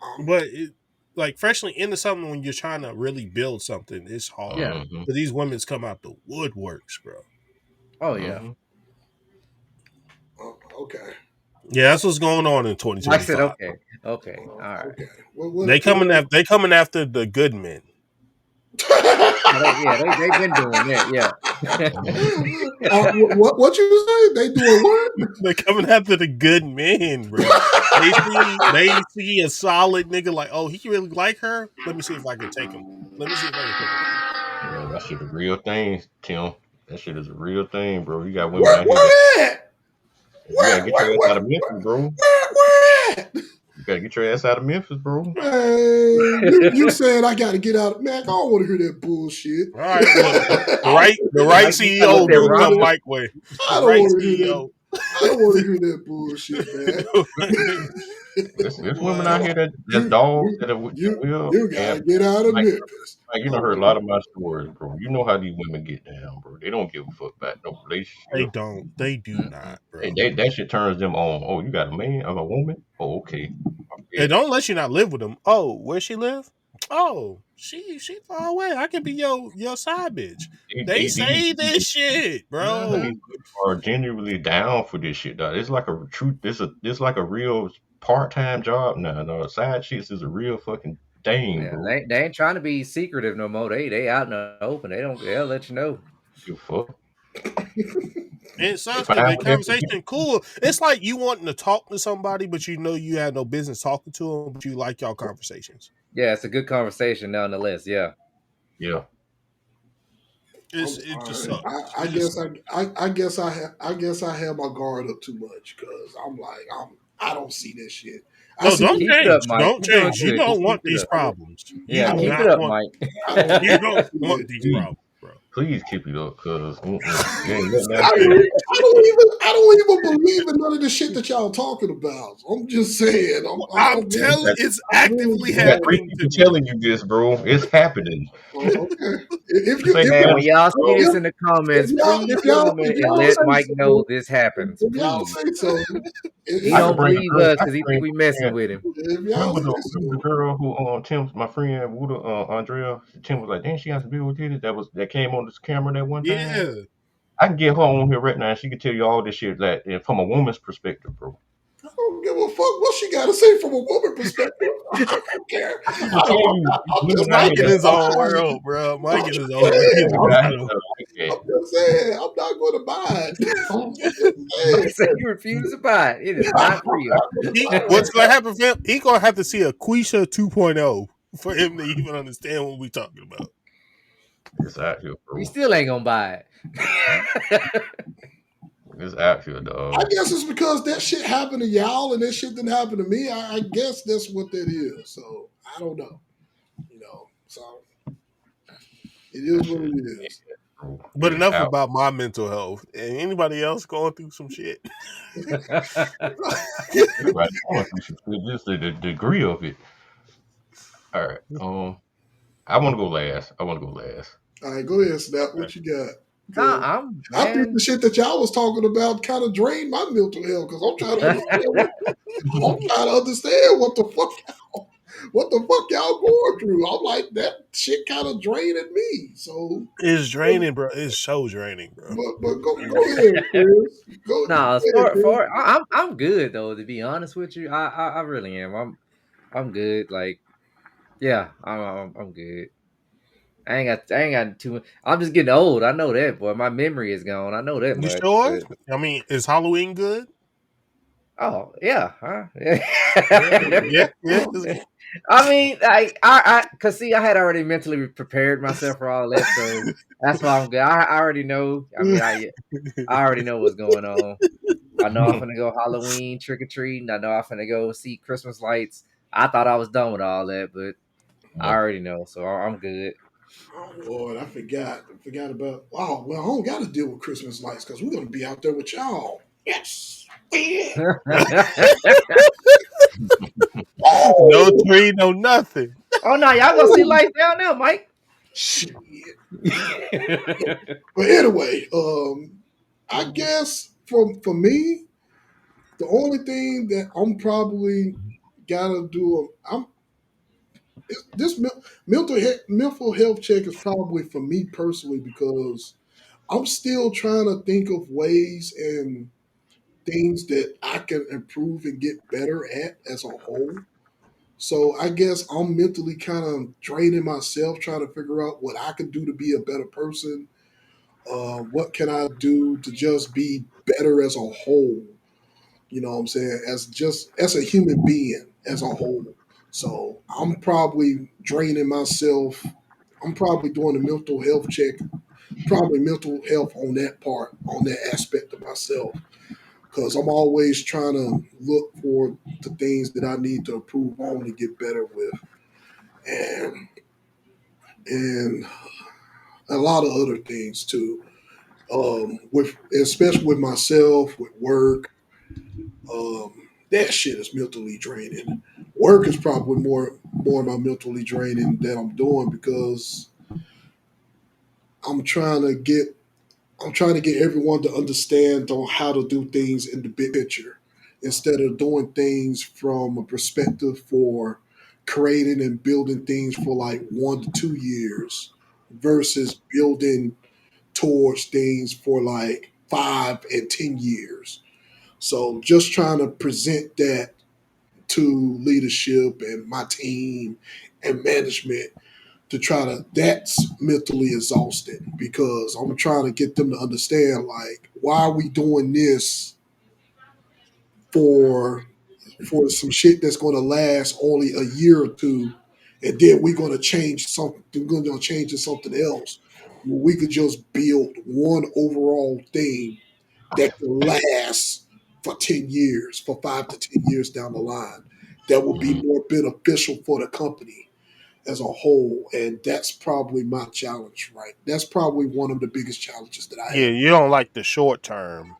Um, But like freshly into something when you're trying to really build something, it's hard. Yeah. Hmm. But these women's come out the woodworks, bro. Oh yeah. Hmm. okay, Yeah, that's what's going on in Mike said, 2025. okay, okay, all right. okay. Well, They coming after the good men. They've been doing that. Yeah. what you say? They doing what? They coming after the good men, bro. They see a solid nigga like, oh, he really like her. Let me see if I can take him. Let me see if I can pick him. Yeah, that shit a real thing, Tim. That shit is a real thing, bro. You got women Where out here that at? you gotta get your ass out of Where, mental, bro. that? You gotta get your ass out of Memphis, bro. Man, you said I got to get out. Man, I don't want to hear that bullshit. All right, look, the right Mike, you gotta CEO look at gonna come Rondo. Mike way. I The don't right want to hear that. CEO. I don't want to hear that bullshit, man. There's women out Boy, here that's You dogs you that will. you And gotta get out of like, Memphis. you know, heard a lot of my stories, bro. You know how these women get down, bro. They don't give a fuck about no they relationship. don't. They do not, bro. That shit turns them on. Oh, you got a man? I'm a woman? Oh, okay. And Yeah. don't let you not live with them. Oh, where she live? Oh, she far away. I can be your side bitch. They say this shit, bro. These people are genuinely down for this shit, dog. It's like a truth. It's like a real part-time job now. No, side chicks is a real fucking thing, Yeah, bro. they ain't trying to be secretive no more. They out in the open. They'll let you know. Give a fuck. And it They sucks because find the whatever. conversation cool. It's like you wanting to talk to somebody, but you know you have no business talking to them, but you like y'all conversations. Yeah, it's a good conversation nonetheless. Yeah. Yeah. It just sucks. I It just guess sucks. I guess I have my guard up too much because I don't see this shit. I No, see don't Keep it up, change. Mike. Don't You're doing change. You good. Just don't keep want it these up. problems. You Yeah, do keep I it not up, want. Mike. I don't You I don't don't see want that. these Please, problems, bro. please keep it up, cause you ain't nothing I, else there. I don't even believe in none of the shit that y'all talking about. I'm just saying. I'm I'm really, telling, it's I really actively You got don't. three happening to people me. telling you this, bro. It's happening. Okay. If This you ain't if And y'all when half y'all see bro. this if, in the comments, please if comment and y'all let say Mike know so, this happens. if y'all Please. say so, He I could don't bring a believe girl. us I because could he think bring we my messing friend. with him. if y'all Remember say the so, girl who Tim, my friend Wuda, Andrea. Tim was like, "Dang, she got some beautiful titties." That came on this camera that one time. Yeah, I can get her on here right now, and she can tell you all this shit that from a woman's perspective, bro. I don't give a fuck what she got to say from a woman perspective. I don't care. She can tell you I'm women just out Mike here in that his I'm own just, world, bro. Mike I'm in his just own world. He saying. do women not out here know. that like that. I'm just saying. I'm not going to buy it. I'm just Mike saying. said he refused to buy it. It is not I'm real. not going to buy What's it. gonna happen for him? He gonna have to see a Quisha 2.0 for him to even understand what we talking about. It's out here, He bro. still ain't gonna buy it. It's out here, I dog. guess it's because that shit happened to y'all and that shit didn't happen to me. I guess that's what that is. So I don't know. So it is That what shit, it is. bro. But It is enough out. about my mental health. And anybody else going through some shit? Everybody going through some shit. Just the degree of it. All right. I want to go last. All right, go ahead, Snap. What you got? Nah, 'Cause I'm I think the man. shit that y'all was talking about kind of drained my mental health because I'm trying to understand. I'm trying to understand what the fuck y'all going through. I'm like that shit kind of draining me. So, It's draining, bro. It's so draining, bro. but go ahead, Chris. Go Nah, ahead, Chris. I'm good though. To be honest with you, I really am. I'm good. Like, yeah, I'm good. I ain't got too. I'm just getting old. I know that, boy. My memory is gone. I know that You much. sure? But I mean, is Halloween good? oh yeah, huh? Yeah. I mean, cause see, I had already mentally prepared myself for all that, so that's why I'm good. I already know. I mean, I already know what's going on. I know I'm finna go Halloween trick or treating. I know I'm finna go see Christmas lights. I thought I was done with all that, but I No. already know, so I'm good. Oh Lord, I forgot. I forgot about. Oh well, I don't got to deal with Christmas lights because we're gonna be out there with y'all. Yes. Yeah. No Oh tree, no nothing. Oh no, y'all gonna see lights down there, Mike. shit. But anyway, I guess for me, the only thing that I'm probably gotta do, this mental health check is probably for me personally because I'm still trying to think of ways and things that I can improve and get better at as a whole. So I guess I'm mentally kind of draining myself, trying to figure out what I can do to be a better person. What can I do to just be better as a whole? You know what I'm saying? As a human being as a whole. So I'm probably draining myself. I'm probably doing a mental health check, probably mental health on that part, on that aspect of myself. because I'm always trying to look for the things that I need to improve on to get better with, and and a lot of other things too. With especially with myself, with work, that shit is mentally draining. Work is probably more of my mentally draining that I'm doing because I'm trying to get I'm trying to get everyone to understand on how to do things in the big picture instead of doing things from a perspective for creating and building things for like 1 to 2 years versus building towards things for like 5 and 10 years. So just trying to present that to leadership and my team and management to try to that's mentally exhausting because I'm trying to get them to understand like why are we doing this for some shit that's going to last only a year or two, and then we're going to change something. We're going to change to something else. We could just build one overall thing that can last for 10 years, for 5 to 10 years down the line. That will be Mhm. more beneficial for the company as a whole. And that's probably my challenge, right? That's probably one of the biggest challenges that I Yeah, have. you don't like the short term,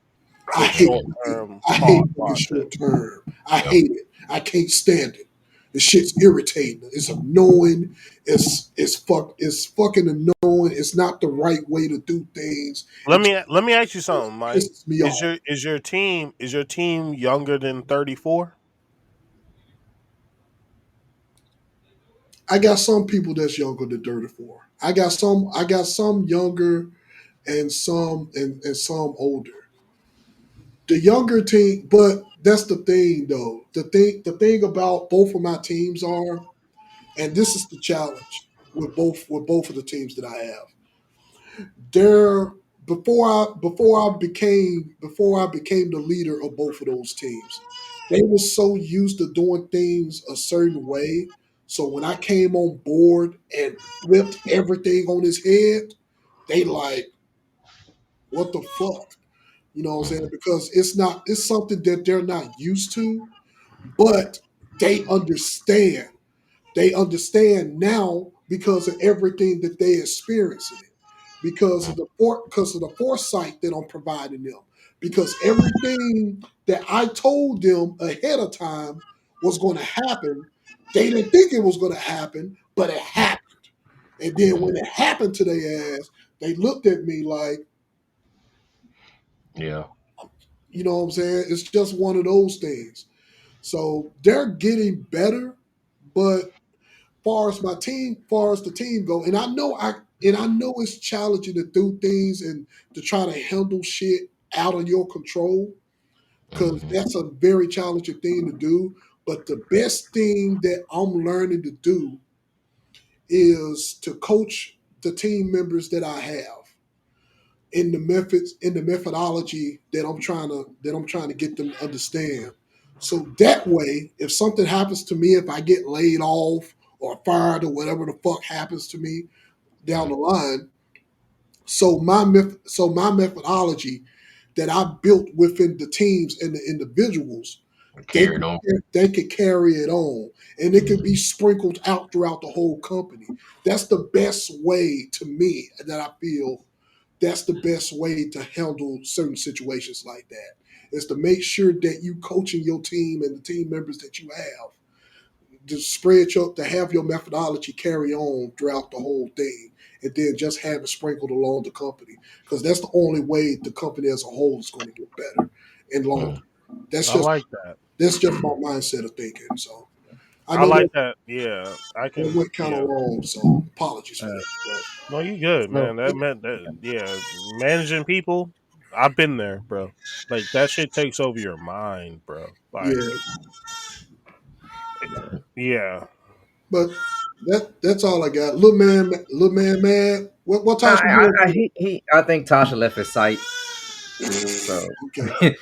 I the hate short working. term I thought hate working process. short term. I Yep. hate it. I can't stand it. The shit's irritating. It's annoying. It's fucking annoying. It's not the right way to do things. Let me ask you It something, Mike. pisses me off. Is your team younger than 34? I got some people that's younger than 34. I got some younger and some older. The younger team, but that's the thing though. The thing about both of my teams are, and this is the challenge with both of the teams that I have. They're before I became the leader of both of those teams, they were so used to doing things a certain way. So when I came on board and flipped everything on his head, they like, what the fuck? You know what I'm saying? Because it's something that they're not used to, but they understand. They understand now because of everything that they experiencing it, because of the foresight that I'm providing them, because everything that I told them ahead of time was going to happen, they didn't think it was going to happen, but it happened. And then when it happened to their ass, they looked at me like, Yeah. you know what I'm saying? It's just one of those things. So they're getting better, but far as the team go, and I know it's challenging to do things and to try to handle shit out of your control because Hmm. that's a very challenging thing to do. But the best thing that I'm learning to do is to coach the team members that I have in the methodology that I'm trying to get them to understand. So that way, if something happens to me, if I get laid off or fired or whatever the fuck happens to me down the line, so my methodology that I built within the teams and the individuals, Carried on. they could carry it on and it could be sprinkled out throughout the whole company. That's the best way to me that I feel that's the best way to handle certain situations like that is to make sure that you coaching your team and the team members that you have to to have your methodology carry on throughout the whole thing and then just have it sprinkled along the company because that's the only way the company as a whole is going to get better and long Mm. term. that's I just like that. that's just my mindset of thinking. So I I know like that. Yeah, I that can. went kind of Yeah. long, so apologies for Uh, that. No, you good, so man. That meant that. Yeah, managing people. I've been there, bro. Like that shit takes over your mind, bro. Like, Yeah, yeah. but that's all I got. Little man, man. What no, type of you? I think Tasha left his site. So Okay,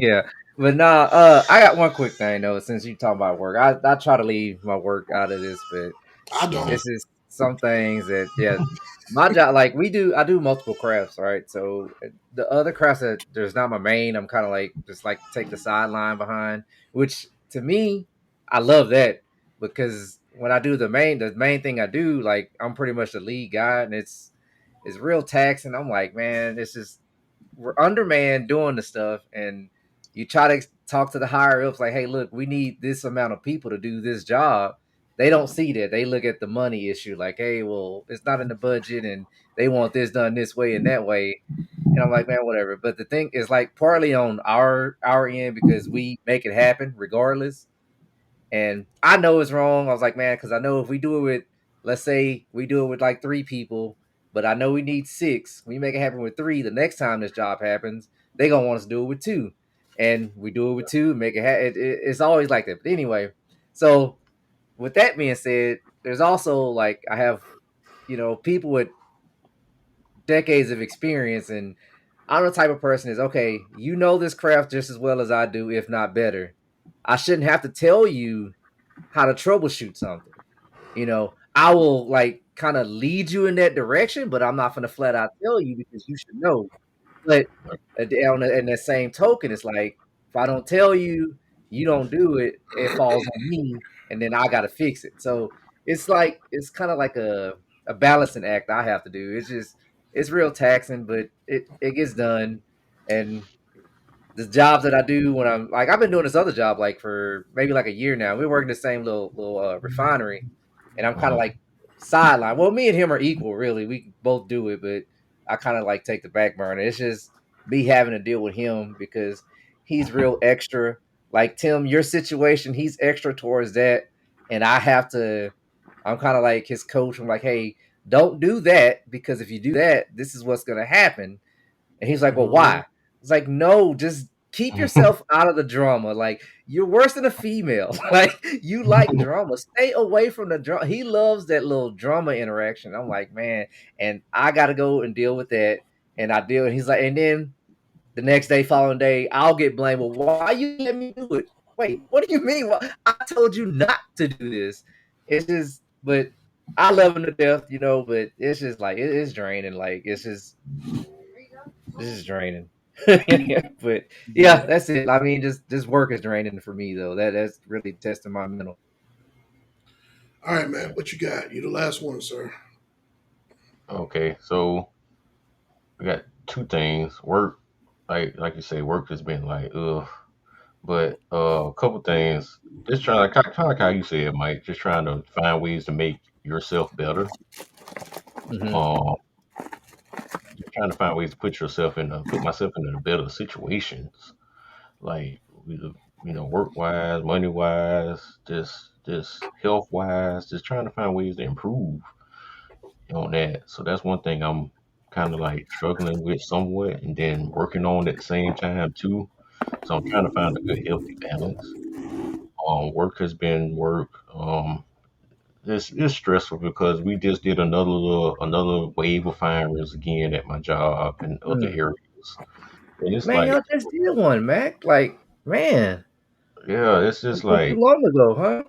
yeah, but nah. I got one quick thing though. Since you talk about work, I try to leave my work out of this, but I don't. this is some things that my job, like I do multiple crafts, right? So the other crafts that there's not my main, I'm kind of like just like take the sideline behind, which to me, I love that because when I do the main thing I do, like I'm pretty much the lead guy, and it's real taxing. I'm like, man, it's just we're undermanned doing the stuff, and you try to talk to the higher ups like, hey, look, we need this amount of people to do this job. They don't see that. They look at the money issue like, hey, well, it's not in the budget, and they want this done this way and that way. And I'm like, man, whatever. But the thing is, like, partly on our end because we make it happen regardless. And I know it's wrong. I was like, man, because I know if we do it with, let's say we do it with like three people, but I know we need six. We make it happen with three. The next time this job happens, they gonna want us to do it with two, and we do it with two. Make it, it's always like that. But anyway, so with that being said, there's also like I have people with decades of experience, and I'm the type of person is okay. You know this craft just as well as I do, if not better. I shouldn't have to tell you how to troubleshoot something. I will like kind of lead you in that direction, but I'm not going to flat out tell you because you should know. But in that same token, it's like if I don't tell you, you don't do it. It falls on me, and then I got to fix it. So it's like it's kind of like a balancing act I have to do. It's real taxing, but it gets done. And the jobs that I do when I'm like I've been doing this other job like for maybe like a year now. We're working the same little refinery, and I'm kind of Uh-huh. like sideline. Well, me and him are equal, really. We both do it, but I kind of like take the back burner. It's just me having to deal with him because he's real extra. Like Tim, your situation, he's extra towards that, and I have to. I'm kind of like his coach. I'm like, hey, don't do that because if you do that, this is what's gonna happen. And he's like, well, Mhm. why? It's like, no, just keep yourself out of the drama. Like, you're worse than a female. Like, you like drama. Stay away from the drama. He loves that little drama interaction. I'm like, man, and I got to go and deal with that. And I deal. And he's like, and then the next day, following day, I'll get blamed. Well, why you let me do it? Wait, what do you mean? Well, I told you not to do this. It's just, but I love him to death, but it's just like, it's draining. Like, this is draining. But yeah, Yeah. that's it. I mean, just this work is draining for me though. That's really testing my mental. All right, man. What you got? You the last one, sir. Okay, so we got two things. Work, like you say, work has been like ugh. But a couple things. Just trying to kind of like how you said, Mike. Just trying to find ways to make yourself better. Hmm. Um, just trying to find ways to put myself in a better situations. Like work wise, money wise, just health wise. Just trying to find ways to improve on that. So that's one thing I'm kind of like struggling with somewhat, and then working on at the same time too. So I'm trying to find a good healthy balance. Work has been work. It's stressful because we just did another wave of firings again at my job and other Mm. areas, and it's Man, like, y'all just did one, Mac. Like, man, yeah, it's that just wasn't too like long ago, huh?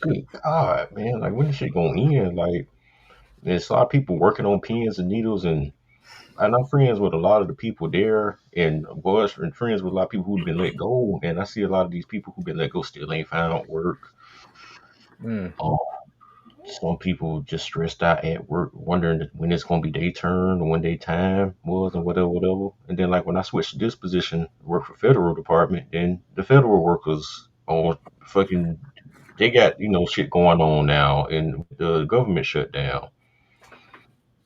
good God, man, like when this shit gonna end? Like, there's a lot of people working on pins and needles, and I'm friends with a lot of the people there, and was and friends with a lot of people who've been let go, and I see a lot of these people who've been let go still ain't found work. Mm. Um, some people just stressed out at work, wondering when it's gonna be their turn or when their time was, and whatever, whatever. And then like when I switched to this position, work for federal department, then the federal workers on fucking they got shit going on now, and the government shut down.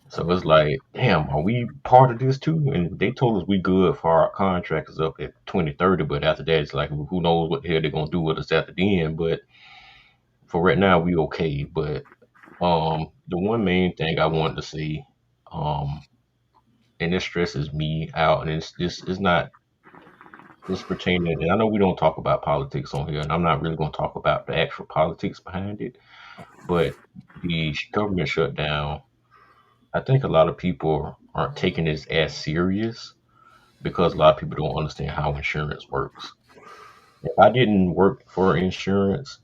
So it's like, damn, are we part of this too? And they told us we good for our contractors up at 2030, but after that, it's like who knows what the hell they're gonna do with us after then. But for right now, we okay. But the one main thing I wanted to see, um, and this stresses me out, and it's not this pertaining. And I know we don't talk about politics on here, and I'm not really gonna talk about the actual politics behind it, but the government shutdown. I think a lot of people aren't taking this as serious because a lot of people don't understand how insurance works. If I didn't work for insurance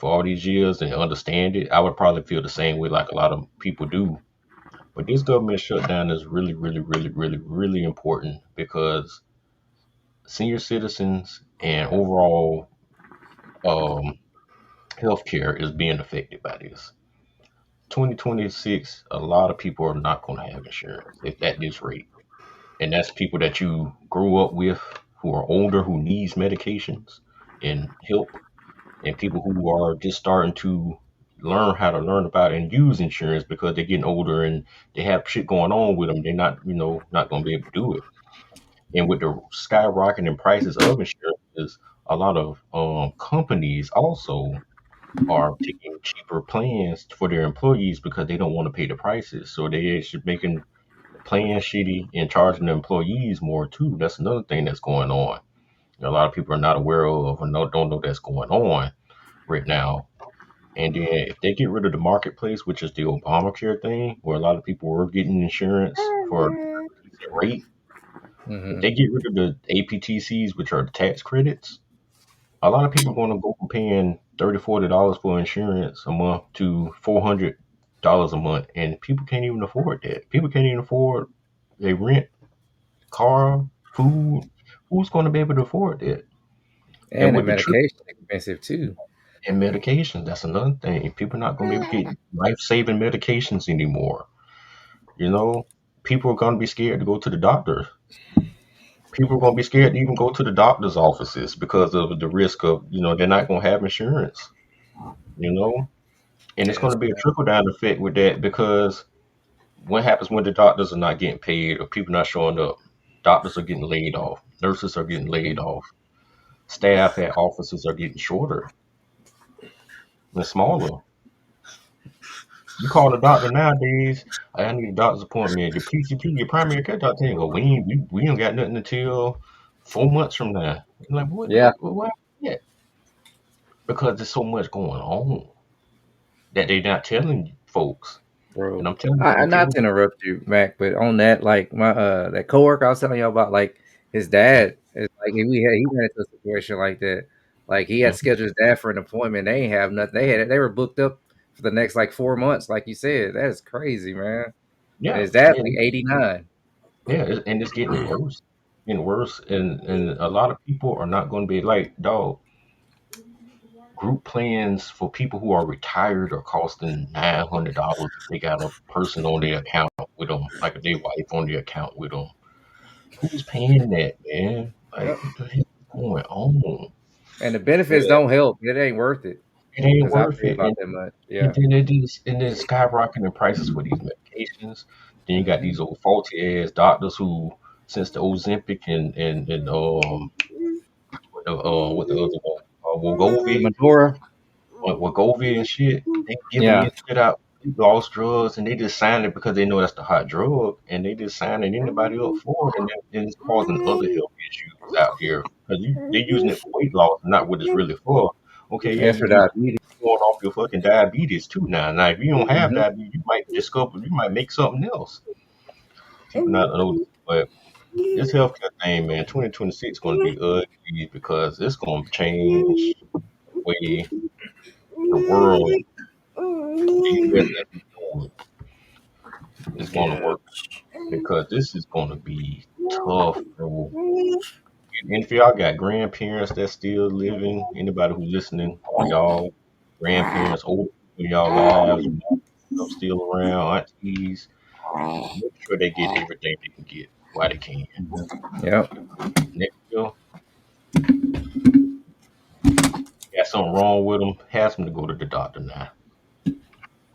for all these years and understand it, I would probably feel the same way like a lot of people do. But this government shutdown is really, really, really, really, really important because senior citizens and overall um, healthcare is being affected by this. 2026, a lot of people are not going to have insurance at this rate. And that's people that you grew up with who are older, who needs medications and help, and people who are just starting to learn how to learn about and use insurance because they're getting older and they have shit going on with them. They're not, not going to be able to do it. And with the skyrocketing prices of insurance, a lot of companies also are taking cheaper plans for their employees because they don't want to pay the prices. So they actually making the plan shitty and charging the employees more too. That's another thing that's going on. A lot of people are not aware of or don't know that's going on right now. And then if they get rid of the marketplace, which is the Obamacare thing, where a lot of people were getting insurance for a decent rate, if Hmm. they get rid of the APTCs, which are the tax credits, a lot of people are going to go from paying $30, $40 for insurance a month to $400 a month, and people can't even afford that. People can't even afford a rent, car, food. Who's going to be able to afford that? And And the with the trip medication expensive too. and medications, that's another thing. People are not going to be able to get life-saving medications anymore. You know, people are going to be scared to go to the doctor. People are going to be scared to even go to the doctor's offices because of the risk of, they're not going to have insurance. You know, and it's going Yes. to be a trickle down effect with that because what happens when the doctors are not getting paid or people not showing up? Doctors are getting laid off, nurses are getting laid off, staff at offices are getting shorter and smaller. You call the doctor nowadays, I need a doctor's appointment. Your PCP, your primary care doctor, ain't go, we ain't got nothing until 4 months from now. I'm like, Yeah, what? Yeah, because there's so much going on that they're not telling folks. And bro. I'm telling I you, if it not was, to interrupt you, Mac, but on that, like my that coworker I was telling you about, like his dad is like he ran into a situation like that. Like he had scheduled his dad for an appointment. They ain't have nothing. They were booked up for the next like 4 months, like you said. That is crazy, man. And yeah, his dad's like and 89. yeah, and it's getting worse, and a lot of people are not going to be like, dog. Group plans for people who are retired are costing $900 if they got a person on their account with them, like if their wife on their account with them. Who's paying that, man? Like, Yep. what the hell is going on? And the benefits Yeah, don't help. It ain't worth it it ain't because I worth pay it, about that much. and Yeah. then skyrocketing prices for these medications. Then you got Hmm. these old faulty ass doctors who, since the Ozempic and what the other one, Wegovy, Medora. Wegovy and shit, they giving Yeah. this shit out weight loss drugs, and they just sign it because they know that's the hot drug, and they just signing anybody up for it, and then it's causing other health issues out here because they're using it for weight loss, not what it's really for. Okay, yeah, That's you for use diabetes. going off your fucking diabetes too now. Now, if you don't have Hmm. diabetes, you might make something else. People not noticing, but this healthcare thing, man, 2026 is going to be ugly because it's going to change the way the world, the U.S. as we know it, is going to Yeah. work because this is going to be tough, bro. And if y'all got grandparents that's still living, anybody who's listening, or y'all grandparents, old people in y'all lives, still around, aunties, make sure they get everything they can get while they can. Yep. Next year, got something wrong with them, ask them to go to the doctor now.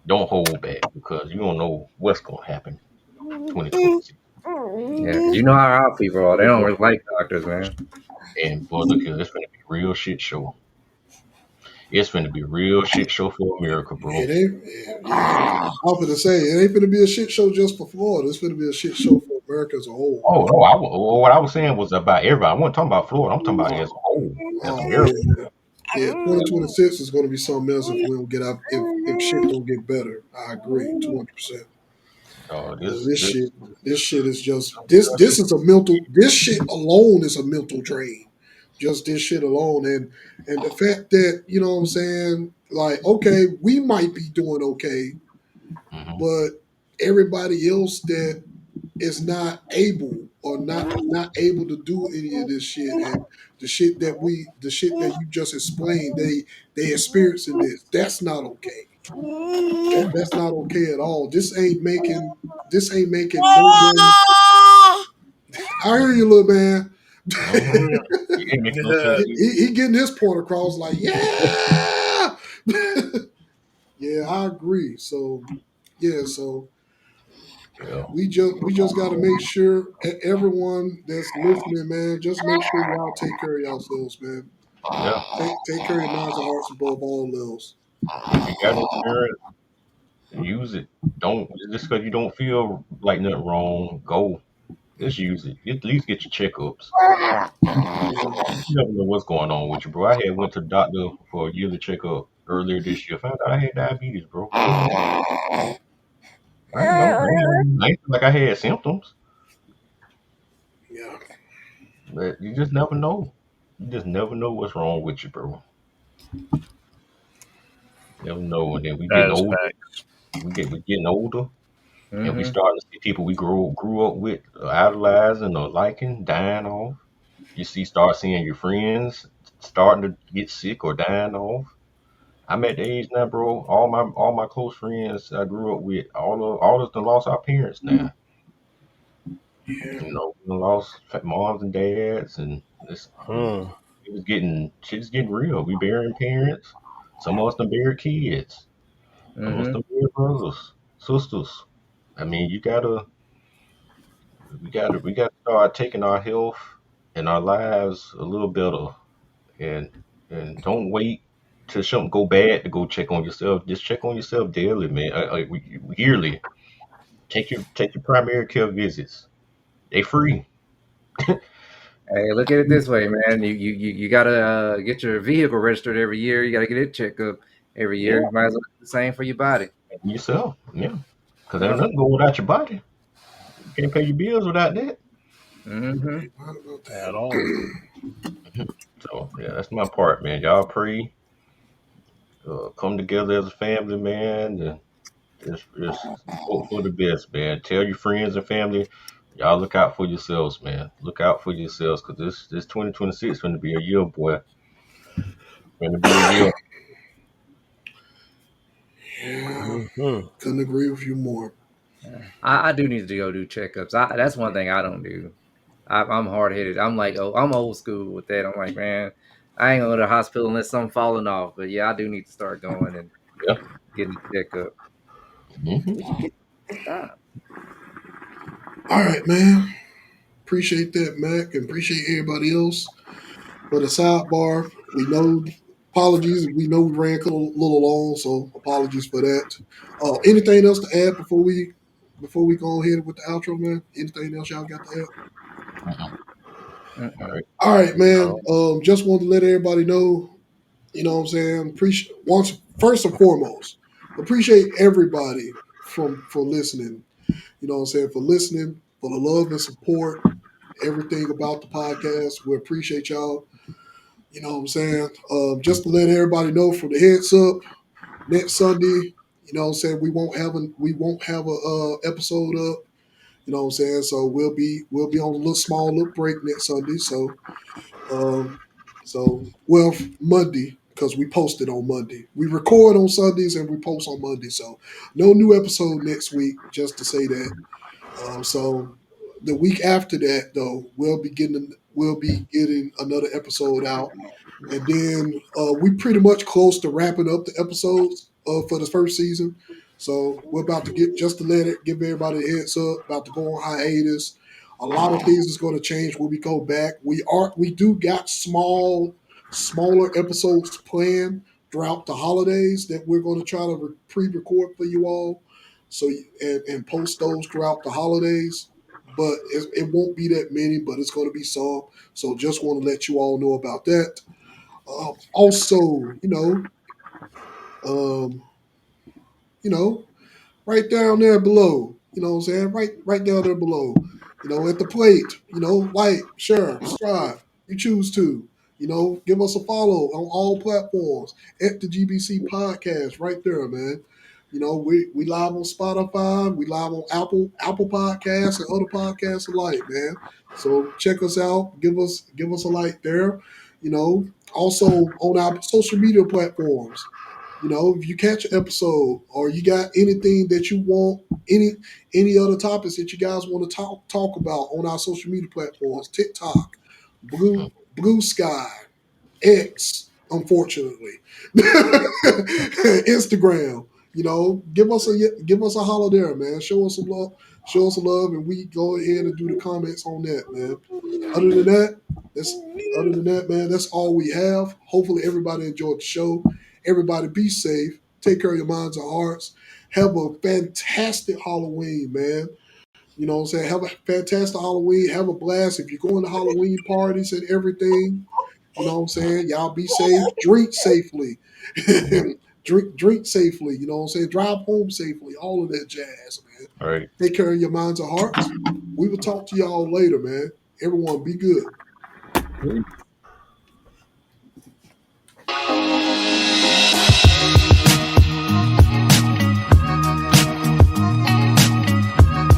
Don't hold back because you don't know what's going to happen 2026. Yeah. 'Cause you know how our people are. They don't really like doctors, man. And boy, look here, it's going to be a real shit show. It's going to be a real shit show for America, bro. It ain't. I'm gonna say it ain't gonna be a shit show just for Florida. It's gonna be a shit show for America as a whole. Oh no, what I was saying was about everybody. I wasn't talking about Florida. I'm talking about as a whole, as Oh America. yeah, yeah. 2026 is gonna be something else if we don't get out. If shit don't get better, I agree 200%. This This this shit, this shit is just some this. real This shit. is a mental. This shit alone is a mental drain. just this shit alone. And the fact that, you know what I'm saying, like, okay, we might be doing okay, Hmm. but everybody else that is not able or not able to do any of this shit, and the shit that you just explained, they experiencing this. That's not okay. That's not okay at all. This ain't making no one. I hear you, little man. Hmm. It ain't make no Yeah. sense He getting his point across, like, yeah. Yeah, I agree. So yeah, so either. we just got to make sure everyone that's listening, man, just make sure y'all take care of yourselves, man. Yeah. Take care of your minds and hearts above all else. If you got insurance, use it. Don't just because you don't feel like nothing wrong, go. Just use it. At least get your checkups. Yeah, You never know what's going on with you, bro. I had went to the doctor for a yearly checkup earlier this year. Found out I had diabetes, bro. I ain't know. I ain't feel like I had symptoms, yeah, but you just never know. You just never know what's wrong with you, bro. Never know. And then we That getting is older. fact. We getting older, and we Mm-hmm. starting to see people we grew up with, idolizing or liking, dying off. Start seeing your friends starting to get sick or dying off. I'm at the age now, bro. All my close friends I grew up with, all of them lost our parents now. yeah, We done lost moms and dads, and Hmm. shit's getting real. We burying parents. Some of us done buried kids. Some of us Mm-hmm. done buried brothers, sisters. I mean, we gotta start taking our health and our lives a little better, and don't wait till something go bad to go check on yourself. Just check on yourself daily, man. Yearly. Take your primary care visits. They free. Hey, look at it this way, man. You gotta get your vehicle registered every year. You gotta get it checked up every Yeah, year. You might as well do the same for your body. yourself. Yeah, because ain't Yeah. nothing go without your body. You can't pay your bills without that. Mm-hmm. ain't lying about At that. all. So yeah, that's my part, man. Y'all pray, come together as a family, man, and just hope for the best, man. Tell your friends and family, y'all look out for yourselves, man. Look out for yourselves, cause this 2026 going to be a year, boy. Going to be a year. Yeah, Hmm. couldn't agree with you more. I do need to go do checkups. That's one thing I don't do. I'm hard headed. I'm like, oh, I'm old school with that. I'm like, man, I ain't gonna go to the hospital unless something falling off. But yeah, I do need to start going and Yeah. getting a checkup. Hmm. We should get time. All right, man. Appreciate that, Mac, and appreciate everybody else for the sidebar. We know apologies. We know we ran a little long, so apologies for that. Anything else to add before we go ahead with the outro, man? Anything else y'all got to add? All Mm-mm. right. All right, man. Oh, Just wanted to let everybody know. You know what I'm saying? Appreciate once first and foremost. Appreciate everybody for listening. You know what I'm saying? For listening, for the love and support, everything about the podcast. We appreciate y'all. You know what I'm saying? Just to let everybody know from the heads up, next Sunday, you know what I'm saying, we won't have a episode up. You know what I'm saying? So we'll be on a little small little break next Sunday. Um well, Monday, because we posted on Monday. We record on Sundays and we post on Monday. So no new episode next week, just to say that. So the week after that, though, we'll be getting another episode out, and then we pretty much close to wrapping up the episodes for the first season. So we're about to get just to let it give everybody a heads up. About to go on hiatus. A lot of things is going to change when we go back. We do got smaller episodes planned throughout the holidays that we're going to try to pre-record for you all. So and post those throughout the holidays. But it won't be that many, but it's going to be some. So just want to let you all know about that. Also, um, you know, right down there below, you know what I'm saying? Right down there below, at the plate, like, share, subscribe. You choose to. Give us a follow on all platforms at the GBC Podcast right there, man. We live on Spotify, we live on Apple Podcasts and other podcasts alike, man. So check us out, give us a like there. Also on our social media platforms. If you catch an episode or you got anything that you want, any other topics that you guys want to talk about on our social media platforms, TikTok, Blue Sky, X, unfortunately, Instagram. Give us a holler there, man. Show us some love, and we go ahead and do the comments on that, man. Other than that, that's man. That's all we have. Hopefully, everybody enjoyed the show. Everybody, be safe. Take care of your minds and hearts. Have a fantastic Halloween, man. You know what I'm saying? Have a fantastic Halloween. Have a blast. If you're going to Halloween parties and everything, you know what I'm saying? Y'all be safe. Drink safely. drink safely. You know what I'm saying? Drive home safely. All of that jazz, man. All right. Take care of your minds and hearts. We will talk to y'all later, man. Everyone, be good.